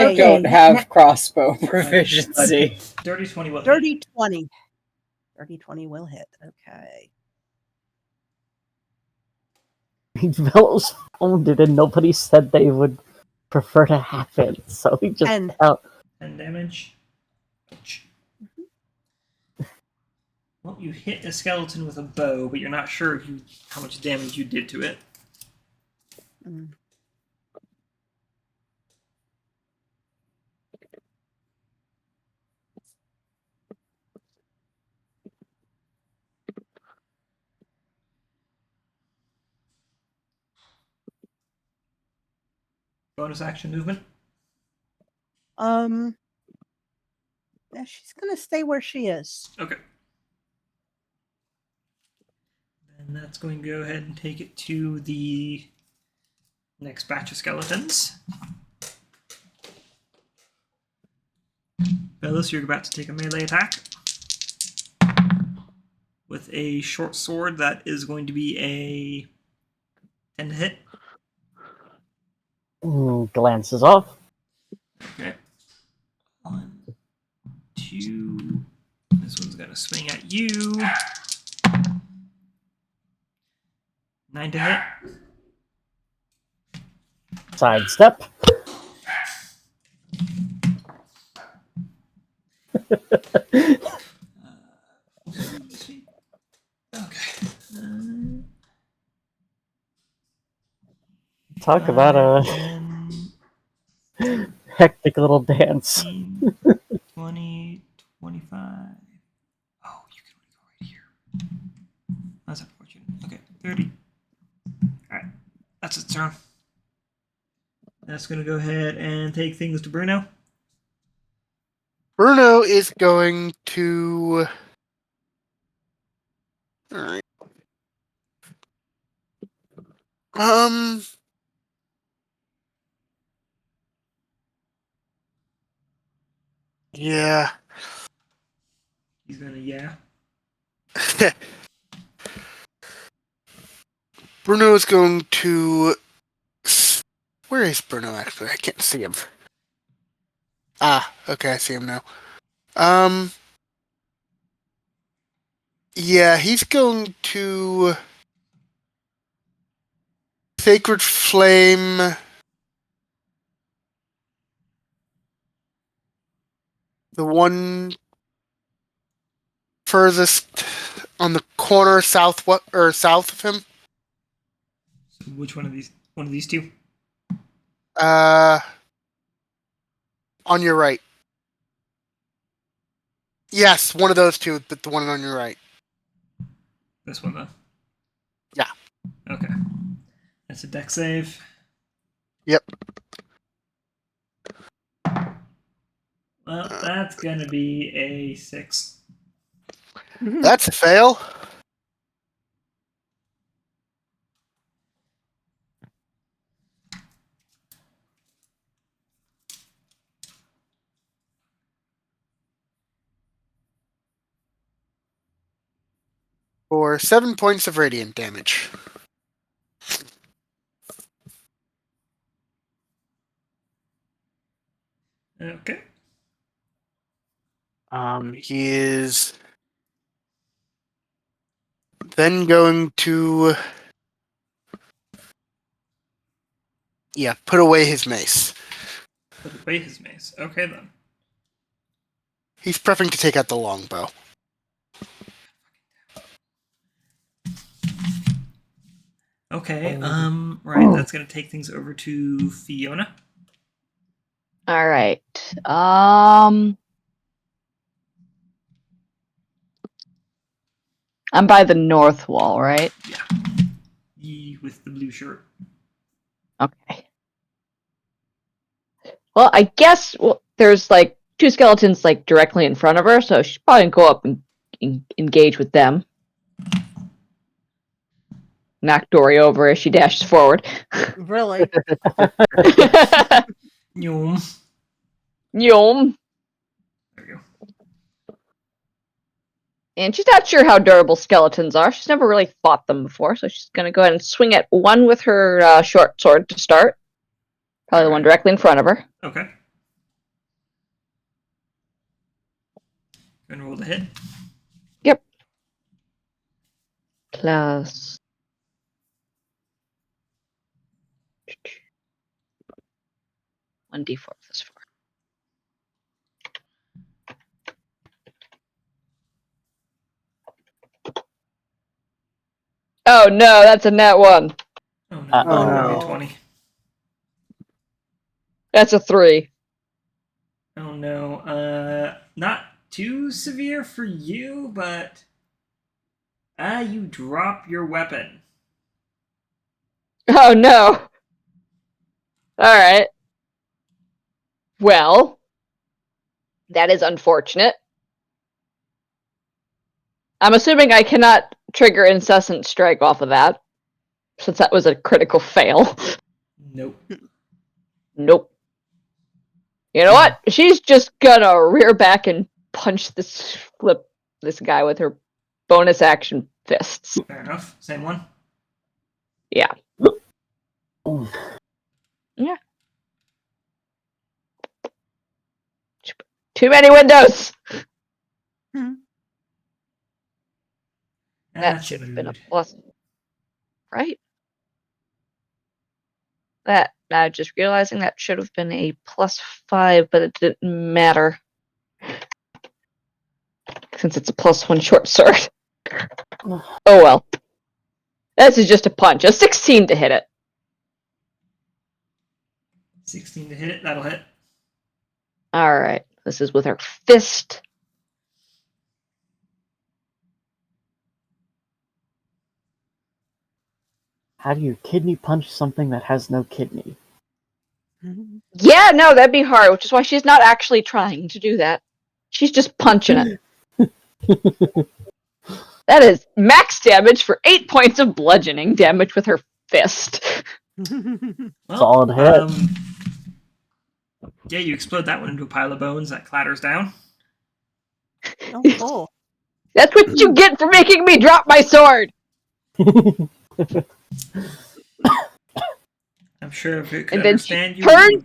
Okay, don't yeah, have crossbow proficiency. Dirty 20 will hit. Dirty 20. Dirty 20 will hit. Okay. Vellos owned it and nobody said they would prefer to have it, so he just And- out. 10 damage. Ouch. Well, you hit a skeleton with a bow, but you're not sure how much damage you did to it. Mm. Bonus action movement. Yeah, she's gonna stay where she is. Okay. And that's going to go ahead and take it to the Next batch of skeletons. Vellos, you're about to take a melee attack with a short sword that is going to be a 10 to hit. Glances off. Okay. 1, 2. This one's gonna swing at you. 9 to hit. Sidestep. Okay. Talk about a 10, hectic little dance. 15, 20, 25. Oh, you can only go right here. That's unfortunate. Okay, 30. Alright, that's its turn. That's going to go ahead and take things to Bruno. Bruno is going to. Alright. Yeah. He's going to, yeah. Bruno is going to. Where is Bruno actually? I can't see him. Ah, okay, I see him now. Yeah, he's going to Sacred Flame the one furthest on the corner south of him. So which one of these? One of these two? On your right. Yes, one of those two, but the one on your right. This one, though? Yeah. Okay. That's a deck save. Yep. Well, that's going to be a 6. That's a fail. For 7 points of radiant damage. Okay. He is then going to put away his mace. Put away his mace. Okay, then. He's prepping to take out the longbow. Okay, right, that's going to take things over to Fiona. All right. I'm by the north wall, right? Yeah. With the blue shirt. Okay. Well, I guess there's like 2 skeletons like directly in front of her, so she's probably gonna go up and engage with them. Knock Dori over as she dashes forward. Really? Yum. Yum. There you go. And she's not sure how durable skeletons are. She's never really fought them before, so she's going to go ahead and swing at one with her short sword to start. Probably the one directly in front of her. Okay. Gonna roll the hit. Yep. Plus 1d4 plus 4. Oh no, that's a net 1. Oh no. Oh, no. 20. That's a 3. Oh no. Not too severe for you, but you drop your weapon. Oh no. Alright. Well, that is unfortunate. I'm assuming I cannot trigger incessant strike off of that, since that was a critical fail. Nope. Nope. You know what? She's just gonna rear back and flip this guy with her bonus action fists. Fair enough. Same one. Yeah. Ooh. Yeah. Too many windows. That That's should have been a rude. plus, right? That now just realizing that should have been a +5, but it didn't matter since it's a +1 short sword. Oh well. This is just a punch. A 16 to hit it. 16 to hit it. That'll hit. All right. This is with her fist. How do you kidney punch something that has no kidney? Yeah, no, that'd be hard, which is why she's not actually trying to do that. She's just punching it. That is max damage for 8 points of bludgeoning damage with her fist. Well, Solid hit. Yeah, you explode that one into a pile of bones that clatters down. Oh, cool. That's what you get for making me drop my sword! I'm sure if it could And then she understand you. turns,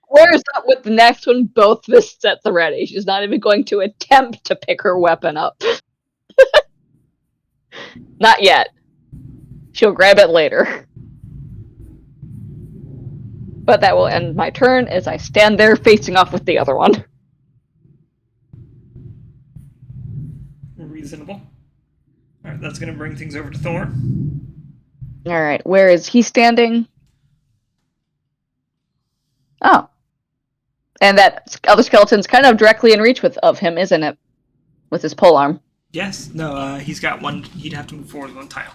squares up with the next one, both fists at the ready. She's not even going to attempt to pick her weapon up. Not yet. She'll grab it later. But that will end my turn as I stand there facing off with the other one. Reasonable. Alright, that's going to bring things over to Thorn. Alright, where is he standing? Oh. And that other skeleton's kind of directly in reach of him, isn't it? With his polearm. Yes. No, he's got one. He'd have to move forward one tile.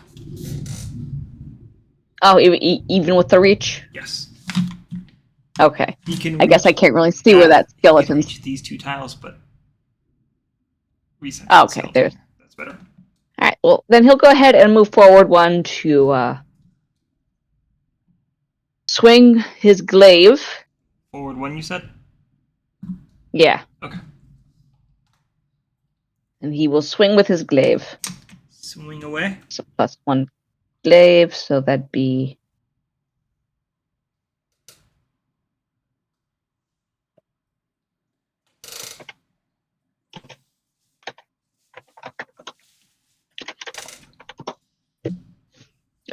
Oh, even with the reach? Yes. Okay. He can I guess I reach can't really see where that He can skeleton's... reach these 2 tiles, but... Recent. Oh, okay, skeleton. there's... That's better. Alright, well, then he'll go ahead and move forward one to, swing his glaive. Forward 1, you said? Yeah. Okay. And he will swing with his glaive. Swing away. So +1 glaive, so that'd be...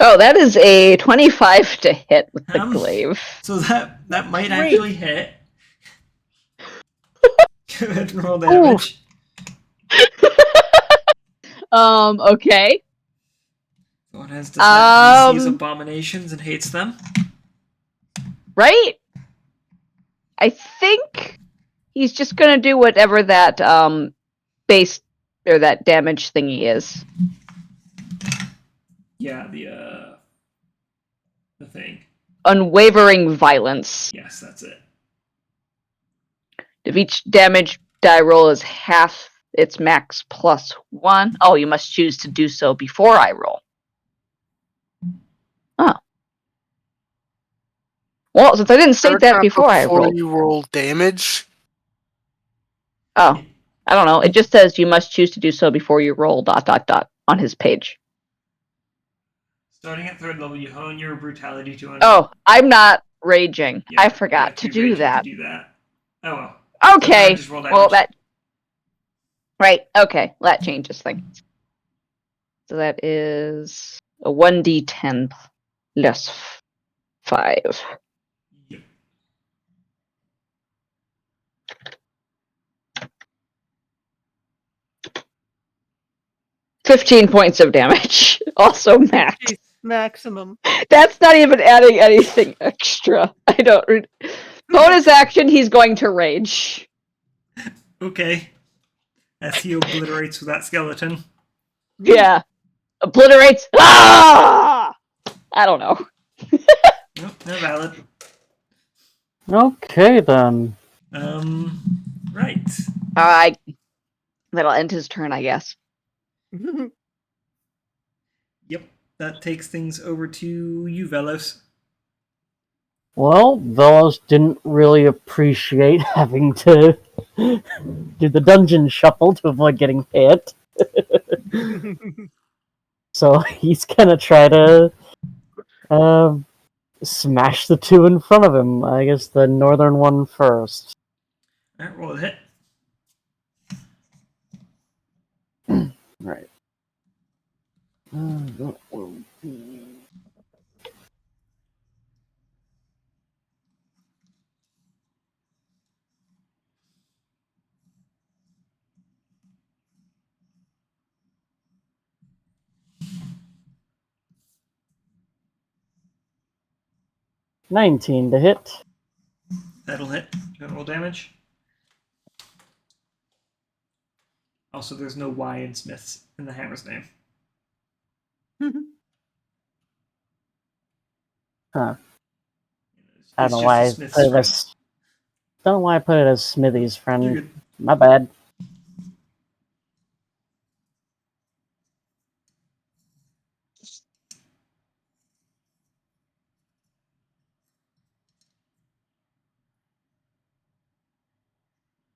Oh, that is a 25 to hit with the glaive. So that might Great. actually hit. Go ahead and roll damage. Okay. Thorn has decided he sees Um, abominations and hates them. Right? I think he's just gonna do whatever that, base, or that damage thingy is. Yeah, the thing. Unwavering violence. Yes, that's it. If each damage die roll is half its max +1. Oh, you must choose to do so before I roll. Oh. Well, since I didn't state that before I rolled. you roll damage. Oh, I don't know. It just says you must choose to do so before you roll ... on his page. Starting at 3rd level, you hone your brutality to... Oh, I'm not raging. Yeah, I forgot to you do rage that. To do that. Oh well. Okay. Just roll Well, damage. that... Right, okay. That changes things. So that is a 1d10 less 5. Yep. $15 points of damage. Also max. Jeez, maximum. That's not even adding anything extra. I don't... Bonus action, he's going to rage. Okay. As he obliterates with that skeleton. Yeah. Obliterates... Ah! I don't know. Nope, not valid. Okay, then. Right. That'll end his turn, I guess. Yep. That takes things over to you, Vellos. Well, Vellos didn't really appreciate having to do the dungeon shuffle to avoid getting hit. So he's gonna try to smash the two in front of him. I guess the northern one first. Alright, roll a hit. Right. That will be... $19 to hit. That'll hit. General damage. Also, there's no Y in Smith's in the hammer's name. Huh. It's I don't know just why a I Smith's put it friend. as... Don't know why I put it as Smithy's You're friend. good. My bad.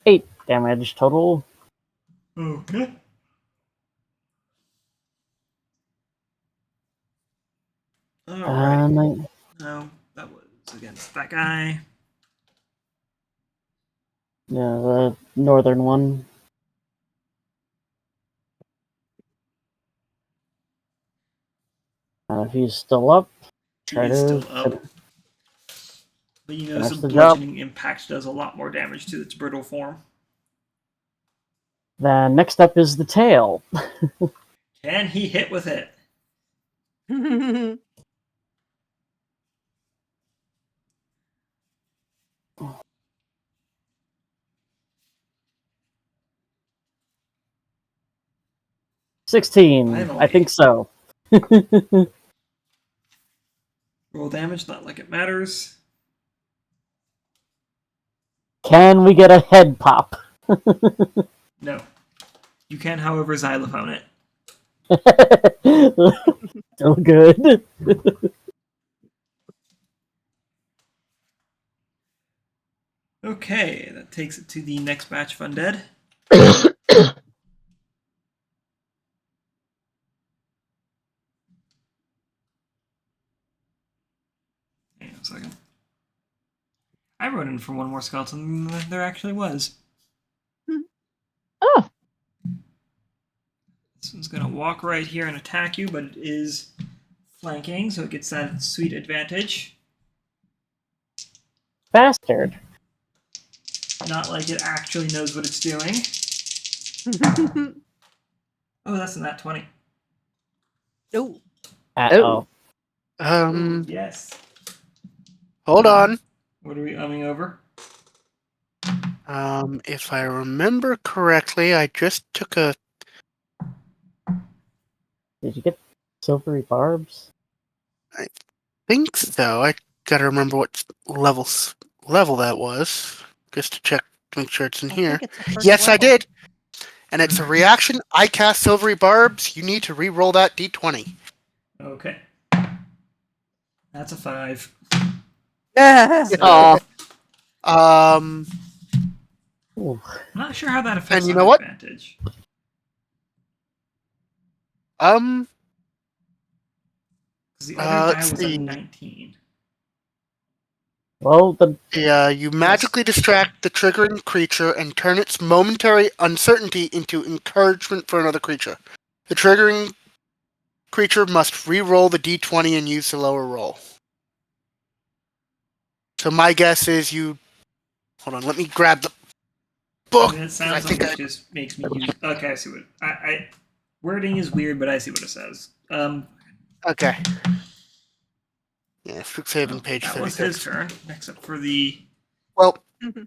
$8 damage total. Okay. Alright. No, that was against that guy. Yeah, the northern one. If he's still up, He try is to still up. But you know, finish some the job. bludgeoning impact does a lot more damage to its brittle form. Then next up is the tail. Can he hit with it? 16. Finally. I think so. Roll damage, not like it matters. Can we get a head pop? No. You can, however, xylophone it. Still good. Okay, that takes it to the next batch of undead. Hang on a second. I wrote in for one more skeleton than there actually was. Oh, This one's gonna walk right here and attack you, but it is flanking, so it gets that sweet advantage. Bastard. Not like it actually knows what it's doing. Oh, that's a nat 20. Oh, Uh-oh. Yes. Hold on. What are we umming over? If I remember correctly, I just took a. Did you get silvery barbs? Think so. I gotta remember what level that was, just to check to make sure it's in I here. think it's the first Yes, I level. did. And it's a reaction. I cast Silvery Barbs. You need to re-roll that d20. Okay. That's a 5. Yeah. aw. Um, Ooh. I'm not sure how that affects And you know what? advantage. um, Because the other guy let's was see. at 19. Well, the Yeah, you magically distract the triggering creature and turn its momentary uncertainty into encouragement for another creature. The triggering creature must re-roll the d20 and use the lower roll. So my guess is you. Hold on, let me grab the book. I mean, it sounds I think like it just makes me use. Okay, I see what. I wording is weird, but I see what it says. Okay. Yeah, quick saving page That was his 36. turn. Next up for the. Well,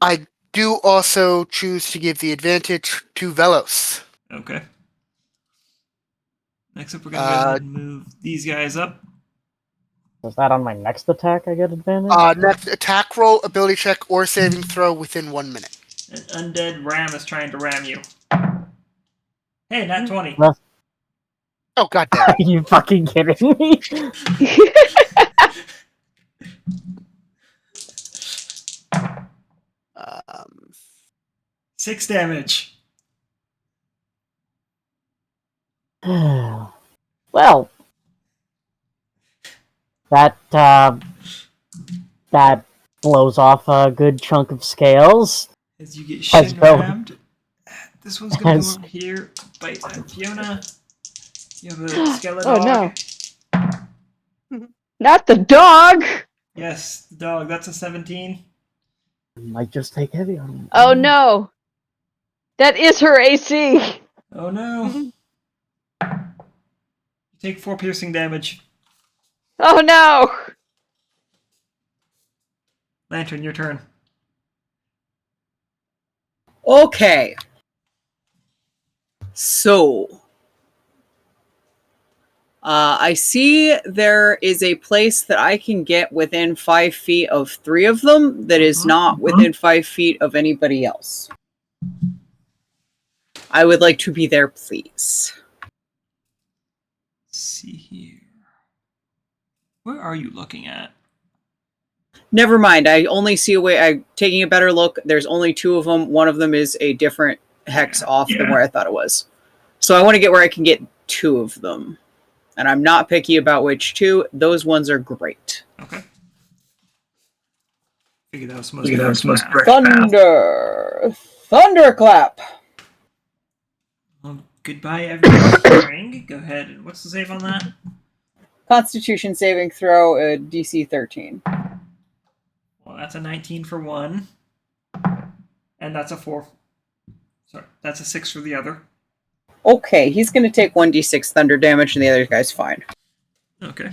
I do also choose to give the advantage to Vellos. Okay. Next up, we're gonna go ahead and move these guys up. was that on my next attack I get advantage? Next attack roll, ability check, or saving throw within 1 minute. An undead ram is trying to ram you. Hey, nat 20. Oh, goddamn. Are you fucking kidding me? 6 damage. Well, that blows off a good chunk of scales. As you get Let's go. shin-rammed. This one's going to come over here. Bite at Fiona. You have a skeleton Oh, dog. no. Not the dog! Yes, the dog. That's a 17. Might just take heavy on it. Oh, no. That is her AC. Oh no. You take 4 piercing damage. Oh, no. Lantern, your turn. Okay. So, I see there is a place that I can get within 5 feet of 3 of them that is not within 5 feet of anybody else. I would like to be there, please. Let's see here. Where are you looking at? Never mind. I only see a way. I'm taking a better look. There's only 2 of them. One of them is a different hex off than where I thought it was. So I want to get where I can get 2 of them. And I'm not picky about which 2. Those ones are great. Okay. Figured that was most correct. Thunder! Thunderclap! Well, goodbye, everyone. Go ahead. And what's the save on that? Constitution saving throw, DC 13. Well, that's a 19 for one. And that's a 4. Sorry, that's a 6 for the other. Okay, he's going to take 1d6 thunder damage, and the other guy's fine. Okay.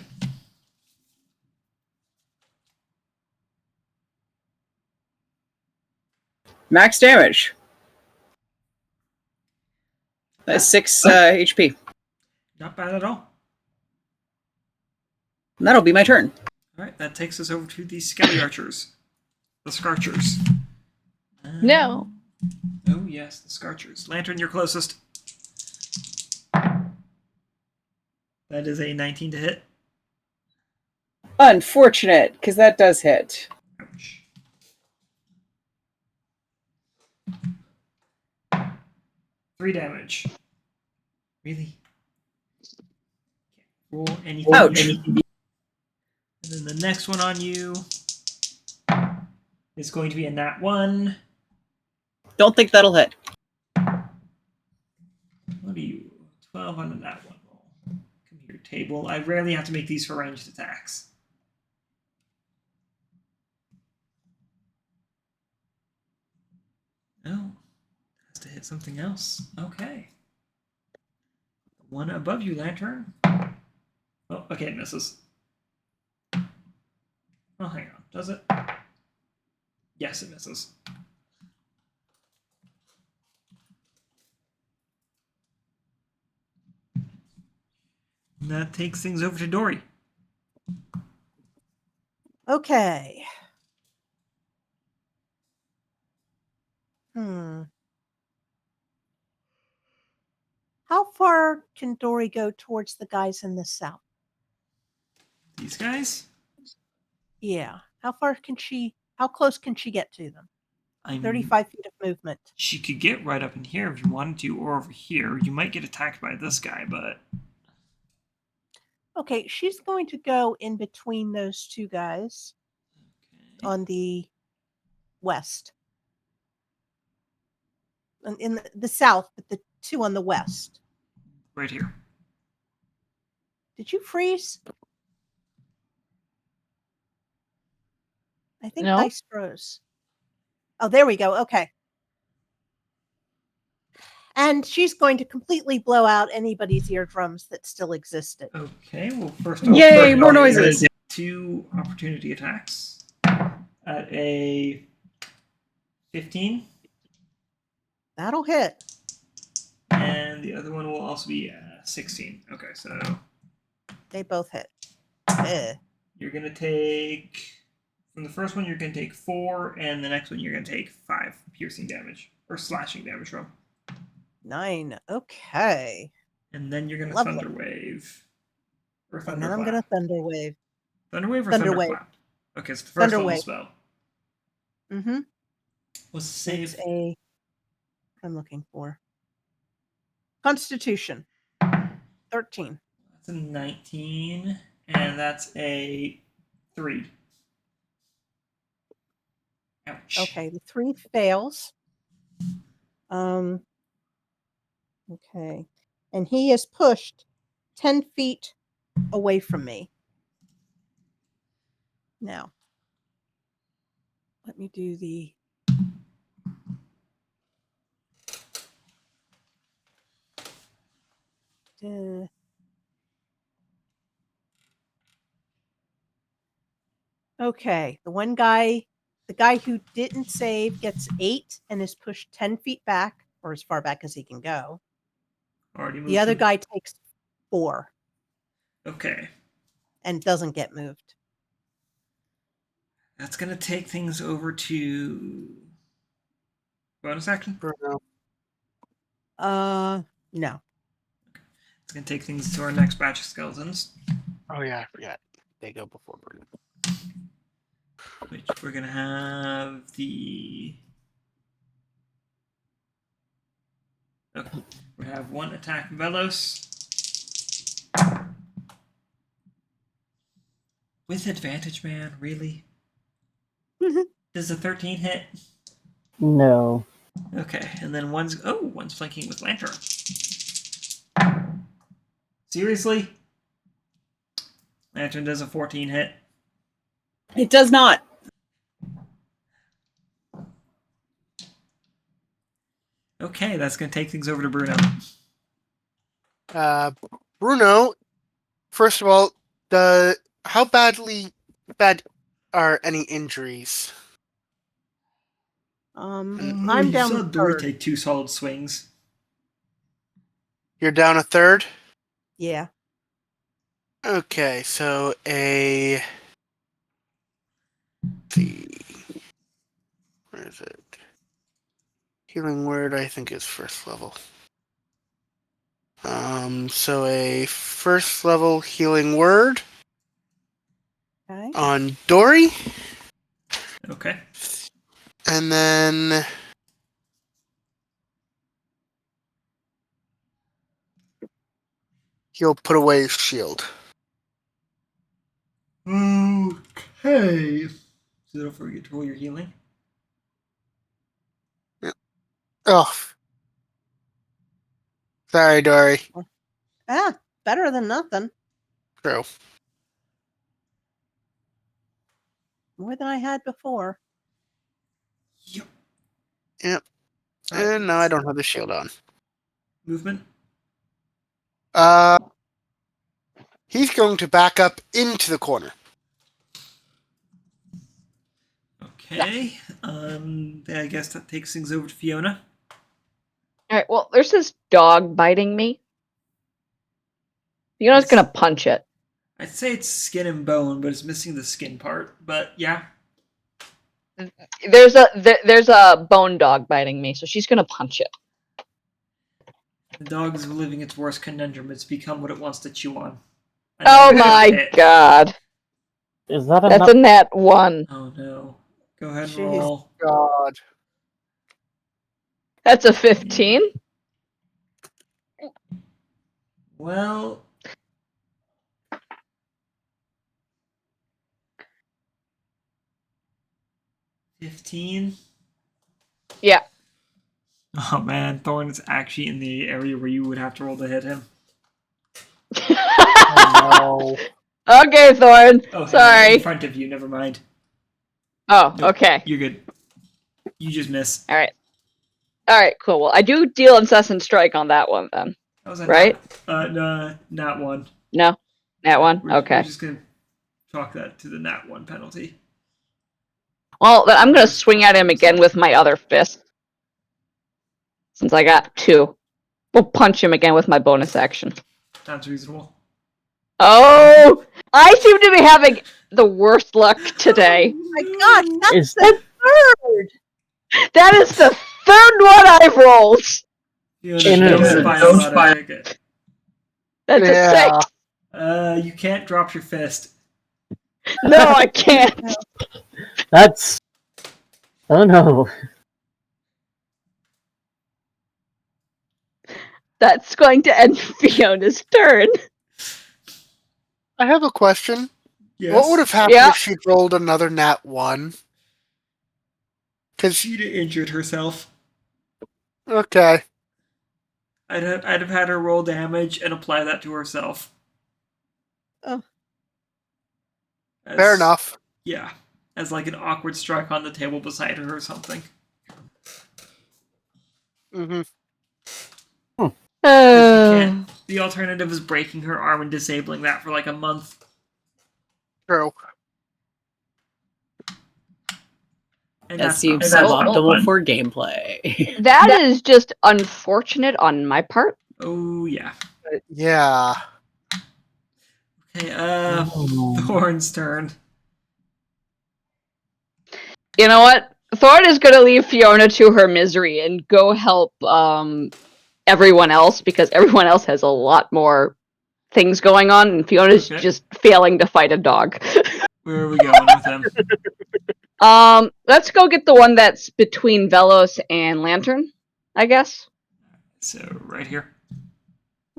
Max damage. That's 6 HP. Not bad at all. And that'll be my turn. Alright, that takes us over to the Skelly Archers. The Scarchers. No. Oh, yes, the Scarchers. Lantern, you're closest. That is a 19 to hit. Unfortunate, because that does hit. Ouch. Three damage. Really? Can't roll anything. Ouch. And then the next one on you is going to be a nat 1. Don't think that'll hit. What are you? 12 on a nat 1 roll. Come here, table. I rarely have to make these for ranged attacks. Oh, has to hit something else. Okay. One above you, Lantern. Oh, okay, it misses. Oh, hang on. Does it? Yes, it misses. And that takes things over to Dori. Okay. How far can Dori go towards the guys in the south? These guys? Yeah. How close can she get to them? 35 feet of movement. She could get right up in here if you wanted to, or over here. You might get attacked by this guy, but... Okay, she's going to go in between those 2 guys on the west. In the south, but the 2 on the west. Right here. Did you freeze? I think No. dice froze. Oh, there we go. Okay. And she's going to completely blow out anybody's eardrums that still existed. Okay, well, first Yay, more noises. 2 opportunity attacks at a 15. That'll hit. And the other one will also be 16. Okay, so They both hit. you're going to take... From the first one, you're going to take 4, and the next one, you're going to take 5 piercing damage, or slashing damage from. 9. Okay. And then you're going to Lovely. Thunder Wave. Or And then Thunderclap. I'm going to Thunder Wave. Thunder Wave or Thunder Thunderclap? Wave. Okay, it's the first Thunder level Wave. spell. Mm-hmm. What's the It's save? I'm looking for Constitution. 13. That's a 19, and that's a 3. Ouch. Okay, the 3 fails. Okay. And he is pushed 10 feet away from me. Now, let me do the okay, the guy who didn't save gets 8 and is pushed 10 feet back, or as far back as he can go. Already moved The other him. guy takes 4 Okay. and doesn't get moved. That's going to take things over to bonus action. Bruno. No. It's going to take things to our next batch of skeletons, Oh yeah, I forgot. They go before Bruno. which we're going to have the... Okay. We have 1 attack Vellos. With advantage, man, really? Does the 13 hit? No. Okay, and then one's flanking with Lantern. Seriously? Lantern does a 14 hit. It does not. Okay, that's gonna take things over to Bruno. Bruno, first of all, how bad are any injuries? I'm down saw the Dori third. take 2 solid swings. You're down a third? Yeah. Okay, so let's see. Where is it? Healing word, I think, is first level. So a first level healing word Okay. on Dori, Okay. and then he'll put away his shield. Okay. So don't forget to roll your healing. Oh, sorry, Dori. Better than nothing. True. More than I had before. Yep. Yep. Alright. And now I don't have the shield on. Movement. He's going to back up into the corner. Okay. I guess that takes things over to Fiona. Alright, well, there's this dog biting me. Fiona's Yes. gonna punch it. I'd say it's skin and bone, but it's missing the skin part. But yeah. There's a bone dog biting me, so she's gonna punch it. The dog is living its worst conundrum. It's become what it wants to chew on. Oh Another my hit. god. Is that That's enough? a nat 1. Oh no. Go ahead and Jeez. roll. God. That's a 15. Well. $15. Yeah. Oh man, Thorn is actually in the area where you would have to roll to hit him. Oh, no. Okay, Thorn. Oh, hang on, Sorry. in front of you. Never mind. Oh, Nope, okay. You're good. You just miss. Alright. Alright, cool. Well, I do deal incessant strike on that one then. That was a Right? No, not 1. No? Nat 1? We're Okay. just gonna chalk that to the nat 1 penalty. Well, then I'm gonna swing at him again with my other fist. Since I got 2. We'll punch him again with my bonus action. Sounds reasonable. Oh! I seem to be having the worst luck today. My gosh, that's Is the third. That is the third one I've rolled! Fiona, don't spy it. That's Yeah. a 6. You can't drop your fist. No, I can't. That's... Oh no. That's going to end Fiona's turn. I have a question. Yes. What would have happened Yeah. if she'd rolled another nat 1? Because She'd have injured herself. okay, I'd have had her roll damage and apply that to herself. Oh. fair enough. Yeah. As like an awkward strike on the table beside her or something. Hmm. The alternative is breaking her arm and disabling that for like a month. True. And That that's seems not suboptimal for gameplay. That is just unfortunate on my part. Oh yeah. Yeah. Okay, Thorn's turn. You know what? Thorn is going to leave Fiona to her misery and go help everyone else because everyone else has a lot more things going on, and Fiona's Okay. just failing to fight a dog. Where are we going with him? Let's go get the one that's between Vellos and Lantern, I guess. So right here.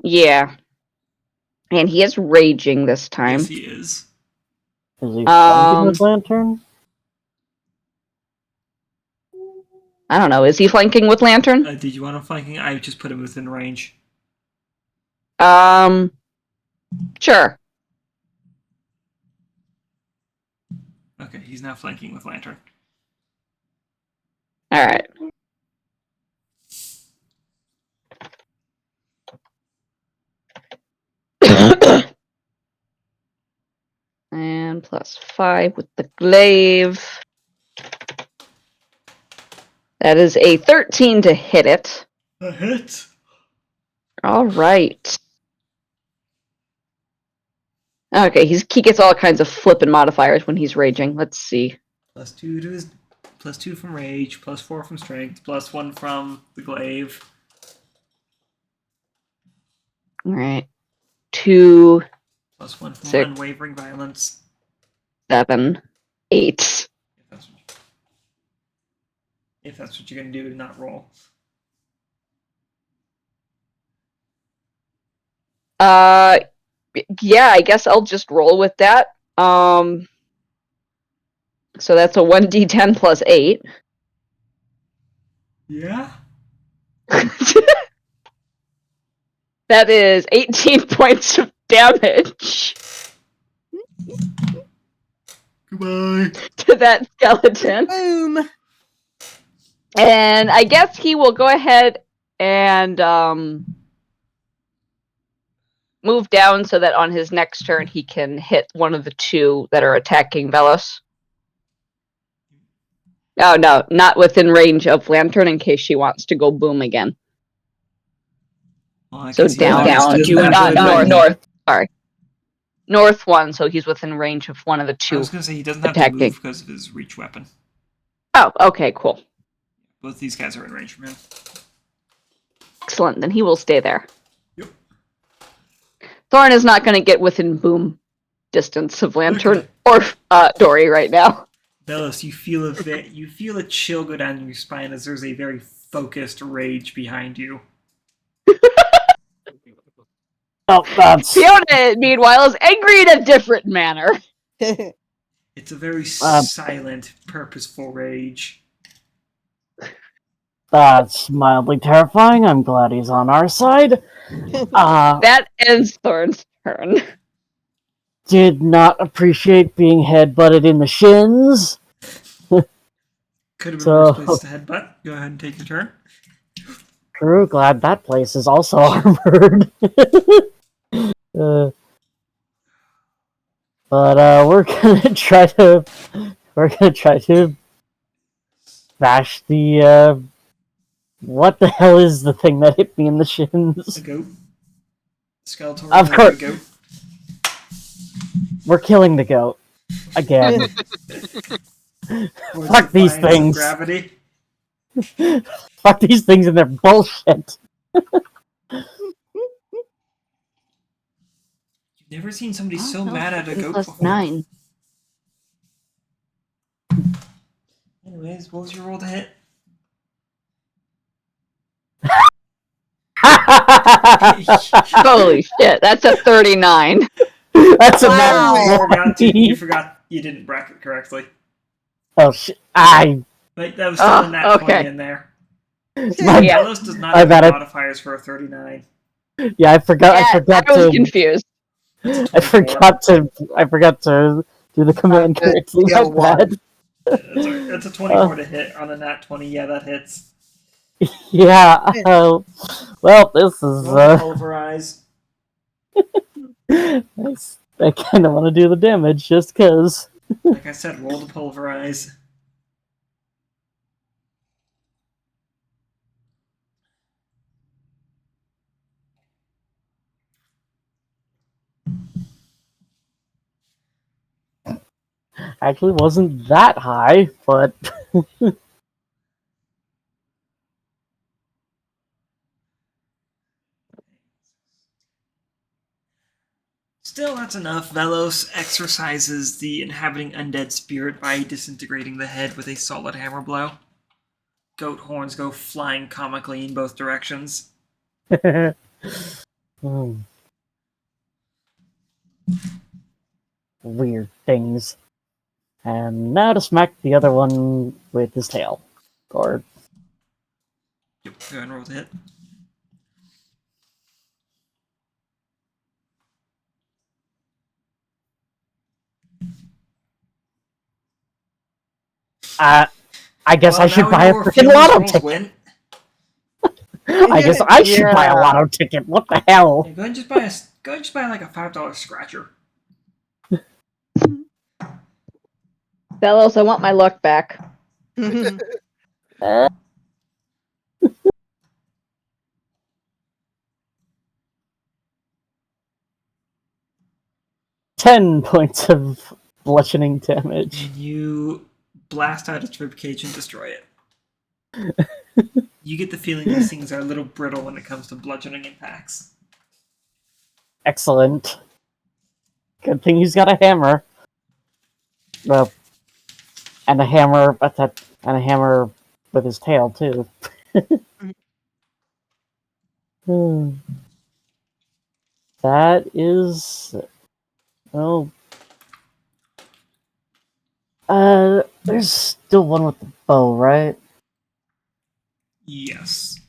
Yeah. And he is raging this time. Yes, he is. Is he flanking with Um, Lantern? I don't know. Is he flanking with Lantern? Did you want him flanking? I just put him within range. Sure. Okay, he's now flanking with Lantern. All right. And +5 with the glaive. That is a 13 to hit it. A hit. All right. Okay, he gets all kinds of flippin' modifiers when he's raging. Let's see. +2 to his +2 from rage, +4 from strength, +1 from the glaive. All right. 2, +1 from 6. unwavering violence. 7, 8. If that's what you're gonna do, not roll. Yeah, I guess I'll just roll with that. So that's a 1d10 plus 8. Yeah. That is 18 points of damage Goodbye. to that skeleton. Boom. And I guess he will go ahead and move down so that on his next turn he can hit one of the two that are attacking Vellos. Oh, no, not within range of Lantern in case she wants to go boom again. Well, I So guess he down, doesn't do have it. to- north. Sorry. North one, so he's within range of one of the I two. was gonna say he doesn't have to attacking. move because of his reach weapon. Oh, okay, cool. Both these guys are in range from him. Excellent, then he will stay there. Yep. Thorn is not going to get within boom distance of Lantern or Dori right now. Vellos, you feel a chill go down your spine as there's a very focused rage behind you. Oh, that's Fiona, meanwhile, is angry in a different manner. It's a very silent, purposeful rage. that's mildly terrifying. I'm glad he's on our side. That ends Thorn's turn. Did not appreciate being headbutted in the shins. Could have been So- worse place to headbutt. Go ahead and take your turn. True, glad that place is also armored. But we're gonna try to bash the what the hell is the thing that hit me in the shins? The goat. Skeletal. Of course. Goat. We're killing the goat again. Or Fuck these defiance of things. Gravity. Fuck these things and their bullshit. You've never seen somebody so mad at a goat Plus before. 9. Anyways, what was your roll to hit? Holy shit, that's a 39. That's a Wow. nat You 20. forgot you didn't bracket correctly. Oh shit! Like that was still in that okay. 20 in there. My Yeah. Vellos does not I have bet any it- modifiers for a 39. Yeah, I forgot. Yeah, I forgot I was to. confused. It's a I 24. forgot to do the command Okay, correctly. yeah, My bad. It's a 24 to hit on a nat 20. Yeah, that hits. Yeah. Well, this is. Roll to pulverize. I kind of want to do the damage just because. Like I said, roll to pulverize. Actually, wasn't that high, but Still, that's enough. Vellos exorcises the inhabiting undead spirit by disintegrating the head with a solid hammer blow. Goat horns go flying comically in both directions. Weird things. And now to smack the other one with his tail. Or Yep, go ahead and roll the hit. I guess I Well, should now we buy a know where freaking Fiona's lotto rolls ticket. win. I guess I should buy a Yeah. lotto ticket. What the hell? Yeah, go ahead and just buy like a $5 scratcher. Vellos, I want my luck back. Uh, 10 points of bludgeoning damage. And you blast out its ribcage and destroy it. You get the feeling these things are a little brittle when it comes to bludgeoning impacts. Excellent. Good thing he's got a hammer. Well, and a hammer with his tail too. That is, well, there's still one with the bow, right? Yes.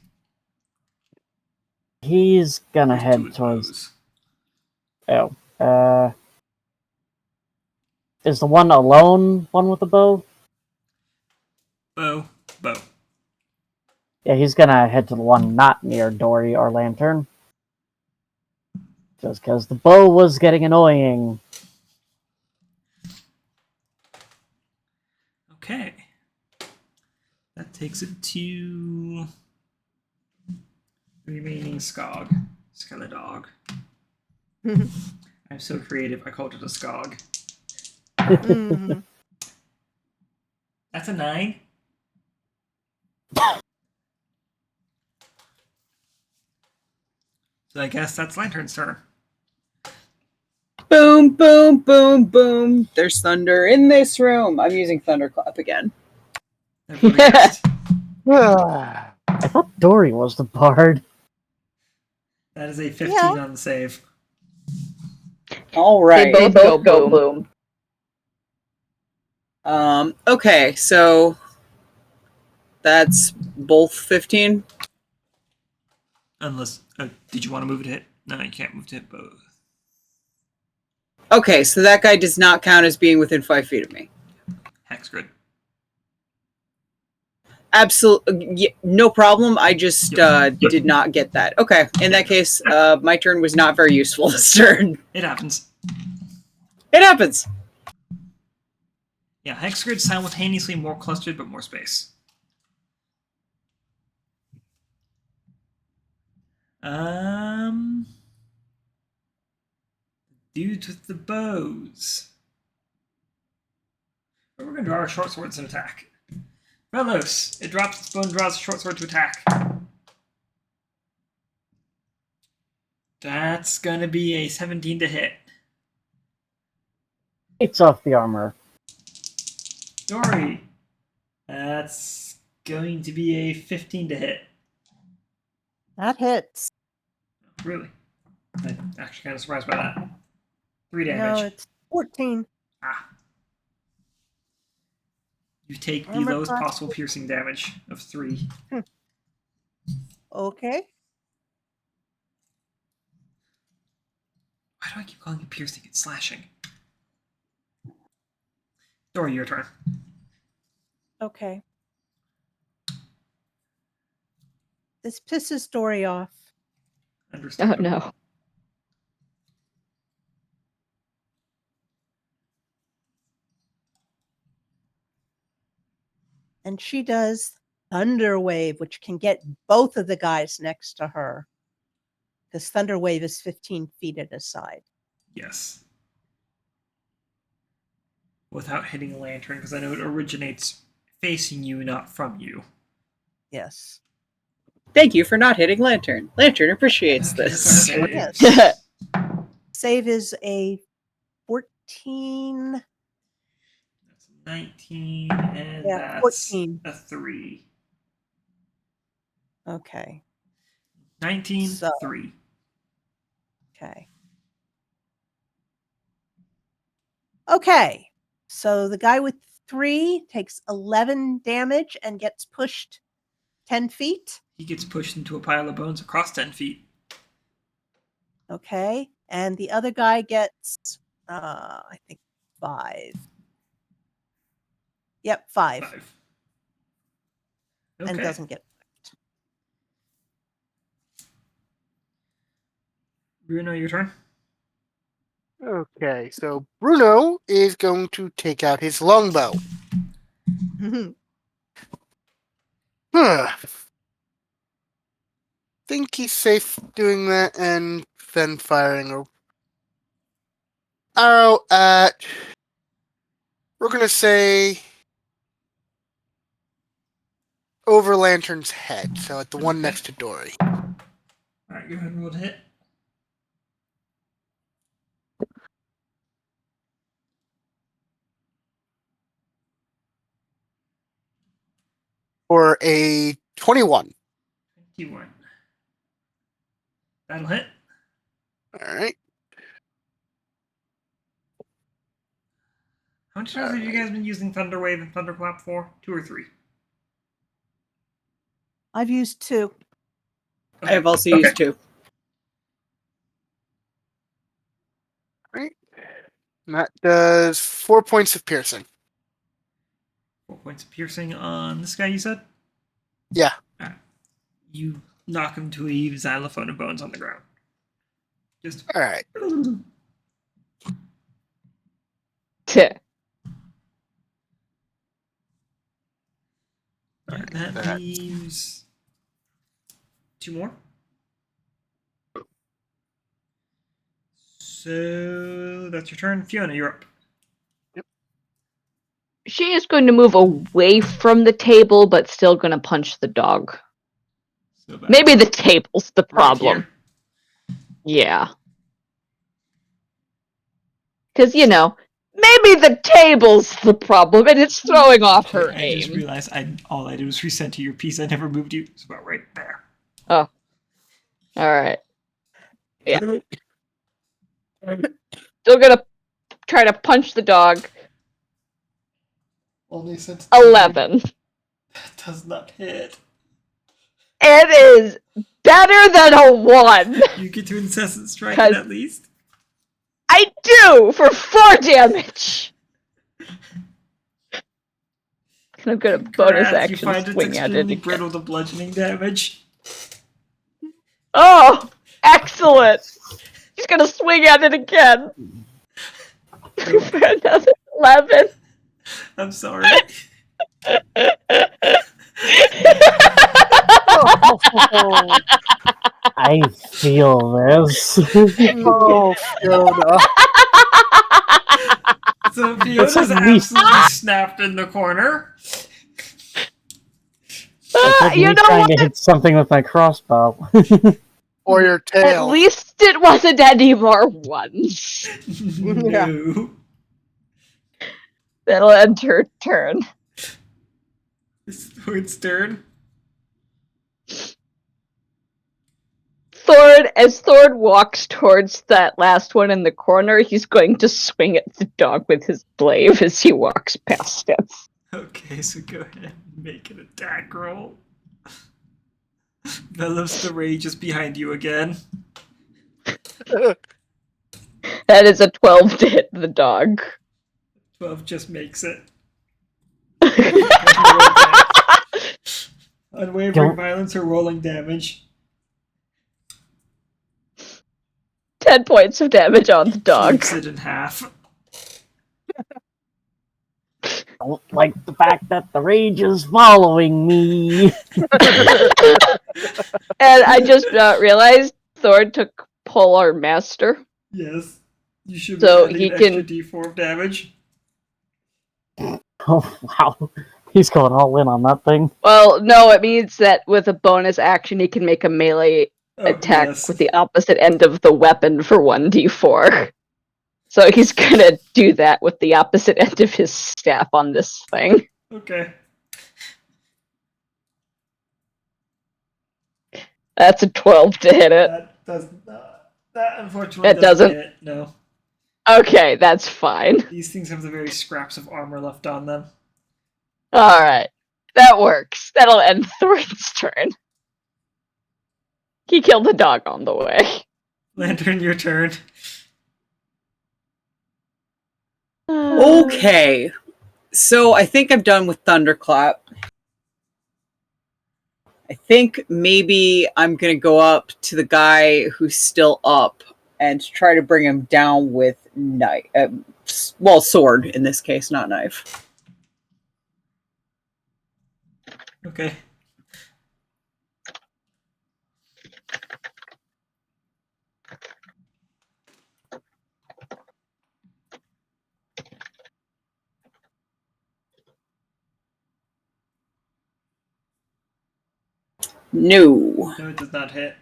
He's gonna There's two head with towards. bows. Oh, is the one alone one with the bow? Bow. Yeah, he's gonna head to the one not near Dori or Lantern. Just because the bow was getting annoying. Okay. That takes it to the remaining Skog. Skeledog. I'm so creative, I called it a Skog. Mhm. That's a 9. So I guess that's Lantern's turn. Boom, boom, boom, boom. There's thunder in this room. I'm using Thunderclap again. Everybody guessed. I thought Dori was the bard. That is a 15 Yeah. on the save. All They right. both go boom. Okay, so that's both 15. Unless, did you want to move it to hit? No, you can't move to hit both. Okay, so that guy does not count as being within 5 feet of me. Hex grid. Absolutely, no problem. I just did not get that. Okay, in that case, my turn was not very useful this turn. It happens. It happens. Yeah, hex grid simultaneously more clustered but more space. Dudes with the bows. But we're gonna draw our short swords and attack. Vellos, it drops its bow and draws a short sword to attack. That's gonna be a 17 to hit. It's off the armor. Dori, that's going to be a 15 to hit. That hits. Really? I'm actually kind of surprised by that. 3 No, damage. it's 14. You take the Armor lowest class possible piercing damage of 3. Okay. Why do I keep calling it piercing? It's slashing. Dori, your turn. Okay. This pisses Dori off. Oh Understand. no. And she does Thunder Wave, which can get both of the guys next to her. Because Thunder Wave is 15 feet at a side. Yes. Without hitting a lantern, because I know it originates facing you, not from you. Yes. Thank you for not hitting Lantern. Lantern appreciates this. Okay. Yes. Save is a 14. That's 19, and Yeah, that's 14. a 3. Okay. 19, So- 3. Okay. Okay. So the guy with 3 takes 11 damage and gets pushed 10 feet. He gets pushed into a pile of bones across 10 feet. Okay. And the other guy gets, I think, 5. Yep, 5. 5. Okay. And doesn't get. Bruno, your turn. Okay, so Bruno is going to take out his longbow. Think he's safe doing that and then firing a arrow at. We're gonna say over Lantern's head, so at the one next to Dori. Alright, go ahead and roll to hit. For a 21. 21. That'll hit. Alright. How many times have you guys been using Thunder Wave and Thunderclap for? 2 or 3? I've used 2. I have also used 2. Right. And that does 4 points of piercing. 4 points of piercing on this guy, you said? Yeah. Alright. You knock him to a xylophone of bones on the ground. Just. Alright. Alright, that leaves 2 more. So that's your turn. Fiona, you're up. She is going to move away from the table, but still going to punch the dog. So about Maybe the table's the problem. right Yeah. Because, maybe the table's the problem, and it's throwing off her I just aim. realized all I did was recenter your piece. I never moved you. It's about right there. Oh. Alright. Yeah. Still gonna try to punch the dog. Only since 11. That does not hit. It is better than a 1. You get to incessant strike Because- at least. I do for 4 damage. And I'm gonna bonus Congrats, action you find it's swing at it extremely again. brittle to bludgeoning damage. Oh, excellent! She's gonna swing at it again for another 11. I'm sorry. I feel this. Oh, Fiona. So Fiona's at absolutely least- snapped in the corner. It's like You me know trying what? to hit something with my crossbow. Or your At tail. least it wasn't any more ones. No. That'll end her turn. It's Thorn's turn. Thorn as Thorn walks towards that last one in the corner, he's going to swing at the dog with his glaive as he walks past it. Okay, so go ahead and make an attack roll. Vellos the Rage is behind you again. That is a 12 to hit the dog. 12 just makes it. Unwavering Don't- violence or rolling damage. 10 points of damage on the dog. Clicks it in half. Don't like the fact that the rage is following me. And I just realized Thorn took Polar Master. Yes. You should So be he adding an can- extra d4 of damage. Oh, wow. He's going all in on that thing. Well, no, it means that with a bonus action, he can make a melee Oh, attack yes. with the opposite end of the weapon for 1d4. So he's gonna do that with the opposite end of his staff on this thing. Okay. That's a 12 to hit it. That does not. That unfortunately It doesn't? hit. No. Okay, that's fine. These things have the very scraps of armor left on them. Alright. That works. That'll end Thorn's turn. He killed the dog on the way. Lantern, your turn. Okay. So I think I'm done with Thunderclap. I think maybe I'm going to go up to the guy who's still up and try to bring him down with knife. Well, sword in this case, not knife. Okay. No. No, it does not hit.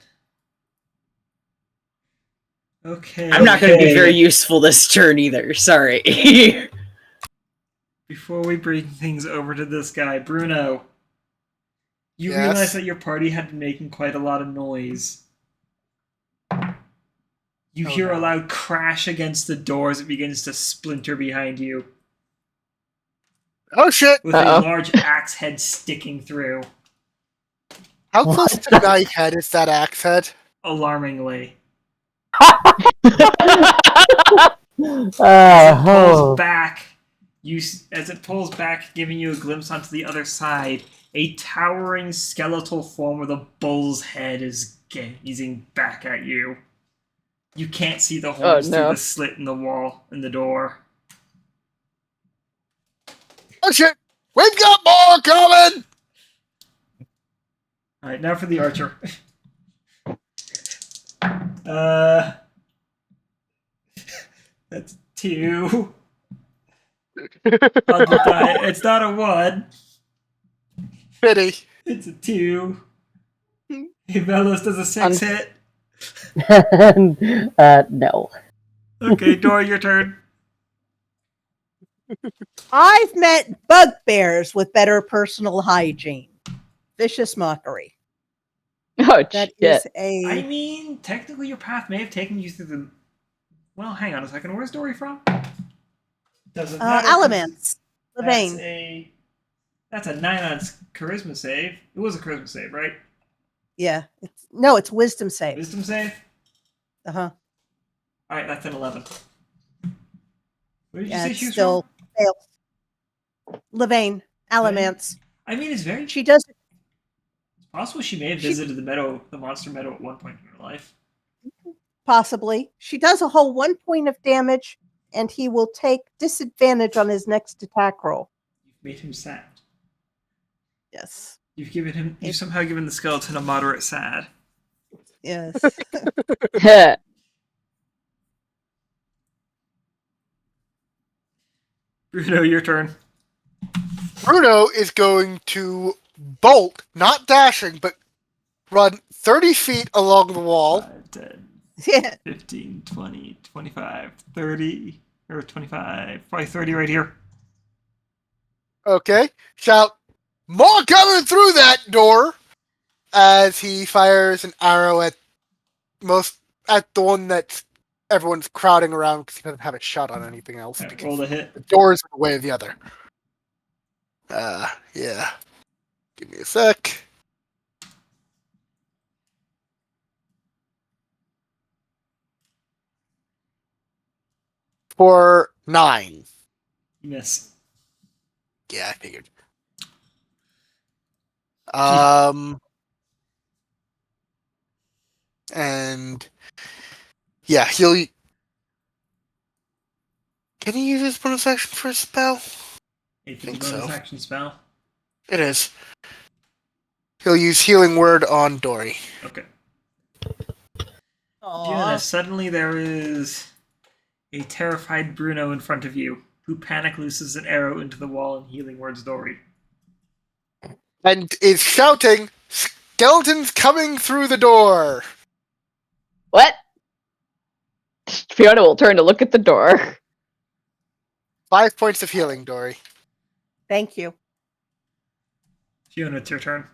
Okay. I'm not going to be very useful this turn either. Sorry. Before we bring things over to this guy, Bruno, you Yes? realize that your party had been making quite a lot of noise. You Oh, hear a no. loud crash against the door as it begins to splinter behind you, Oh shit! with a Uh-oh. large axe head sticking through, How close to the knife head is that axe head? alarmingly. Pulls Oh, back. As it pulls back, giving you a glimpse onto the other side, a towering skeletal form with a bull's head is gazing back at you. You can't see the horns through no. the slit in the wall in the door. Oh shit! We've got more coming! All right, now for the archer. That's 2. On the die. It's not a 1. Pity. It's a 2. Hey, Vellos does a 6 hit. no. Okay, Dori, your turn. I've met bugbears with better personal hygiene. Vicious mockery. Oh, That shit. is a. I mean, technically your path may have taken you through the... Well, hang on a second. Where's Dori from? Doesn't matter. Alamance. That's Levain. That's a 9 on charisma save. It was a charisma save, right? Yeah. It's wisdom save. Wisdom save? Uh huh. Alright, that's an 11. Where did you Yeah, say it's she was still from? fails. Levain. Alamance. I mean, it's very She does. possible she may have visited the monster meadow at one point in her life. Possibly. She does a whole 1 point of damage, and he will take disadvantage on his next attack roll. You've made him sad. Yes. You've somehow given the skeleton a moderate sad. Yes. Bruno, your turn. Bruno is going to bolt, not dashing, but run 30 feet along the wall. 5, 10, Yeah. 15, 20, 25, 30, or 25, probably 30 right here. Okay. Shout, more coming through that door! As he fires an arrow at at the one that everyone's crowding around because he doesn't have a shot on anything else. Alright, Because roll the hit. the door's in the way of the other. Yeah. Give me a sec. For 9. You miss. Yeah, I figured. And yeah, he'll. Can he use his bonus action for a spell? It's a Think bonus so. action spell. It is. He'll use Healing Word on Dori. Okay. Aw. Fiona, suddenly there is a terrified Bruno in front of you, who panic looses an arrow into the wall and healing words Dori. And is shouting, "Skeletons coming through the door!" What? Fiona will turn to look at the door. 5 points of healing, Dori. Thank you. Fiona, it's your turn.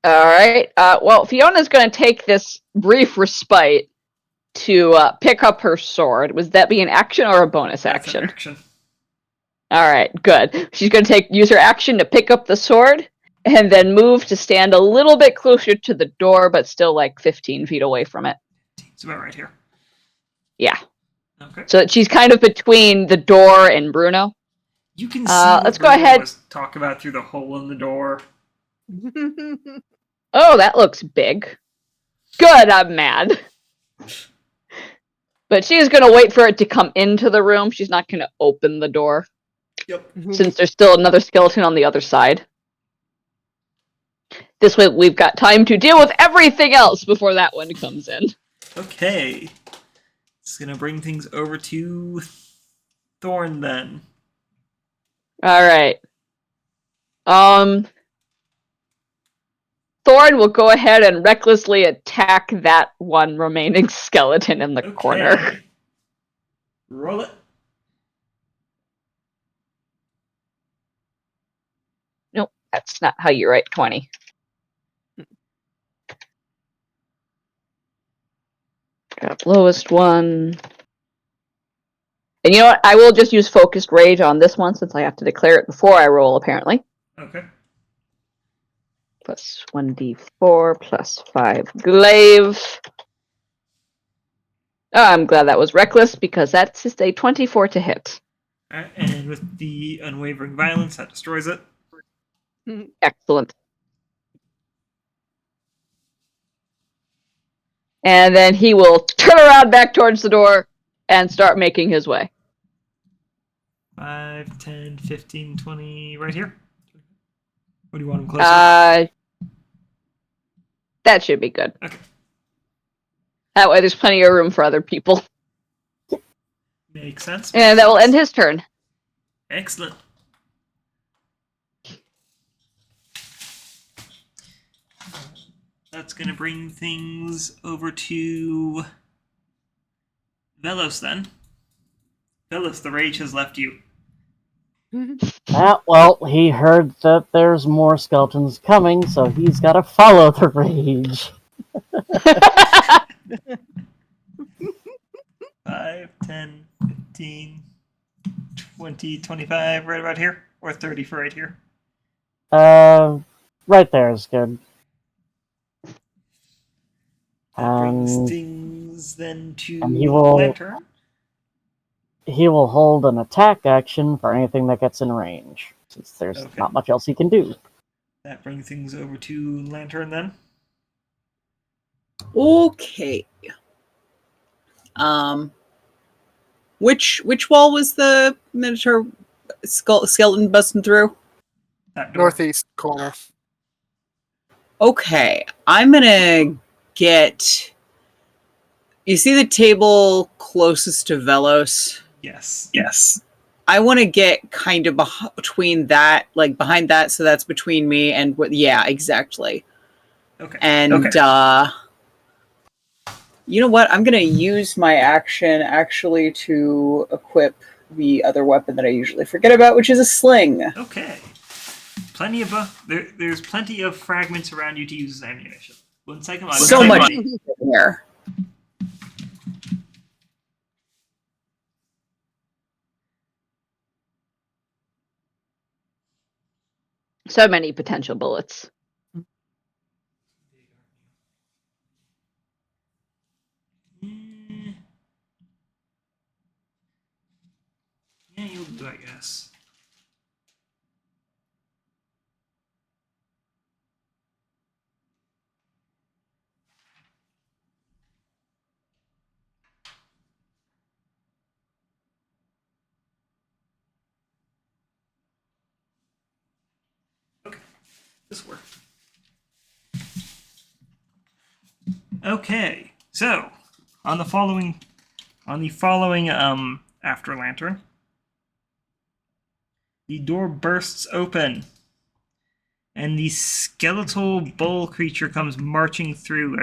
All right. Well, Fiona's going to take this brief respite to pick up her sword. Was that be an action or a bonus That's action? an action. All right, good. She's going to use her action to pick up the sword and then move to stand a little bit closer to the door, but still like 15 feet away from it. It's about right here. Yeah. Okay. So that she's kind of between the door and Bruno. You can see what let's go Bruno ahead. was talking about through the hole in the door. Oh, that looks big. Good, I'm mad. But she's going to wait for it to come into the room. She's not going to open the door, Yep. since there's still another skeleton on the other side. This way we've got time to deal with everything else before that one comes in. Okay. It's gonna bring things over to Thorn then. Alright. Thorn will go ahead and recklessly attack that one remaining skeleton in the corner. Okay. Roll it. Nope, that's not how you write 20. Got lowest one. And you know what? I will just use Focused Rage on this one since I have to declare it before I roll, apparently. Okay. Plus 1d4 plus 5 glaive. Oh, I'm glad that was reckless because that's just a 24 to hit. Alright, and with the unwavering violence, that destroys it. Excellent. And then he will turn around back towards the door and start making his way. 5, 10, 15, 20, right here? What do you want him closer? That should be good. Okay. That way there's plenty of room for other people. Makes sense. And that will end his turn. Excellent. That's going to bring things over to Vellos then. Vellos, the rage has left you. Well, he heard that there's more skeletons coming, so he's got to follow the rage. 5, 10, 15, 20, 25, right about here? Or 30 for right here? Right there is good. That brings things then to and he will- Lantern. He will hold an attack action for anything that gets in range, since there's Okay. not much else he can do. That brings things over to Lantern then. Okay. Which wall was the Minotaur skeleton busting through? That door. Northeast corner. Okay, I'm gonna get. You see the table closest to Vellos? Yes. Yes. I want to get kind of between that, like behind that, so that's between me and what? Yeah, exactly. Okay. And you know what? I'm gonna use my action actually to equip the other weapon that I usually forget about, which is a sling. Okay. Plenty of there's plenty of fragments around you to use as ammunition. 1 second. So much here. So many potential bullets. Yeah, you'll do, I guess. Okay, this worked. Okay, so on the following after lantern, the door bursts open, and the skeletal bull creature comes marching through.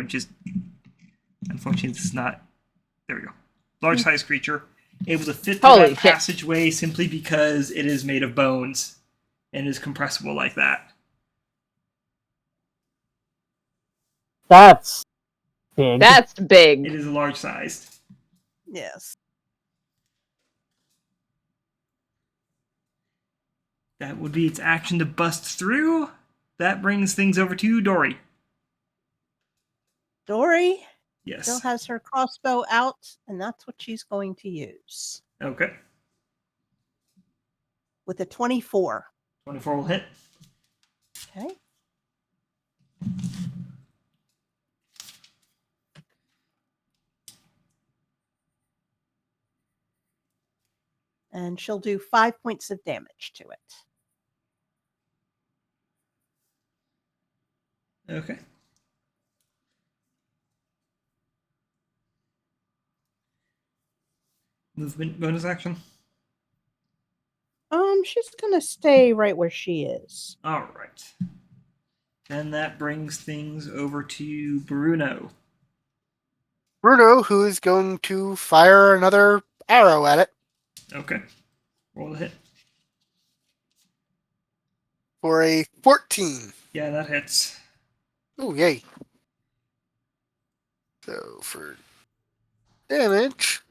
Unfortunately, this is not. There we go. Large-sized creature, able to fit through Holy that shit. passageway simply because it is made of bones and is compressible like that. That's big. That's It big. is large-sized. Yes. That would be its action to bust through. That brings things over to Dori. Dori Yes. still has her crossbow out, and that's what she's going to use Okay. with a 24. 24 will hit. Okay. And she'll do 5 points of damage to it. Okay. Movement bonus action. She's gonna stay right where she is. All right. And that brings things over to Bruno. Bruno, who is going to fire another arrow at it Okay. Roll the hit. for a 14. Yeah, that hits. Oh, yay. So for damage,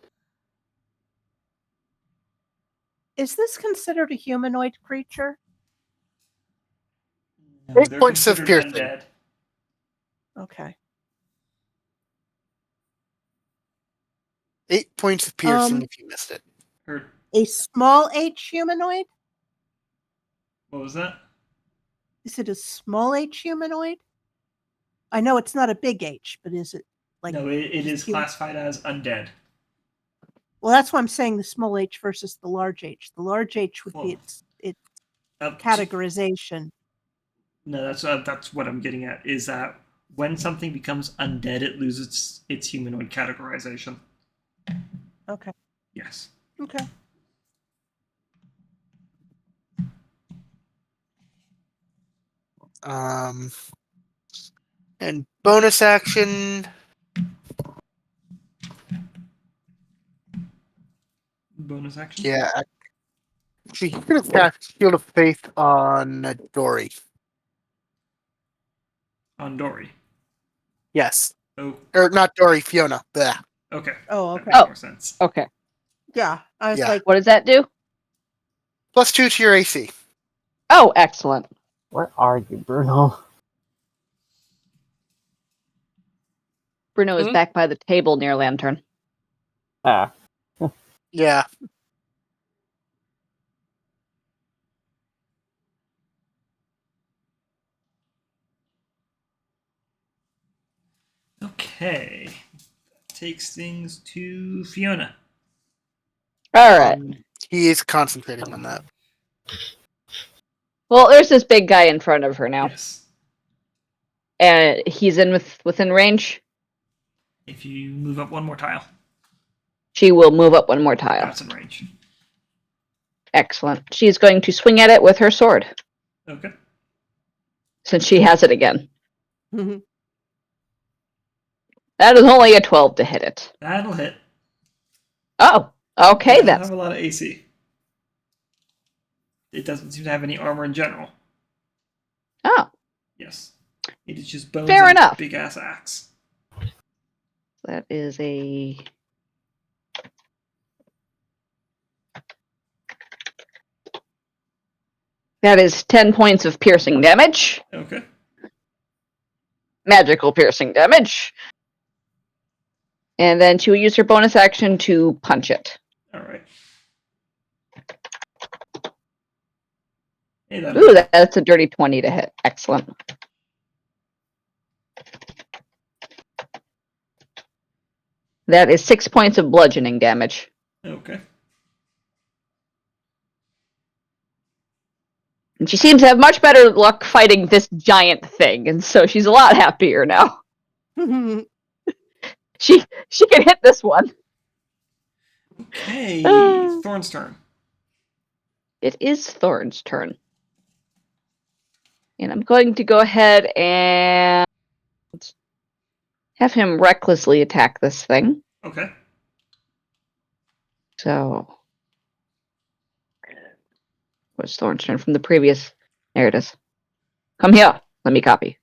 Is this considered a humanoid creature? No, 8 they're points of considered piercing. undead. Okay. 8 points of piercing Um, if you missed it. Or, A small H humanoid? what was that? Is it a small H humanoid? I know it's not a big H, but is it like? No, it is human- classified as undead. Well, that's why I'm saying the small H versus the large H. The large H would Well, be its Up to- categorization. No, that's what I'm getting at. Is that when something becomes undead, it loses its humanoid categorization. Okay. Yes. Okay. And bonus action, Bonus action. yeah. Actually, he's going to cast Shield of Faith on Dori. On Dori. Yes. Oh, Or not Dori, Fiona. Blah. okay. Oh, That okay. makes Oh. more sense. Okay. Yeah. I was Yeah. like, What does that do? +2 to your AC. Oh, excellent. Where are you, Bruno? Bruno is Hmm? back by the table near Lantern. Ah, Yeah. Okay. That takes things to Fiona. All right. He is concentrating on that. Well, there's this big guy in front of her now, Yes. and he's within range. If you move up one more tile, She will move up one more tile. that's in range. Excellent. She's going to swing at it with her sword, Okay. since she has it again. mhm. That is only a 12 to hit it. That'll hit. Oh, okay It doesn't then. have a lot of AC. It doesn't seem to have any armor in general. Oh, Yes. It is just bones Fair and enough. big ass axe. That is a... That is 10 points of piercing damage. Okay. Magical piercing damage. And then she will use her bonus action to punch it. Alright. Hey, Ooh, that's a dirty 20 to hit. Excellent. That is 6 points of bludgeoning damage. Okay. And she seems to have much better luck fighting this giant thing, and so she's a lot happier now. She can hit this one. Okay. Thorn's turn. It is Thorn's turn. And I'm going to go ahead and have him recklessly attack this thing. Okay. So, what's Thorn's turn from the previous? There it is. Come here. Let me copy.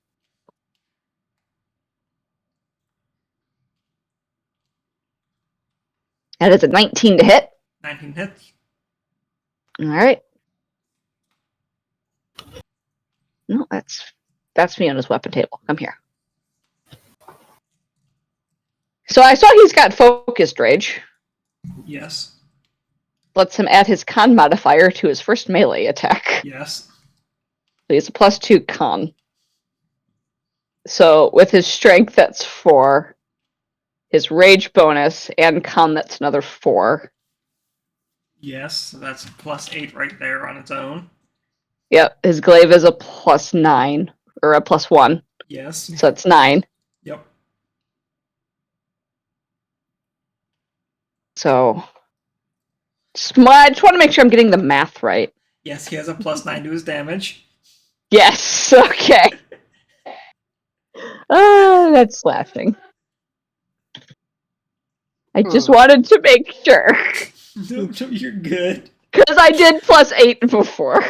That is a 19 to hit. 19 hits. All right. No, that's Fiona's weapon table. Come here. So I saw he's got focused rage. Yes. Lets him add his con modifier to his first melee attack. Yes. So he's a +2 con. So with his strength, that's 4. His rage bonus and con, that's another 4. Yes. So that's +8 right there on its own. Yep. His glaive is a +9 or a +1. Yes. So that's 9. Yep. So I just want to make sure I'm getting the math right. Yes, he has a +9 to his damage. Yes. Okay. Oh, that's slashing. I just wanted to make sure. No, you're good. Because I did +8 before.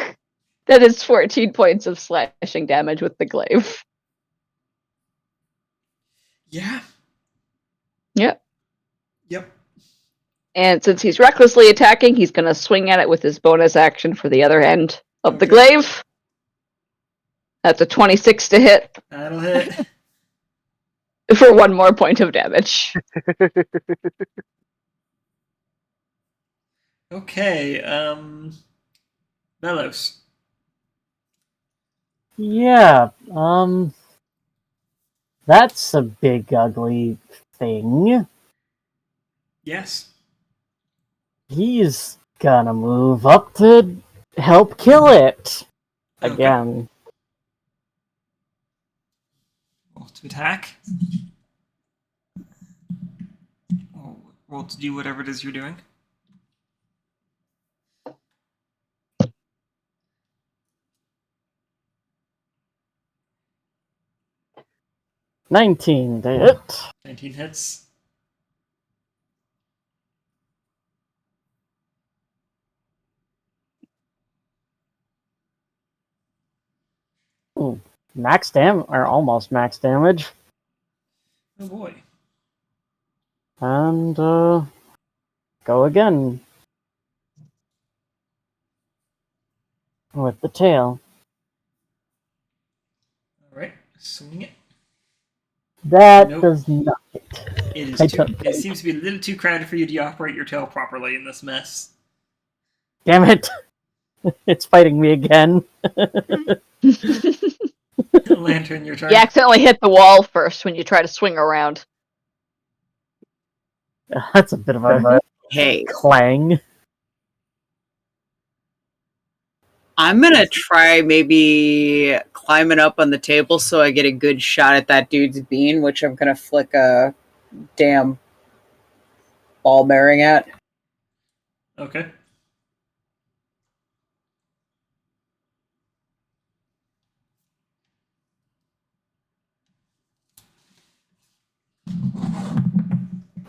That is 14 points of slashing damage with the glaive. Yeah. Yep. Yep. And since he's recklessly attacking, he's going to swing at it with his bonus action for the other end of the Okay. glaive. That's a 26 to hit That'll hit. for 1 more point of damage. Okay. Vellos. Yeah, that's a big ugly thing. Yes. He's gonna move up to help kill it. Okay. Again. Roll to attack. Roll to do whatever it is you're doing. $19 to hit. 19 hits. Ooh, max damage, or almost max damage. Oh boy. And, go again. With the tail. Alright. Swing it. That Nope. does not hit. It I is too. took It seems to be a little too crowded for you to operate your tail properly in this mess. Damn it! It's fighting me again. Lantern, your turn. You accidentally hit the wall first when you try to swing around. That's a bit of a Hey, clang. I'm gonna try maybe climbing up on the table so I get a good shot at that dude's bean, which I'm gonna flick a damn ball bearing at. Okay.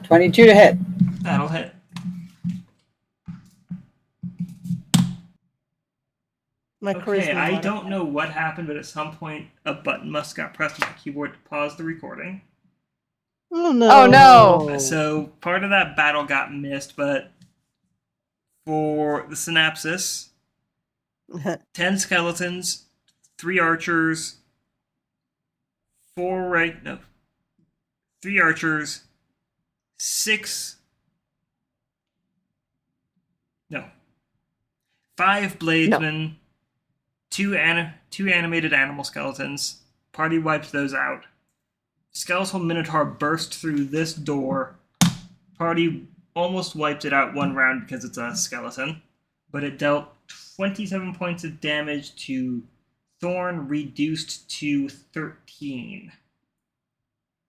$22 to hit. That'll hit. My Okay, charisma I modifier. don't know what happened, but at some point a button must got pressed on the keyboard to pause the recording. Oh no! Oh, no. So part of that battle got missed, but for the synopsis, 10 skeletons, 3 archers, 3 archers, 5 bladesmen, 2 animated animal skeletons. Party wipes those out. Skeletal Minotaur burst through this door. Party almost wiped it out one round because it's a skeleton, but it dealt 27 points of damage to Thorn, reduced to 13,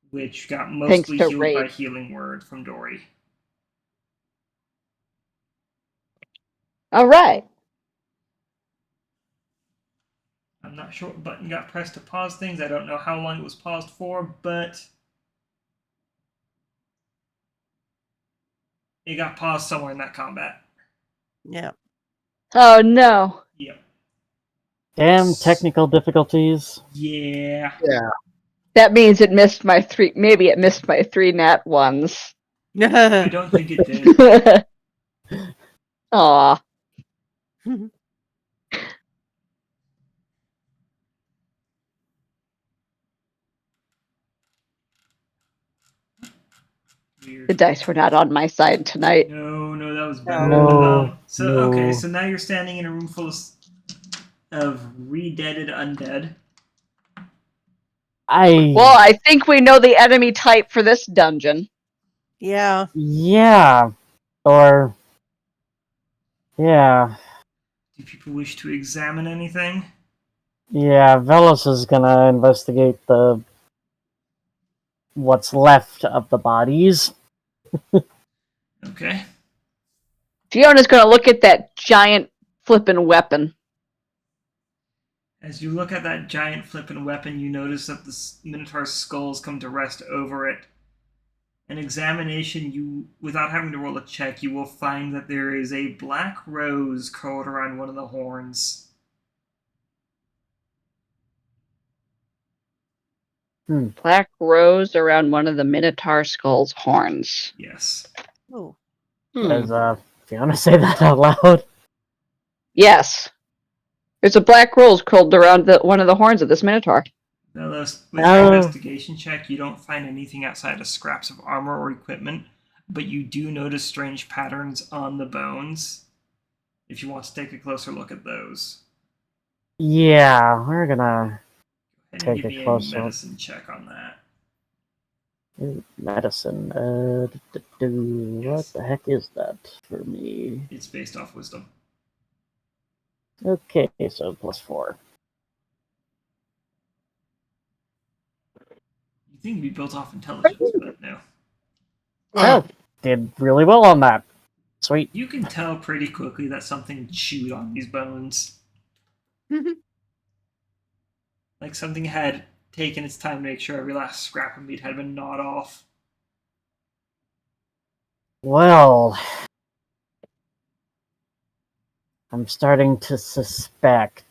which got Thanks mostly to healed by Raid. Healing Word from Dori. All right. I'm not sure what button got pressed to pause things. I don't know how long it was paused for, but it got paused somewhere in that combat. Yeah. Oh, no. Yep. Damn technical difficulties. Yeah. Yeah. That means it missed my 3. Maybe it missed my 3 nat ones. I don't think it did. Aw. Weird. The dice were not on my side tonight. No, that was better. No, Okay, no. so now you're standing in a room full of re-deaded undead. Well, I think we know the enemy type for this dungeon. Yeah. Yeah. Or... Yeah. Do people wish to examine anything? Yeah, Vellos is gonna investigate what's left of the bodies. Okay. Fiona's gonna look at that giant flippin' weapon. As you look at that giant flippin' weapon, you notice that the Minotaur's skulls come to rest over it. An examination, without having to roll a check, you will find that there is a black rose curled around one of the horns. Black rose around one of the Minotaur skull's horns. Yes. Oh. Does Fiona say that out loud? Yes. There's a black rose curled around one of the horns of this Minotaur. With your investigation check, you don't find anything outside of scraps of armor or equipment, but you do notice strange patterns on the bones. If you want to take a closer look at those. Yeah, we're gonna And take give a me closer a medicine check on that. medicine. What the heck is that for me? It's based off wisdom. Okay, so +4. You think it'd be built off intelligence, but no. Oh, did really well on that. Sweet. You can tell pretty quickly that something chewed on these bones. Like something had taken its time to make sure every last scrap of meat had been gnawed off. Well, I'm starting to suspect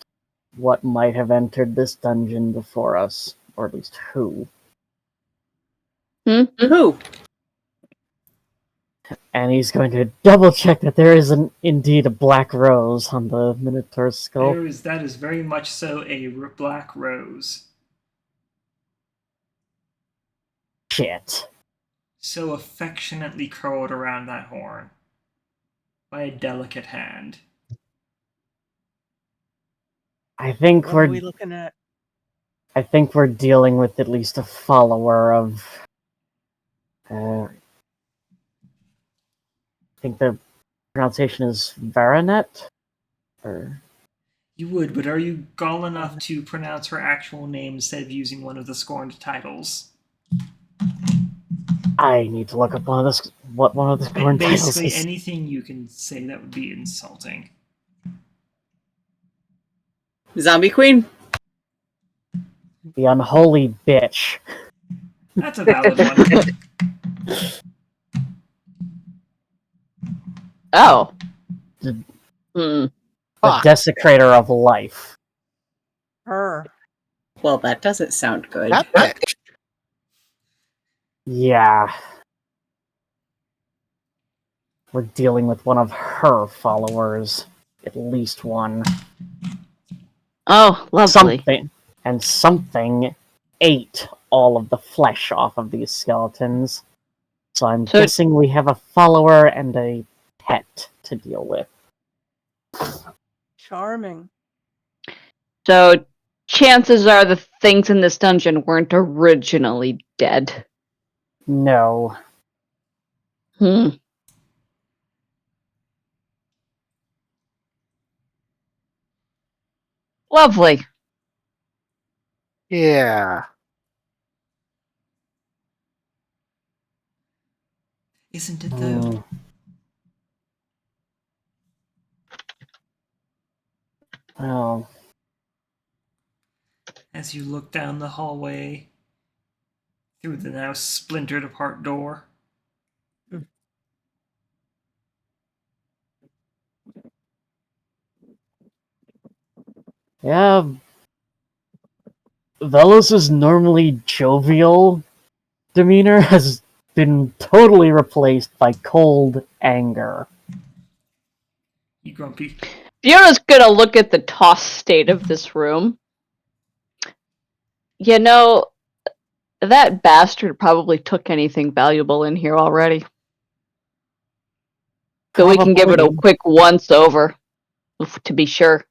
what might have entered this dungeon before us, or at least who. Who? And he's going to double check that there is indeed a black rose on the Minotaur's skull. That is very much so a black rose. Shit. So affectionately curled around that horn by a delicate hand. I think What are we looking at? I think we're dealing with at least a follower of. I think the pronunciation is Varanet, or You would, but are you gall enough to pronounce her actual name instead of using one of the scorned titles? I need to look up what one of the scorned titles Basically, is. anything you can say that would be insulting. Zombie Queen? The unholy bitch. That's a valid one. Oh. Did- Hmm. The Ha! desecrator of life. Her. Well, that doesn't sound good. That bitch. Yeah. We're dealing with one of her followers. At least one. Oh, lovely. Something ate all of the flesh off of these skeletons. So I'm So- guessing we have a follower and a pet to deal with. Charming. So chances are the things in this dungeon weren't originally dead. No. Hmm. Lovely. Yeah. Isn't it though? Hmm. Well, As you look down the hallway through the now splintered apart door. yeah. Vellos' normally jovial demeanor has been totally replaced by cold anger. You grumpy. Fiona's gonna look at the tossed state of this room. You know, that bastard probably took anything valuable in here already. So we can give it a Probably. quick once over, to be sure.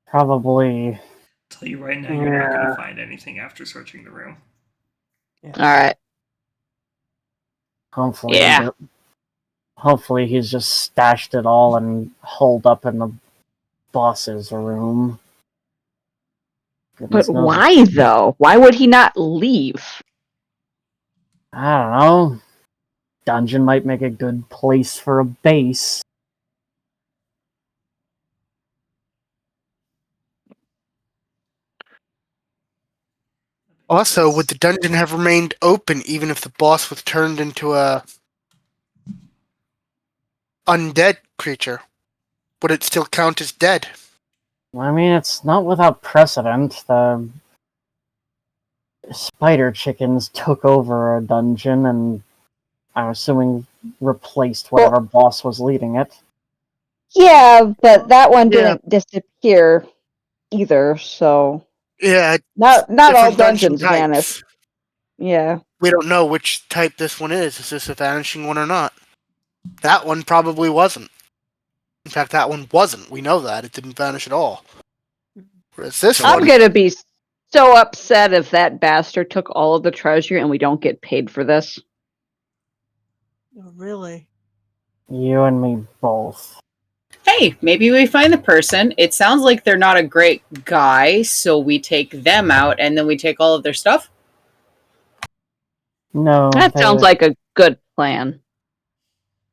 Probably. Tell you right now, you're not going Yeah. to find anything after searching the room. Alright. Hopefully, Yeah. hopefully he's just stashed it all and holed up in the boss's room. But Goodness knows. why, though? Why would he not leave? I don't know. Dungeon might make a good place for a base. Also, would the dungeon have remained open even if the boss was turned into a undead creature? Would it still count as dead? I mean, it's not without precedent. The spider chickens took over a dungeon and, I'm assuming, replaced whatever boss was leading it. Yeah, but that one Yeah. didn't disappear either, so Yeah, not all different dungeon dungeons vanish. types. Yeah. We don't know which type this one is. Is this a vanishing one or not? That one probably wasn't. In fact, that one wasn't. We know that. It didn't vanish at all. Whereas this I'm one... gonna be so upset if that bastard took all of the treasure and we don't get paid for this. Oh, really? You and me both. Hey, maybe we find the person. It sounds like they're not a great guy, so we take them out and then we take all of their stuff. No. That sounds like a good plan.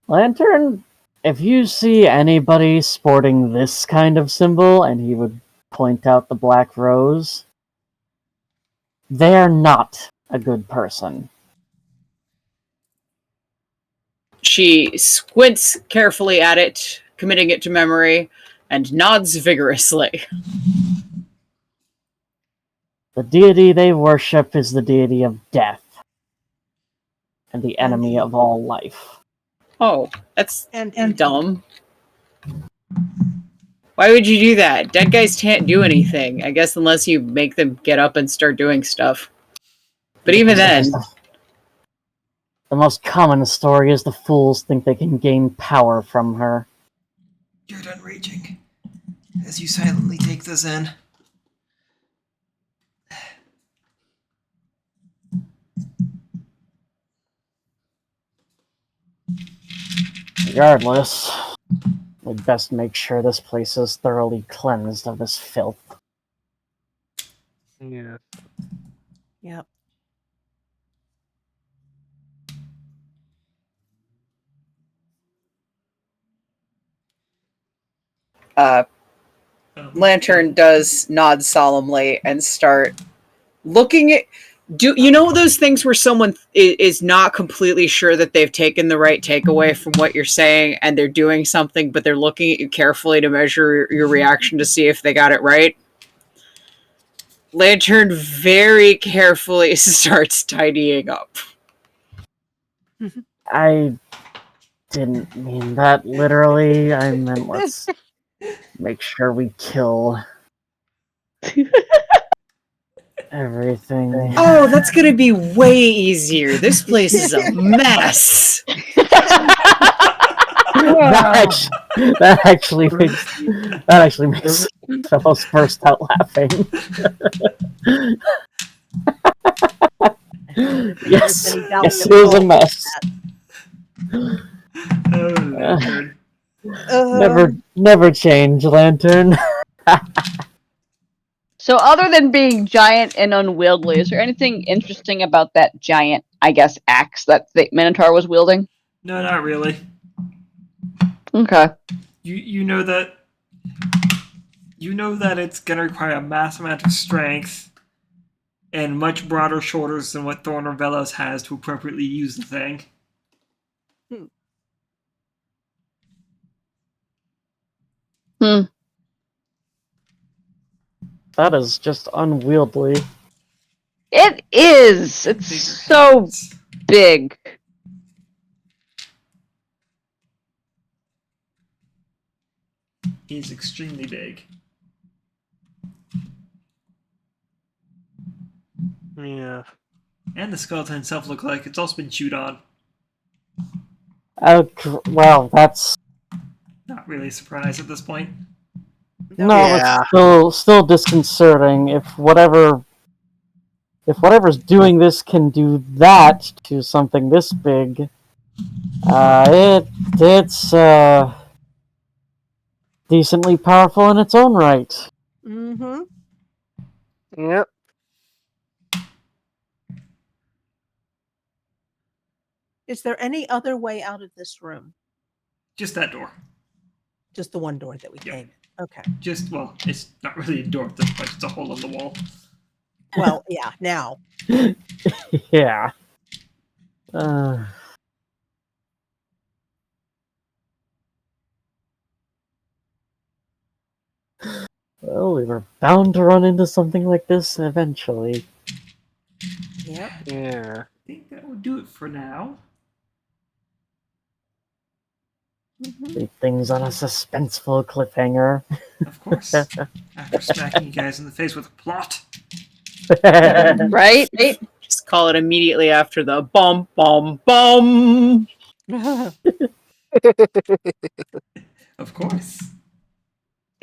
Lantern, if you see anybody sporting this kind of symbol, and he would point out the black rose, they're not a good person. She squints carefully at it, committing it to memory, and nods vigorously. The deity they worship is the deity of death, and the enemy of all life. Oh, that's And dumb. Why would you do that? Dead guys can't do anything, I guess, unless you make them get up and start doing stuff. But even then, The most common story is the fools think they can gain power from her. You're done raging. As you silently take this in. Regardless, we'd best make sure this place is thoroughly cleansed of this filth. Yeah. Yep. Lantern does nod solemnly and start looking at Do you know those things where someone is not completely sure that they've taken the right takeaway from what you're saying and they're doing something, but they're looking at you carefully to measure your reaction to see if they got it right? Lantern very carefully starts tidying up. I didn't mean that literally. I meant let's make sure we kill everything. Oh, that's gonna be way easier. This place is a mess. That actually makes Vellos burst out laughing. Yes, it was a mess. Oh, Lantern. Never change, Lantern. So, other than being giant and unwieldy, is there anything interesting about that giant, I guess, axe that the Minotaur was wielding? No, not really. Okay. You know that it's gonna require a massive amount of strength and much broader shoulders than what Thorn or Vellos has to appropriately use the thing. That is just unwieldy. It is! It's Bigger so hands. big. He's extremely big. Yeah. And the skeleton itself look like it's also been chewed on. Well, that's Not really a surprise at this point. Yeah. it's still disconcerting. If whatever's doing this can do that to something this big, it's decently powerful in its own right. Mm-hmm. Yep. Is there any other way out of this room? Just that door. Just the one door that we Yep. came in. Okay. Well, it's not really a door at this point. It's a hole in the wall. Well, yeah, now. Yeah. Well, we were bound to run into something like this eventually. Yep. Yeah. I think that would do it for now. Leave things on a suspenseful cliffhanger. Of course. After smacking you guys in the face with a plot. Right? Just call it immediately after the bum bum bum. Of course.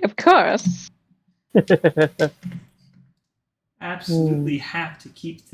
Of course. Absolutely have to keep